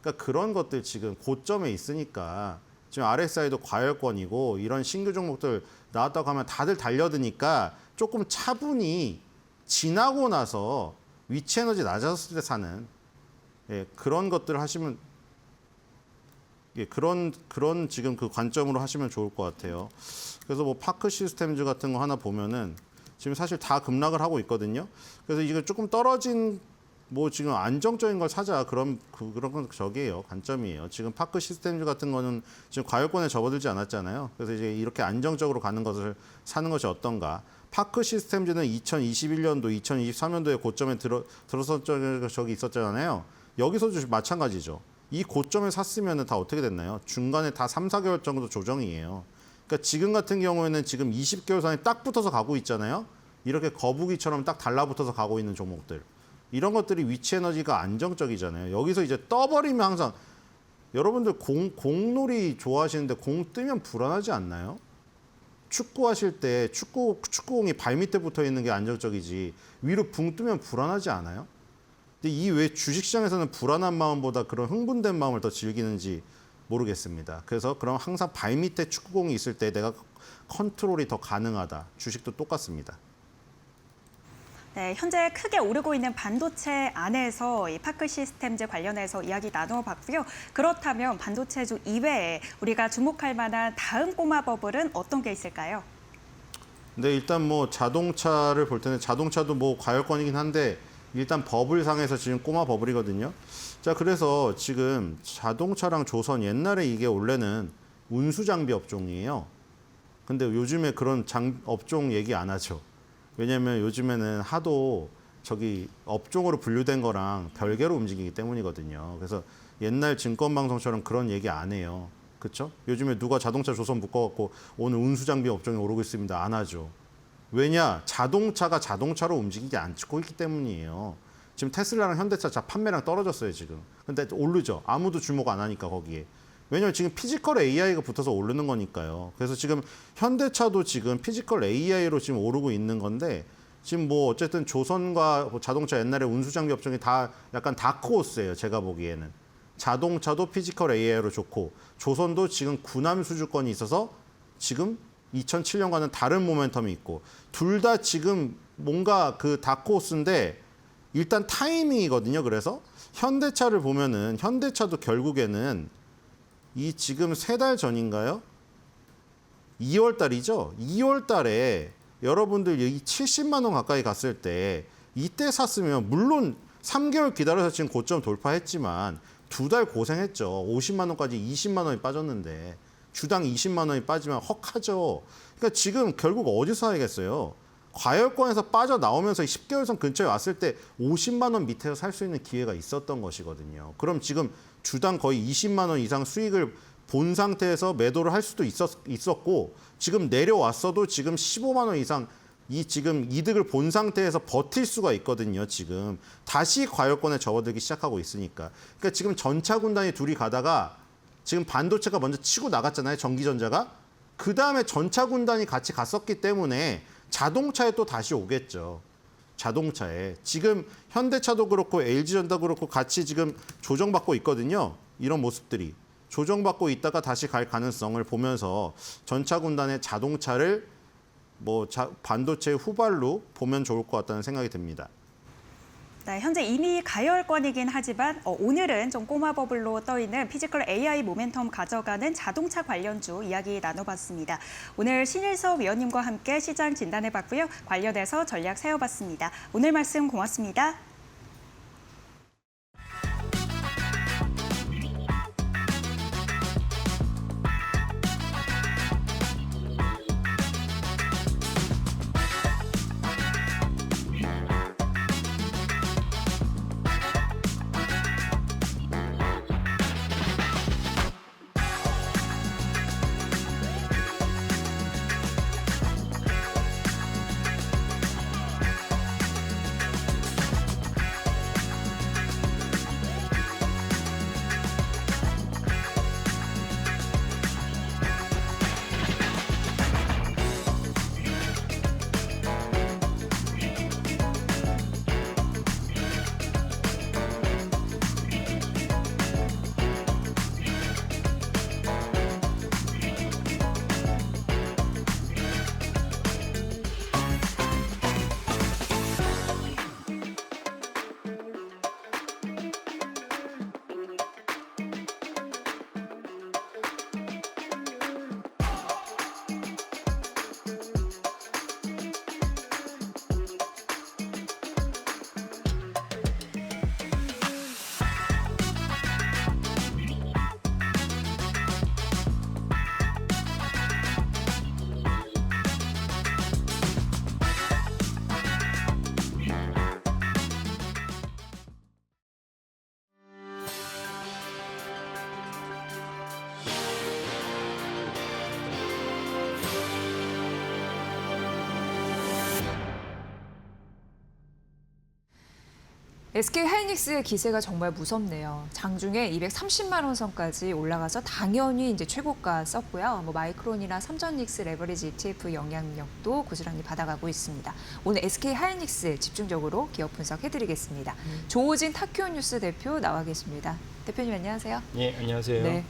그러니까 그런 것들 지금 고점에 있으니까 지금 RSI도 과열권이고 이런 신규 종목들 나왔다고 하면 다들 달려드니까 조금 차분히 지나고 나서 위치 에너지 낮았을 때 사는 그런 것들을 하시면 그런 지금 그 관점으로 하시면 좋을 것 같아요. 그래서 뭐 파크 시스템즈 같은 거 하나 보면은 지금 사실 다 급락을 하고 있거든요. 그래서 이거 조금 떨어진 뭐 지금 안정적인 걸 사자 그런 건 저기예요. 관점이에요. 지금 파크 시스템즈 같은 거는 지금 과열권에 접어들지 않았잖아요. 그래서 이제 이렇게 안정적으로 가는 것을 사는 것이 어떤가. 파크 시스템즈는 2021년도, 2023년도에 고점에 들어선 적이 있었잖아요. 여기서도 마찬가지죠. 이 고점에 샀으면 다 어떻게 됐나요? 중간에 다 3, 4개월 정도 조정이에요. 그러니까 지금 같은 경우에는 지금 20개월 선에 딱 붙어서 가고 있잖아요. 이렇게 거북이처럼 딱 달라붙어서 가고 있는 종목들. 이런 것들이 위치 에너지가 안정적이잖아요. 여기서 이제 떠버리면 항상 여러분들 공놀이 좋아하시는데 공 뜨면 불안하지 않나요? 축구하실 때 축구공이 발 밑에 붙어 있는 게 안정적이지 위로 붕 뜨면 불안하지 않아요? 근데 이 왜 주식시장에서는 불안한 마음보다 그런 흥분된 마음을 더 즐기는지 모르겠습니다. 그래서 그럼 항상 발 밑에 축구공이 있을 때 내가 컨트롤이 더 가능하다. 주식도 똑같습니다. 네, 현재 크게 오르고 있는 반도체 안에서 이 파크 시스템즈 관련해서 이야기 나눠봤고요. 그렇다면 반도체주 이외에 우리가 주목할 만한 다음 꼬마 버블은 어떤 게 있을까요? 네, 일단 뭐 자동차를 볼 때는 자동차도 뭐 과열권이긴 한데 일단 버블상에서 지금 꼬마 버블이거든요. 자, 그래서 지금 자동차랑 조선 옛날에 이게 원래는 운수장비 업종이에요. 근데 요즘에 그런 업종 얘기 안 하죠. 왜냐하면 요즘에는 하도 저기 업종으로 분류된 거랑 별개로 움직이기 때문이거든요. 그래서 옛날 증권방송처럼 그런 얘기 안 해요. 그렇죠? 요즘에 누가 자동차 조선 묶어갖고 오늘 운수장비 업종이 오르고 있습니다. 안 하죠. 왜냐? 자동차가 자동차로 움직이지 않고 있기 때문이에요. 지금 테슬라랑 현대차 판매량 떨어졌어요, 지금. 근데 오르죠. 아무도 주목 안 하니까 거기에. 왜냐면 지금 피지컬 AI가 붙어서 오르는 거니까요. 그래서 지금 현대차도 지금 피지컬 AI로 지금 오르고 있는 건데 지금 뭐 어쨌든 조선과 자동차 옛날에 운수장비 업종이 다 약간 다크호스예요. 제가 보기에는. 자동차도 피지컬 AI로 좋고 조선도 지금 군함 수주권이 있어서 지금 2007년과는 다른 모멘텀이 있고 둘 다 지금 뭔가 그 다크호스인데 일단 타이밍이거든요. 그래서 현대차를 보면은 현대차도 결국에는 이 지금 3달 전인가요? 2월 달이죠. 2월 달에 여러분들 이 70만 원 가까이 갔을 때 이때 샀으면 물론 3개월 기다려서 지금 고점 돌파했지만 2달 고생했죠. 50만 원까지 20만 원이 빠졌는데 주당 20만 원이 빠지면 헉하죠. 그러니까 지금 결국 어디서 사야겠어요? 과열권에서 빠져나오면서 10개월 선 근처에 왔을 때 50만 원 밑에서 살 수 있는 기회가 있었던 것이거든요. 그럼 지금 주당 거의 20만 원 이상 수익을 본 상태에서 매도를 할 수도 있었고 지금 내려왔어도 지금 15만 원 이상 이 지금 이득을 본 상태에서 버틸 수가 있거든요. 지금 다시 과열권에 접어들기 시작하고 있으니까. 그러니까 지금 전차 군단이 둘이 가다가 지금 반도체가 먼저 치고 나갔잖아요. 전기전자가. 그다음에 전차 군단이 같이 갔었기 때문에 자동차에 또 다시 오겠죠. 자동차에. 지금 현대차도 그렇고 LG전도 그렇고 같이 지금 조정받고 있거든요. 이런 모습들이. 조정받고 있다가 다시 갈 가능성을 보면서 전차 군단의 자동차를 뭐 반도체 후발로 보면 좋을 것 같다는 생각이 듭니다. 네, 현재 이미 가열권이긴 하지만 오늘은 좀 꼬마 버블로 떠있는 피지컬 AI 모멘텀 가져가는 자동차 관련주 이야기 나눠봤습니다. 오늘 신일섭 위원님과 함께 시장 진단해봤고요. 관련해서 전략 세워봤습니다. 오늘 말씀 고맙습니다. SK 하이닉스의 기세가 정말 무섭네요. 장중에 230만 원 선까지 올라가서 당연히 이제 최고가 썼고요. 마이크론이나 삼전닉스 레버리지 ETF 영향력도 고스란히 받아가고 있습니다. 오늘 SK 하이닉스 집중적으로 기업 분석해드리겠습니다. 조우진 타큐뉴스 대표 나와 계십니다. 대표님 안녕하세요. 예, 안녕하세요. 네.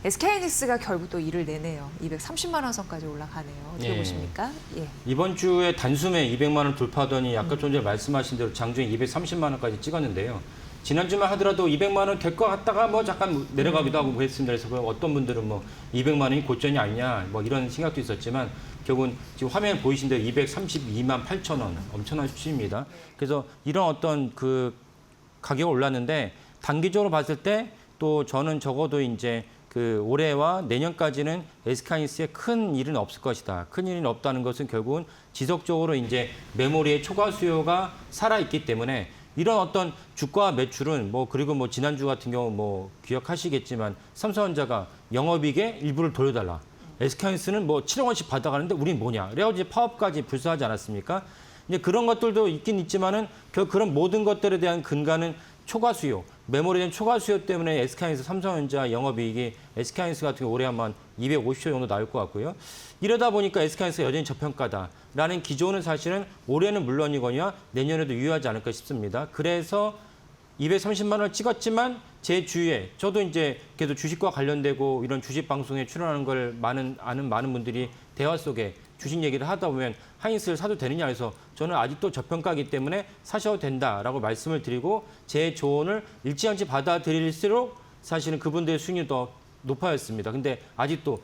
SK 하이닉스가 결국 또 일을 내네요. 230만 원 선까지 올라가네요. 어떻게 예. 보십니까? 예. 이번 주에 단숨에 200만 원 돌파하더니 아까 좀 전에 말씀하신 대로 장중에 230만 원까지 찍었는데요. 지난주만 하더라도 200만 원 될 것 같다가 잠깐 내려가기도 하고 그랬습니다. 그래서 어떤 분들은 200만 원이 고점이 아니냐 이런 생각도 있었지만 결국은 지금 화면에 보이신 대로 232만 8천 원 엄청난 수치입니다. 그래서 이런 어떤 그 가격이 올랐는데 단기적으로 봤을 때 또 저는 적어도 이제 그 올해와 내년까지는 SK하이닉스에 큰 일은 없을 것이다. 큰 일은 없다는 것은 결국은 지속적으로 이제 메모리의 초과 수요가 살아있기 때문에 이런 어떤 주가 매출은 그리고 지난주 같은 경우 기억하시겠지만 삼성전자가 영업이익의 일부를 돌려달라. SK하이닉스는 7억 원씩 받아가는데 우린 뭐냐. 그래서 이제 파업까지 불사하지 않았습니까? 이제 그런 것들도 있긴 있지만은 그런 모든 것들에 대한 근간은 초과 수요, 메모리에 대한 초과 수요 때문에 SK하이닉스, 삼성전자 영업이익이 SK하이닉스 같은 경우 올해 한 250조 정도 나올 것 같고요. 이러다 보니까 SK하이닉스가 여전히 저평가다라는 기조는 사실은 올해는 물론이거니와 내년에도 유효하지 않을까 싶습니다. 그래서 230만 원을 찍었지만 제 주위에 저도 이제 그래도 주식과 관련되고 이런 주식 방송에 출연하는 걸 아는 많은 분들이 대화 속에 주식 얘기를 하다 보면 하이닉스를 사도 되느냐 해서 저는 아직도 저평가이기 때문에 사셔도 된다라고 말씀을 드리고 제 조언을 일찌감치 받아들일수록 사실은 그분들의 수익이 더 높아졌습니다. 근데 아직도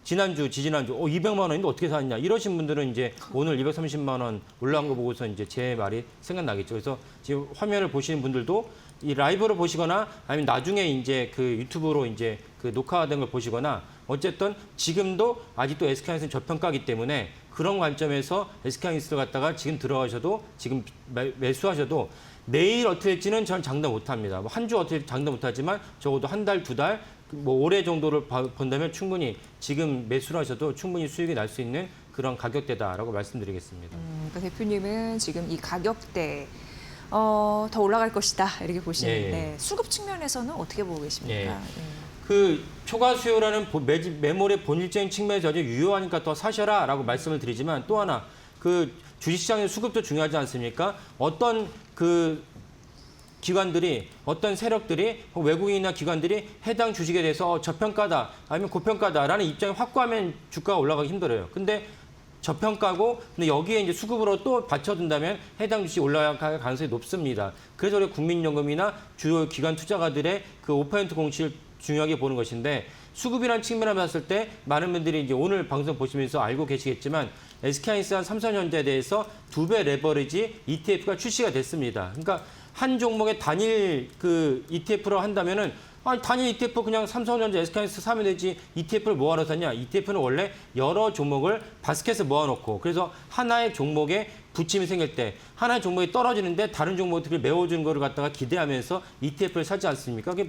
지난주, 지지난주 200만 원인데 어떻게 샀냐 이러신 분들은 이제 오늘 230만 원 올라간 거 보고서 이제 제 말이 생각나겠죠. 그래서 지금 화면을 보시는 분들도 이 라이브로 보시거나 아니면 나중에 이제 그 유튜브로 이제 그 녹화된 걸 보시거나 어쨌든 지금도 아직도 SK하이닉스는 저평가이기 때문에 그런 관점에서 SK하이닉스를 갖다가 지금 들어가셔도 지금 매수하셔도 내일 어떻게 될지는 저는 장담 못합니다. 한 주 어떻게 장담 못하지만 적어도 한 달, 두 달 올해 정도를 본다면 충분히 지금 매수를 하셔도 충분히 수익이 날 수 있는 그런 가격대다라고 말씀드리겠습니다. 그러니까 대표님은 지금 이 가격대 더 올라갈 것이다 이렇게 보시는데 수급 측면에서는 어떻게 보고 계십니까? 그 초과 수요라는 메모리의 본질적인 측면에서 아주 유효하니까 더 사셔라라고 말씀을 드리지만 또 하나 그 주식시장의 수급도 중요하지 않습니까? 어떤 그 기관들이 어떤 세력들이 외국인이나 기관들이 해당 주식에 대해서 저평가다 아니면 고평가다라는 입장이 확고하면 주가가 올라가기 힘들어요. 근데 저평가고 근데 여기에 이제 수급으로 또 받쳐둔다면 해당 주식이 올라갈 가능성이 높습니다. 그래서 우리 국민연금이나 주요 기관 투자가들의 그 5% 공시를 중요하게 보는 것인데 수급이라는 측면을 봤을 때 많은 분들이 이제 오늘 방송 보시면서 알고 계시겠지만 SK하이닉스와 삼성전자에 대해서 2배 레버리지 ETF가 출시가 됐습니다. 그러니까 한 종목의 단일 그 ETF로 한다면은 단일 ETF 그냥 삼성전자, SK하이닉스 사면 되지 ETF를 뭐하러 사냐? ETF는 원래 여러 종목을 바스켓에 모아놓고 그래서 하나의 종목에 부침이 생길 때 하나의 종목이 떨어지는데 다른 종목들을 메워주는 거를 갖다가 기대하면서 ETF를 사지 않습니까? 그게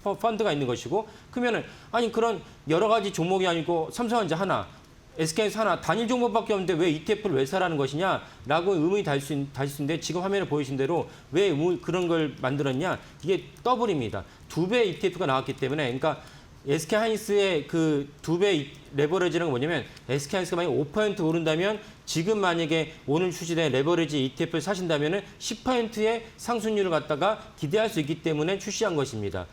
펀드가 있는 것이고 그러면은 그런 여러 가지 종목이 아니고 삼성전자 하나, SK하이닉스 하나 단일 종목밖에 없는데 왜 ETF를 왜 사라는 것이냐라고 의문이 달 수 있는데 지금 화면에 보이신 대로 왜 그런 걸 만들었냐? 이게 더블입니다. 2배 ETF가 나왔기 때문에 그러니까 SK하이닉스의 그 2배 레버리지는 뭐냐면 SK하이닉스가 만약에 5% 오른다면 지금 만약에 오늘 출시된 레버리지 ETF를 사신다면은 10%의 상승률을 갖다가 기대할 수 있기 때문에 출시한 것입니다.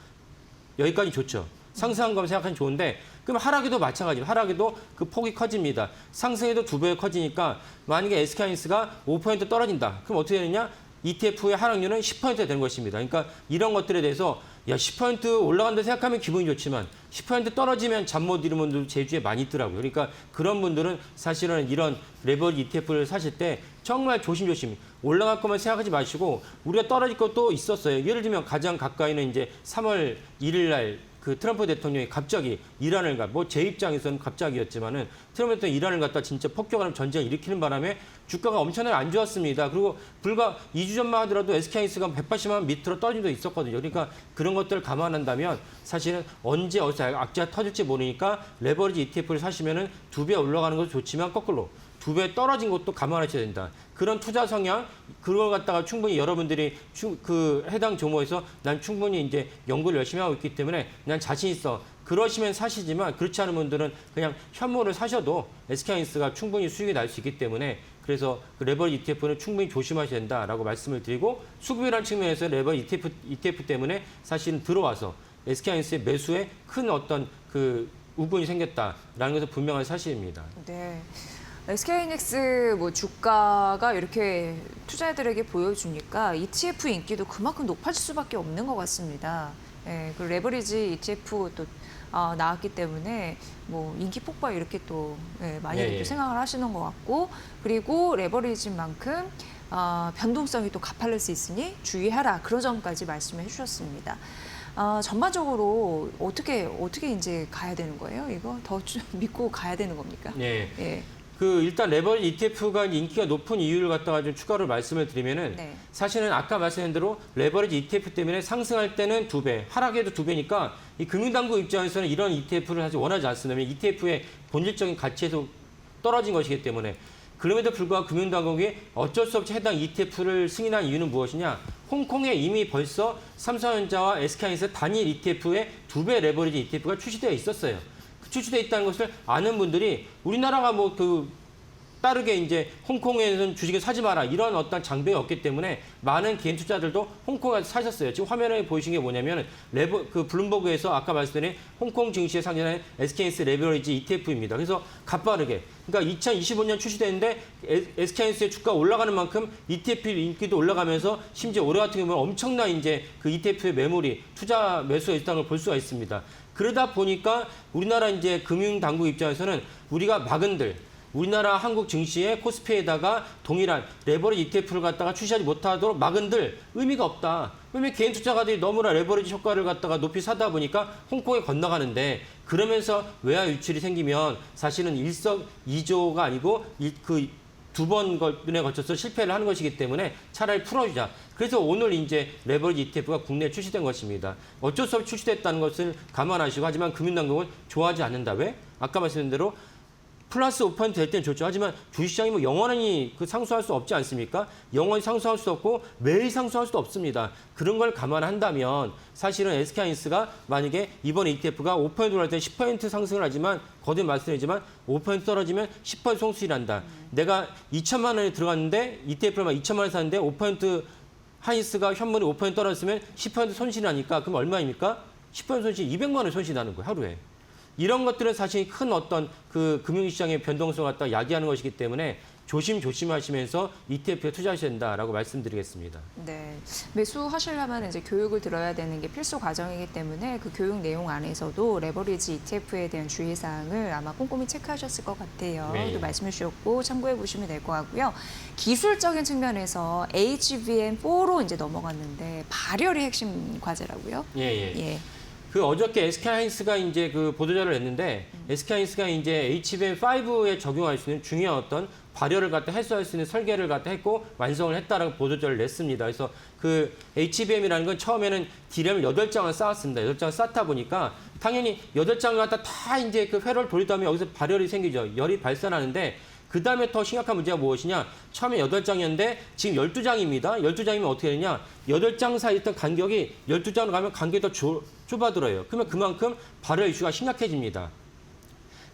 여기까지 좋죠. 상승한 거면 생각하면 좋은데 그럼 하락에도 마찬가지로 하락에도 그 폭이 커집니다. 상승에도 2배 커지니까 만약에 SK하이닉스가 5% 떨어진다. 그럼 어떻게 되느냐? ETF의 하락률은 10%가 되는 것입니다. 그러니까 이런 것들에 대해서 10% 올라간다 생각하면 기분이 좋지만 10% 떨어지면 잠 못 이루는 분들도 제 주위에 많이 있더라고요. 그러니까 그런 분들은 사실은 이런 레버리지 ETF를 사실 때 정말 조심조심 올라갈 것만 생각하지 마시고 우리가 떨어질 것도 있었어요. 예를 들면 가장 가까이는 이제 3월 1일 날 그 트럼프 대통령이 갑자기 이란을 제 입장에서는 갑자기였지만은 트럼프 대통령이 이란을 갖다 진짜 폭격하는 전쟁을 일으키는 바람에 주가가 엄청나게 안 좋았습니다. 그리고 불과 2주 전만 하더라도 SK하이닉스가 180만 원 밑으로 떨어진 적도 있었거든요. 그러니까 그런 것들을 감안한다면 사실은 언제 어디서 악재가 터질지 모르니까 레버리지 ETF를 사시면은 2배 올라가는 것도 좋지만 거꾸로 2배 떨어진 것도 감안하셔야 된다. 그런 투자 성향, 그걸 갖다가 충분히 여러분들이 그 해당 종목에서 난 충분히 이제 연구를 열심히 하고 있기 때문에 난 자신 있어. 그러시면 사시지만 그렇지 않은 분들은 그냥 현물을 사셔도 SK하이닉스가 충분히 수익이 날 수 있기 때문에 그래서 그 레버리지 ETF는 충분히 조심하셔야 된다라고 말씀을 드리고 수급이라는 측면에서 레버리지 ETF 때문에 사실은 들어와서 SK하이닉스의 매수에 큰 어떤 그 우군이 생겼다라는 것은 분명한 사실입니다. 네. SK하이닉스 뭐 주가가 이렇게 투자자들에게 보여주니까 ETF 인기도 그만큼 높아질 수밖에 없는 것 같습니다. 예, 그 레버리지 ETF 또 나왔기 때문에 뭐 인기 폭발 이렇게 또 많이 또 생각을 하시는 것 같고 그리고 레버리지만큼 변동성이 또 가팔릴 수 있으니 주의하라 그런 점까지 말씀해 주셨습니다. 전반적으로 어떻게 이제 가야 되는 거예요? 이거 더 믿고 가야 되는 겁니까? 네. 예. 그 일단 레버리지 ETF가 인기가 높은 이유를 갖다가 좀 추가로 말씀을 드리면은 네. 사실은 아까 말씀드린 대로 레버리지 ETF 때문에 상승할 때는 2배, 하락해도 2배니까 이 금융당국 입장에서는 이런 ETF를 사실 원하지 않습니다. ETF의 본질적인 가치에서 떨어진 것이기 때문에 그럼에도 불구하고 금융당국이 어쩔 수 없이 해당 ETF를 승인한 이유는 무엇이냐? 홍콩에 이미 벌써 삼성전자와 SK하이닉스 단일 ETF의 2배 레버리지 ETF가 출시되어 있었어요. 출시되어 있다는 것을 아는 분들이 우리나라가 뭐 빠르게 이제 홍콩에서는 주식을 사지 마라 이런 어떤 장벽이 없기 때문에 많은 개인 투자들도 홍콩에서 사셨어요. 지금 화면에 보이신 게 뭐냐면 그 블룸버그에서 아까 말씀드린 홍콩 증시에 상장한 SK하이닉스 레버리지 ETF입니다. 그래서 가빠르게 그러니까 2025년 출시됐는데 SK하이닉스의 주가 올라가는 만큼 ETF 인기도 올라가면서 심지어 올해 같은 경우는 엄청난 이제 그 ETF의 매물이 투자 매수가 있다는 걸 볼 수가 있습니다. 그러다 보니까 우리나라 이제 금융당국 입장에서는 우리가 막은들 우리나라 한국 증시의 코스피에다가 동일한 레버리지 ETF를 갖다가 출시하지 못하도록 막은들 의미가 없다. 왜냐면 개인 투자가들이 너무나 레버리지 효과를 갖다가 높이 사다 보니까 홍콩에 건너가는데 그러면서 외화 유출이 생기면 사실은 일석이조가 아니고 그 2번에 걸쳐서 실패를 하는 것이기 때문에 차라리 풀어주자. 그래서 오늘 이제 레버리지 ETF가 국내에 출시된 것입니다. 어쩔 수 없이 출시됐다는 것을 감안하시고 하지만 금융당국은 좋아하지 않는다. 왜? 아까 말씀드린 대로 플러스 5% 될 때는 좋죠. 하지만 주식시장이 뭐 영원히 상승할 수 없지 않습니까? 영원히 상승할 수도 없고 매일 상승할 수도 없습니다. 그런 걸 감안한다면 사실은 SK하이닉스가 만약에 이번 ETF가 5% 올라갈 때 10% 상승을 하지만 거듭 말씀드리지만 5% 떨어지면 10% 손실이 난다. 내가 2천만 원에 들어갔는데 ETF를 2천만 원에 샀는데 5% 하이닉스가 현물이 5% 떨어졌으면 10% 손실이 나니까 그럼 얼마입니까? 10% 손실 200만 원 손실이 나는 거예요. 하루에. 이런 것들은 사실 큰 어떤 그 금융시장의 변동성을 갖다 야기하는 것이기 때문에 조심하시면서 ETF에 투자하셔야 된다라고 말씀드리겠습니다. 네, 매수하시려면 이제 교육을 들어야 되는 게 필수 과정이기 때문에 그 교육 내용 안에서도 레버리지 ETF에 대한 주의사항을 아마 꼼꼼히 체크하셨을 것 같아요. 네. 또 말씀해 주셨고 참고해 보시면 될 것 같고요. 기술적인 측면에서 HBM4로 이제 넘어갔는데 발열이 핵심 과제라고요? 예. 그 어저께 SK하이닉스가 이제 그 보도자를 냈는데 SK하이닉스가 이제 HBM5에 적용할 수 있는 중요한 어떤 발열을 갖다 해소할 수 있는 설계를 갖다 했고 완성을 했다라고 보도자를 냈습니다. 그래서 그 HBM이라는 건 처음에는 D램을 8장을 쌓았습니다. 8장을 쌓다 보니까 당연히 8장을 갖다 다 이제 그 회로를 돌리다 보면 여기서 발열이 생기죠. 열이 발산하는데 그 다음에 더 심각한 문제가 무엇이냐? 처음에 8장이었는데 지금 12장입니다. 12장이면 어떻게 되냐? 8장 사이 있던 간격이 12장으로 가면 간격이 더 좁아들어요. 그러면 그만큼 발열 이슈가 심각해집니다.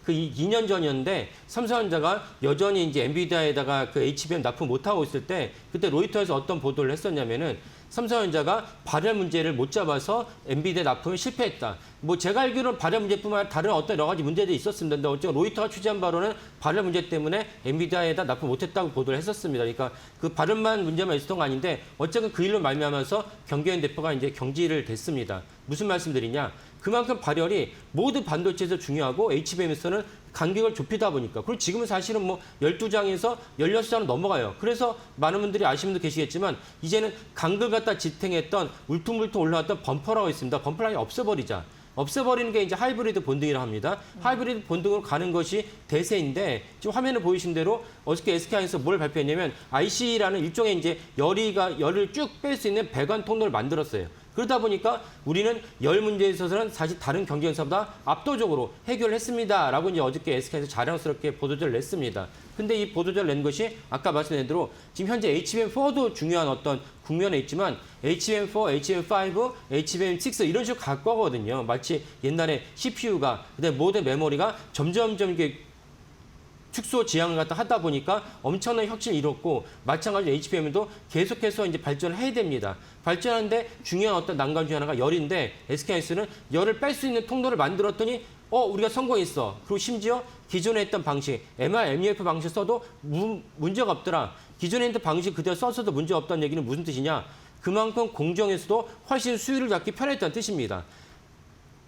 그 2년 전이었는데 삼성전자가 여전히 이제 엔비디아에다가 그 HBM 납품 못하고 있을 때 그때 로이터에서 어떤 보도를 했었냐면은 삼성전자가 발열 문제를 못 잡아서 엔비디아 납품에 실패했다. 뭐 제가 알기로는 발열 문제뿐만 아니라 다른 어떤 여러 가지 문제들이 있었습니다. 근데 어쨌든 로이터가 취재한 바로는 발열 문제 때문에 엔비디아에다 납품 못했다고 보도를 했었습니다. 그러니까 그 발열만 문제만 있었던 거 아닌데 어쨌든 그 일로 말미암아서 경계현 대표가 이제 경질을 됐습니다. 무슨 말씀드리냐? 그만큼 발열이 모두 반도체에서 중요하고 HBM에서는 간격을 좁히다 보니까 그리고 지금은 사실은 뭐 12장에서 16장으로 넘어가요. 그래서 많은 분들이 아시는 분도 계시겠지만 이제는 간격을 갖다 지탱했던 울퉁불퉁 올라왔던 범퍼라고 있습니다. 범퍼라인이 없애버리는 게 이제 하이브리드 본딩이라고 합니다. 하이브리드 본딩으로 가는 것이 대세인데 지금 화면에 보이신 대로 어저께 SK하이닉스 뭘 발표했냐면 IC라는 일종의 이제 열을 쭉 뺄 수 있는 배관 통로를 만들었어요. 그러다 보니까 우리는 열 문제에 있어서는 사실 다른 경쟁사보다 압도적으로 해결했습니다라고 이제 어저께 SK에서 자랑스럽게 보도자를 냈습니다. 근데 이 보도자를 낸 것이 아까 말씀드린 대로 지금 현재 HBM4도 중요한 어떤 국면에 있지만 HBM4, HBM5, HBM6 이런 식으로 갈 거거든요. 마치 옛날에 CPU가 그다음에 모든 메모리가 점점 이게 축소 지향을 갖다 하다 보니까 엄청난 혁신을 이뤘고 마찬가지로 HBM도 계속해서 이제 발전을 해야 됩니다. 발전하는데 중요한 어떤 난관 중 하나가 열인데 SK하이닉스는 열을 뺄 수 있는 통로를 만들었더니 우리가 성공했어. 그리고 심지어 기존에 했던 방식, MEF 방식 써도 문제가 없더라. 기존에 했던 방식 그대로 써서도 문제 없다는 얘기는 무슨 뜻이냐? 그만큼 공정에서도 훨씬 수위를 잡기 편했다는 뜻입니다.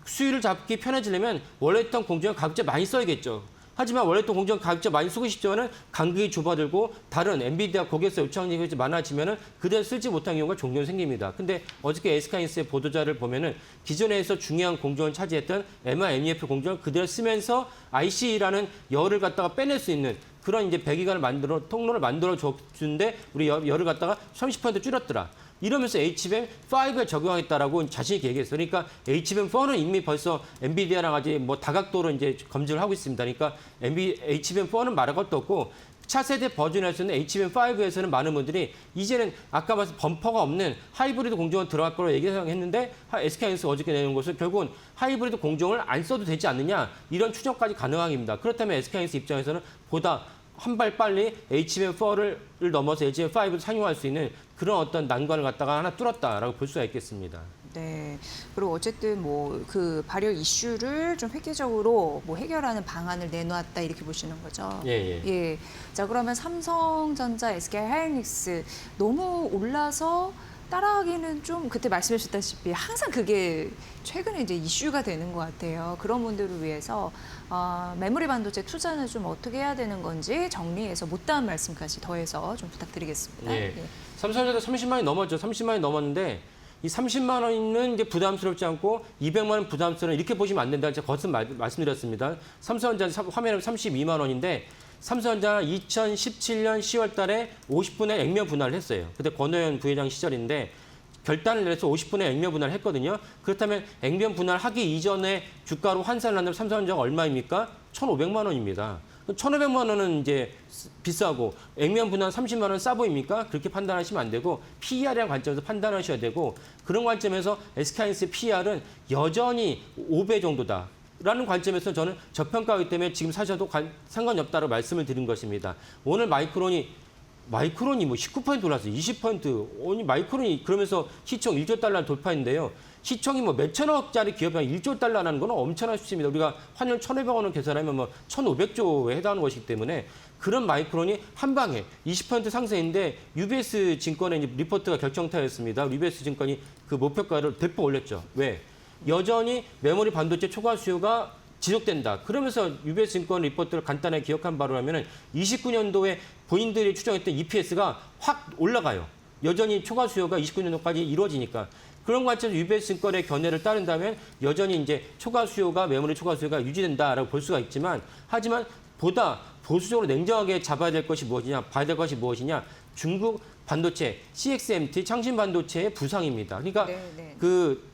수위를 잡기 편해지려면 원래 했던 공정을 가급적 많이 써야겠죠. 하지만 원래 또 공정 가급적 많이 쓰고 싶지만은 간격이 좁아들고 다른 엔비디아 고객사 요청량이 많아지면은 그대로 쓰지 못한 경우가 종종 생깁니다. 근데 어저께 SK하이닉스의 보도자를 보면은 기존에서 중요한 공정을 차지했던 MEF 공정을 그대로 쓰면서 IC라는 열을 갖다가 빼낼 수 있는 그런 이제 배기관을 통로를 만들어 줬는데 우리 열을 갖다가 30% 줄였더라. 이러면서 HBM5에 적용하겠다라고 자신 있게 얘기했어요. 그러니까 HBM4는 이미 벌써 엔비디아랑 아직 뭐 다각도로 이제 검증을 하고 있습니다. 그러니까 HBM4는 말할 것도 없고 차세대 버전에서는 HBM5에서는 많은 분들이 이제는 아까 말씀 범퍼가 없는 하이브리드 공정을 들어갈 거로 얘기했는데 SK하이닉스 어저께 내놓은 것은 결국은 하이브리드 공정을 안 써도 되지 않느냐 이런 추정까지 가능합니다. 그렇다면 SK하이닉스 입장에서는 보다 한 발 빨리 HBM4를 넘어서 HBM5를 상용할 수 있는 그런 어떤 난관을 갖다가 하나 뚫었다라고 볼 수가 있겠습니다. 네. 그리고 어쨌든 뭐 그 발열 이슈를 좀 획기적으로 뭐 해결하는 방안을 내놓았다 이렇게 보시는 거죠. 예. 자, 그러면 삼성전자, SK하이닉스 너무 올라서 따라가기는 좀 그때 말씀해 주셨다시피 항상 그게 최근에 이제 이슈가 되는 것 같아요. 그런 분들을 위해서 메모리 반도체 투자는 좀 어떻게 해야 되는 건지 정리해서 못다한 말씀까지 더해서 좀 부탁드리겠습니다. 예. 삼성전자 30만이 넘었죠. 30만이 넘었는데 이 30만 원은 이제 부담스럽지 않고 200만 원 부담스러운 이렇게 보시면 안 된다. 제가 거듭 말씀드렸습니다. 삼성전자 화면은 32만 원인데 삼성전자 2017년 10월 달에 50분의 액면 분할을 했어요. 그때 권오현 부회장 시절인데 결단을 내서 50분의 액면 분할을 했거든요. 그렇다면 액면 분할하기 이전에 주가로 환산을 한다면 삼성전자가 얼마입니까? 1,500만 원입니다. 1,500만 원은 이제 비싸고 액면 분할 30만 원 싸 보입니까? 그렇게 판단하시면 안 되고 PER이라는 관점에서 판단하셔야 되고 그런 관점에서 SK하이닉스의 PER은 여전히 5배 정도다. 라는 관점에서 저는 저평가하기 때문에 지금 사셔도 상관이 없다고 말씀을 드린 것입니다. 오늘 마이크론이 뭐 19% 올랐어요. 20%. 아니 마이크론이 그러면서 시총 1조 달러를 돌파했는데요. 시총이 뭐 몇천억짜리 기업이 1조 달러라는 건 엄청난 수치입니다. 우리가 환율 1,500원을 계산하면 뭐 1,500조에 해당하는 것이기 때문에 그런 마이크론이 한 방에 20% 상승인데 UBS 증권의 리포트가 결정타였습니다. UBS 증권이 그 목표가를 대폭 올렸죠. 왜? 여전히 메모리 반도체 초과 수요가 지속된다. 그러면서 UBS 증권 리포트를 간단하게 기억한 바로라면 29년도에 본인들이 추정했던 EPS가 확 올라가요. 여전히 초과 수요가 29년도까지 이루어지니까. 그런 관점에서 UBS 증권의 견해를 따른다면 여전히 이제 메모리 초과 수요가 유지된다라고 볼 수가 있지만 하지만 보다 보수적으로 냉정하게 잡아야 될 것이 무엇이냐, 봐야 될 것이 무엇이냐. 중국 반도체, CXMT, 창신 반도체의 부상입니다. 그러니까 그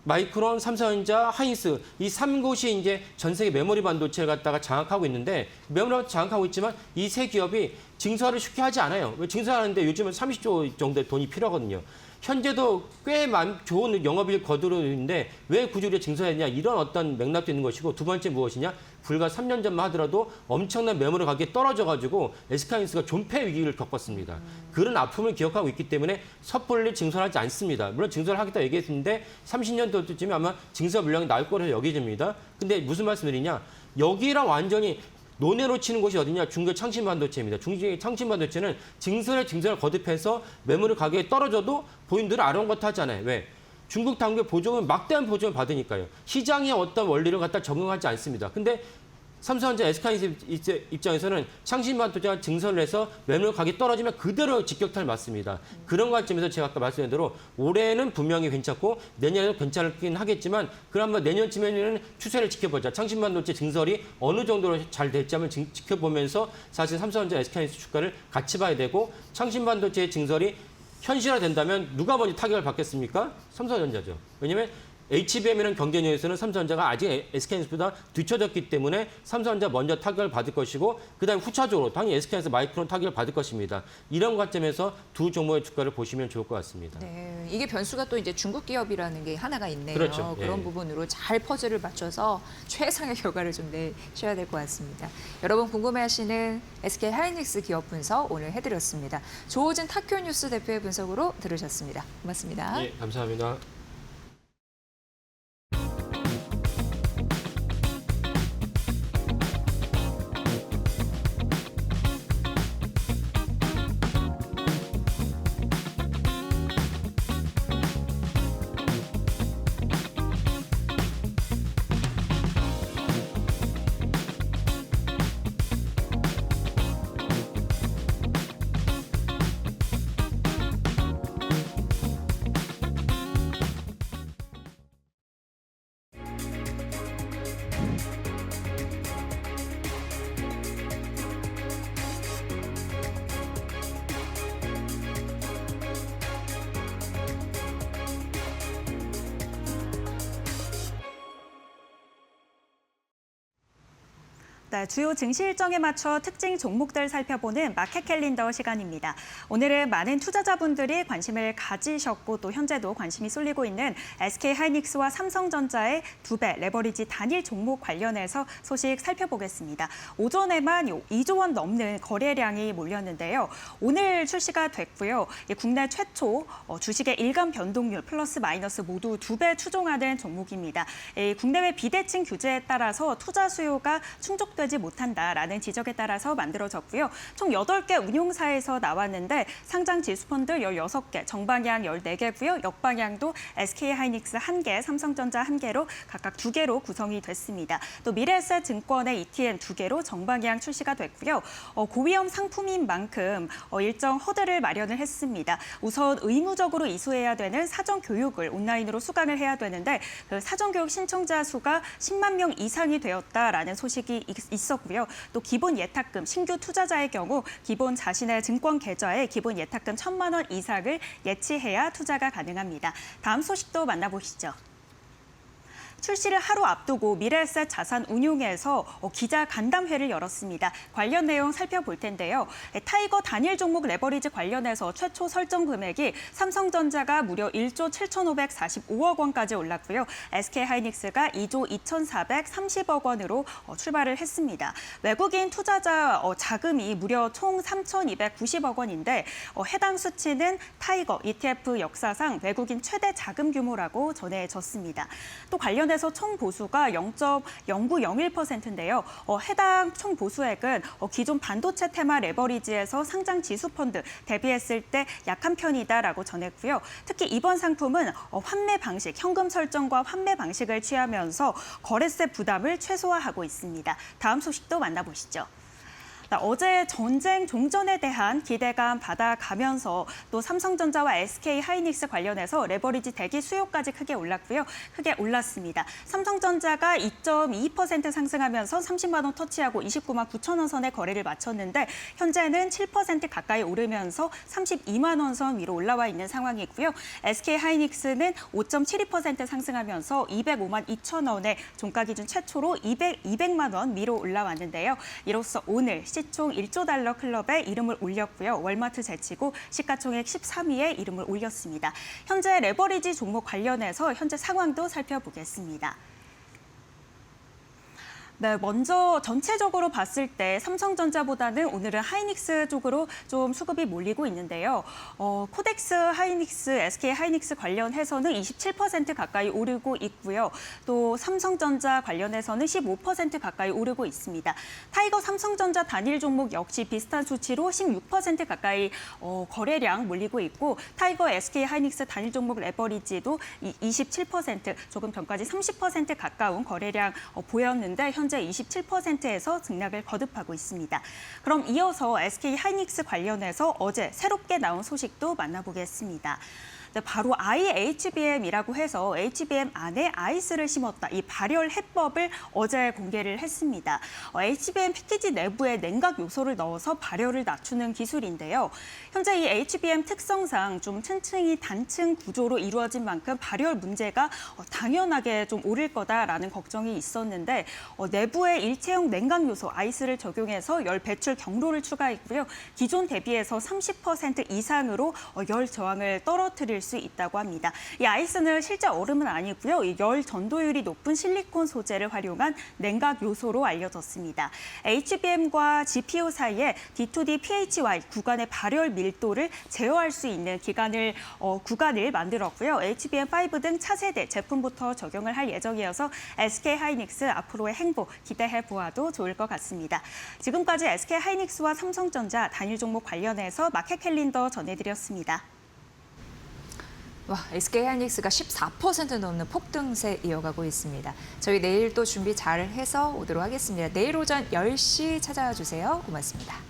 마이크론, 삼성전자, 하이닉스 이 3곳이 이제 전 세계 메모리 반도체를 갖다가 장악하고 있는데 메모리 장악하고 있지만 이 세 기업이 증설을 쉽게 하지 않아요. 왜 증설하는데 요즘은 30조 정도의 돈이 필요하거든요. 현재도 꽤 좋은 영업이익 거두는데 왜 굳이 우리가 증설했냐 이런 어떤 맥락도 있는 것이고 두 번째 무엇이냐 불과 3년 전만 하더라도 엄청난 메모리 가격이 떨어져가지고 SK하이닉스가 존폐 위기를 겪었습니다. 그런 아픔을 기억하고 있기 때문에 섣불리 증설하지 않습니다. 물론 증설하겠다 얘기했는데 30년도쯤에 아마 증설 물량이 나올 거라고 여겨집니다. 근데 무슨 말씀드리냐 여기랑 완전히 논외로 치는 곳이 어디냐? 중국 창신 반도체입니다. 중국의 창신 반도체는 증설을 거듭해서 메모리 가격이 떨어져도 본인들은 아랑곳 하잖아요. 왜? 중국 당국의 보조금 막대한 보조금을 받으니까요. 시장의 어떤 원리를 갖다 적용하지 않습니다. 근데 삼성전자, SK하이닉스 입장에서는 창신 반도체가 증설을 해서 메모리 가격이 떨어지면 그대로 직격탄을 맞습니다. 그런 관점에서 제가 아까 말씀드린 대로 올해는 분명히 괜찮고 내년에도 괜찮긴 하겠지만 그럼 한번 내년쯤에는 추세를 지켜보자. 창신 반도체 증설이 어느 정도로 잘 될지 한번 지켜보면서 사실 삼성전자, SK하이닉스 주가를 같이 봐야 되고 창신 반도체의 증설이 현실화된다면 누가 먼저 타격을 받겠습니까? 삼성전자죠. 왜냐하면 HBM이라는 경쟁력에서는 삼성전자가 아직 SK하이닉스보다 뒤처졌기 때문에 삼성전자 먼저 타격을 받을 것이고 그다음에 후차적으로 당연히 SK하이닉스 마이크론 타격을 받을 것입니다. 이런 관점에서 두 종목의 주가를 보시면 좋을 것 같습니다. 네, 이게 변수가 또 이제 중국 기업이라는 게 하나가 있네요. 그렇죠. 그런 예. 부분으로 잘 퍼즐을 맞춰서 최상의 결과를 좀 내셔야 될 것 같습니다. 여러분 궁금해하시는 SK 하이닉스 기업 분석 오늘 해드렸습니다. 조호진 타큐뉴스 대표의 분석으로 들으셨습니다. 고맙습니다. 예, 감사합니다. 네, 주요 증시 일정에 맞춰 특징 종목들 살펴보는 마켓 캘린더 시간입니다. 오늘은 많은 투자자분들이 관심을 가지셨고 또 현재도 관심이 쏠리고 있는 SK하이닉스와 삼성전자의 2배 레버리지 단일 종목 관련해서 소식 살펴보겠습니다. 오전에만 2조 원 넘는 거래량이 몰렸는데요. 오늘 출시가 됐고요. 국내 최초 주식의 일간 변동률 플러스 마이너스 모두 2배 추종하는 종목입니다. 국내외 비대칭 규제에 따라서 투자 수요가 충족되지 못한다라는 지적에 따라서 만들어졌고요. 총 8개 운용사에서 나왔는데 상장 지수펀드 16개, 정방향 14개고요. 역방향도 SK하이닉스 1개, 삼성전자 1개로 각각 2개로 구성이 됐습니다. 또 미래에셋 증권의 ETN 2개로 정방향 출시가 됐고요. 고위험 상품인 만큼 일정 허들을 마련을 했습니다. 우선 의무적으로 이수해야 되는 사전 교육을 온라인으로 수강을 해야 되는데 그 사전 교육 신청자 수가 10만 명 이상이 되었다라는 소식이 있었고요. 또 기본 예탁금, 신규 투자자의 경우 기본 자신의 증권 계좌에 기본 예탁금 1,000만 원 이상을 예치해야 투자가 가능합니다. 다음 소식도 만나보시죠. 출시를 하루 앞두고 미래에셋 자산운용에서 기자 간담회를 열었습니다. 관련 내용 살펴볼 텐데요. 타이거 단일 종목 레버리지 관련해서 최초 설정 금액이 삼성전자가 무려 1조 7,545억 원까지 올랐고요. SK하이닉스가 2조 2,430억 원으로 출발을 했습니다. 외국인 투자자 자금이 무려 총 3,290억 원인데 해당 수치는 타이거 ETF 역사상 외국인 최대 자금 규모라고 전해졌습니다. 또 관련해서 총 보수가 0.0901%인데요. 해당 총 보수액은 기존 반도체 테마 레버리지에서 상장 지수 펀드 대비했을 때 약한 편이다라고 전했고요. 특히 이번 상품은 환매 방식, 현금 설정과 환매 방식을 취하면서 거래세 부담을 최소화하고 있습니다. 다음 소식도 만나보시죠. 어제 전쟁 종전에 대한 기대감 받아가면서 또 삼성전자와 SK하이닉스 관련해서 레버리지 대기 수요까지 크게 올랐고요. 크게 올랐습니다. 삼성전자가 2.2% 상승하면서 30만 원 터치하고 29만 9천 원 선에 거래를 마쳤는데 현재는 7% 가까이 오르면서 32만 원 선 위로 올라와 있는 상황이고요. SK하이닉스는 5.72% 상승하면서 205만 2천 원에 종가 기준 최초로 200만 원 위로 올라왔는데요. 이로써 오늘 시총 1조 달러 클럽에 이름을 올렸고요. 월마트 제치고 시가총액 13위에 이름을 올렸습니다. 현재 레버리지 종목 관련해서 현재 상황도 살펴보겠습니다. 네, 먼저 전체적으로 봤을 때 삼성전자보다는 오늘은 하이닉스 쪽으로 좀 수급이 몰리고 있는데요. 코덱스 하이닉스, SK하이닉스 관련해서는 27% 가까이 오르고 있고요. 또 삼성전자 관련해서는 15% 가까이 오르고 있습니다. 타이거 삼성전자 단일 종목 역시 비슷한 수치로 16% 가까이 거래량 몰리고 있고 타이거 SK하이닉스 단일 종목 레버리지도 27%, 조금 전까지 30% 가까운 거래량 보였는데 현재 27%에서 등락을 거듭하고 있습니다. 그럼 이어서 SK하이닉스 관련해서 어제 새롭게 나온 소식도 만나보겠습니다. 네, 바로 IHBM이라고 해서 HBM 안에 아이스를 심었다. 이 발열 해법을 어제 공개를 했습니다. HBM 패키지 내부에 냉각 요소를 넣어서 발열을 낮추는 기술인데요. 현재 이 HBM 특성상 좀 층층이 단층 구조로 이루어진 만큼 발열 문제가 당연하게 좀 오를 거다라는 걱정이 있었는데 내부에 일체형 냉각 요소 아이스를 적용해서 열 배출 경로를 추가했고요. 기존 대비해서 30% 이상으로 열 저항을 떨어뜨릴 수 있다고 합니다. 이 아이스는 실제 얼음은 아니고요. 이 열 전도율이 높은 실리콘 소재를 활용한 냉각 요소로 알려졌습니다. HBM과 GPU 사이에 D2D PHY 구간의 발열 밀도를 제어할 수 있는 구간을 만들었고요. HBM5 등 차세대 제품부터 적용을 할 예정이어서 SK하이닉스 앞으로의 행보 기대해 보아도 좋을 것 같습니다. 지금까지 SK하이닉스와 삼성전자 단일 종목 관련해서 마켓 캘린더 전해드렸습니다. 와, SK하이닉스가 14% 넘는 폭등세 이어가고 있습니다. 저희 내일 또 준비 잘 해서 오도록 하겠습니다. 내일 오전 10시 찾아와 주세요. 고맙습니다.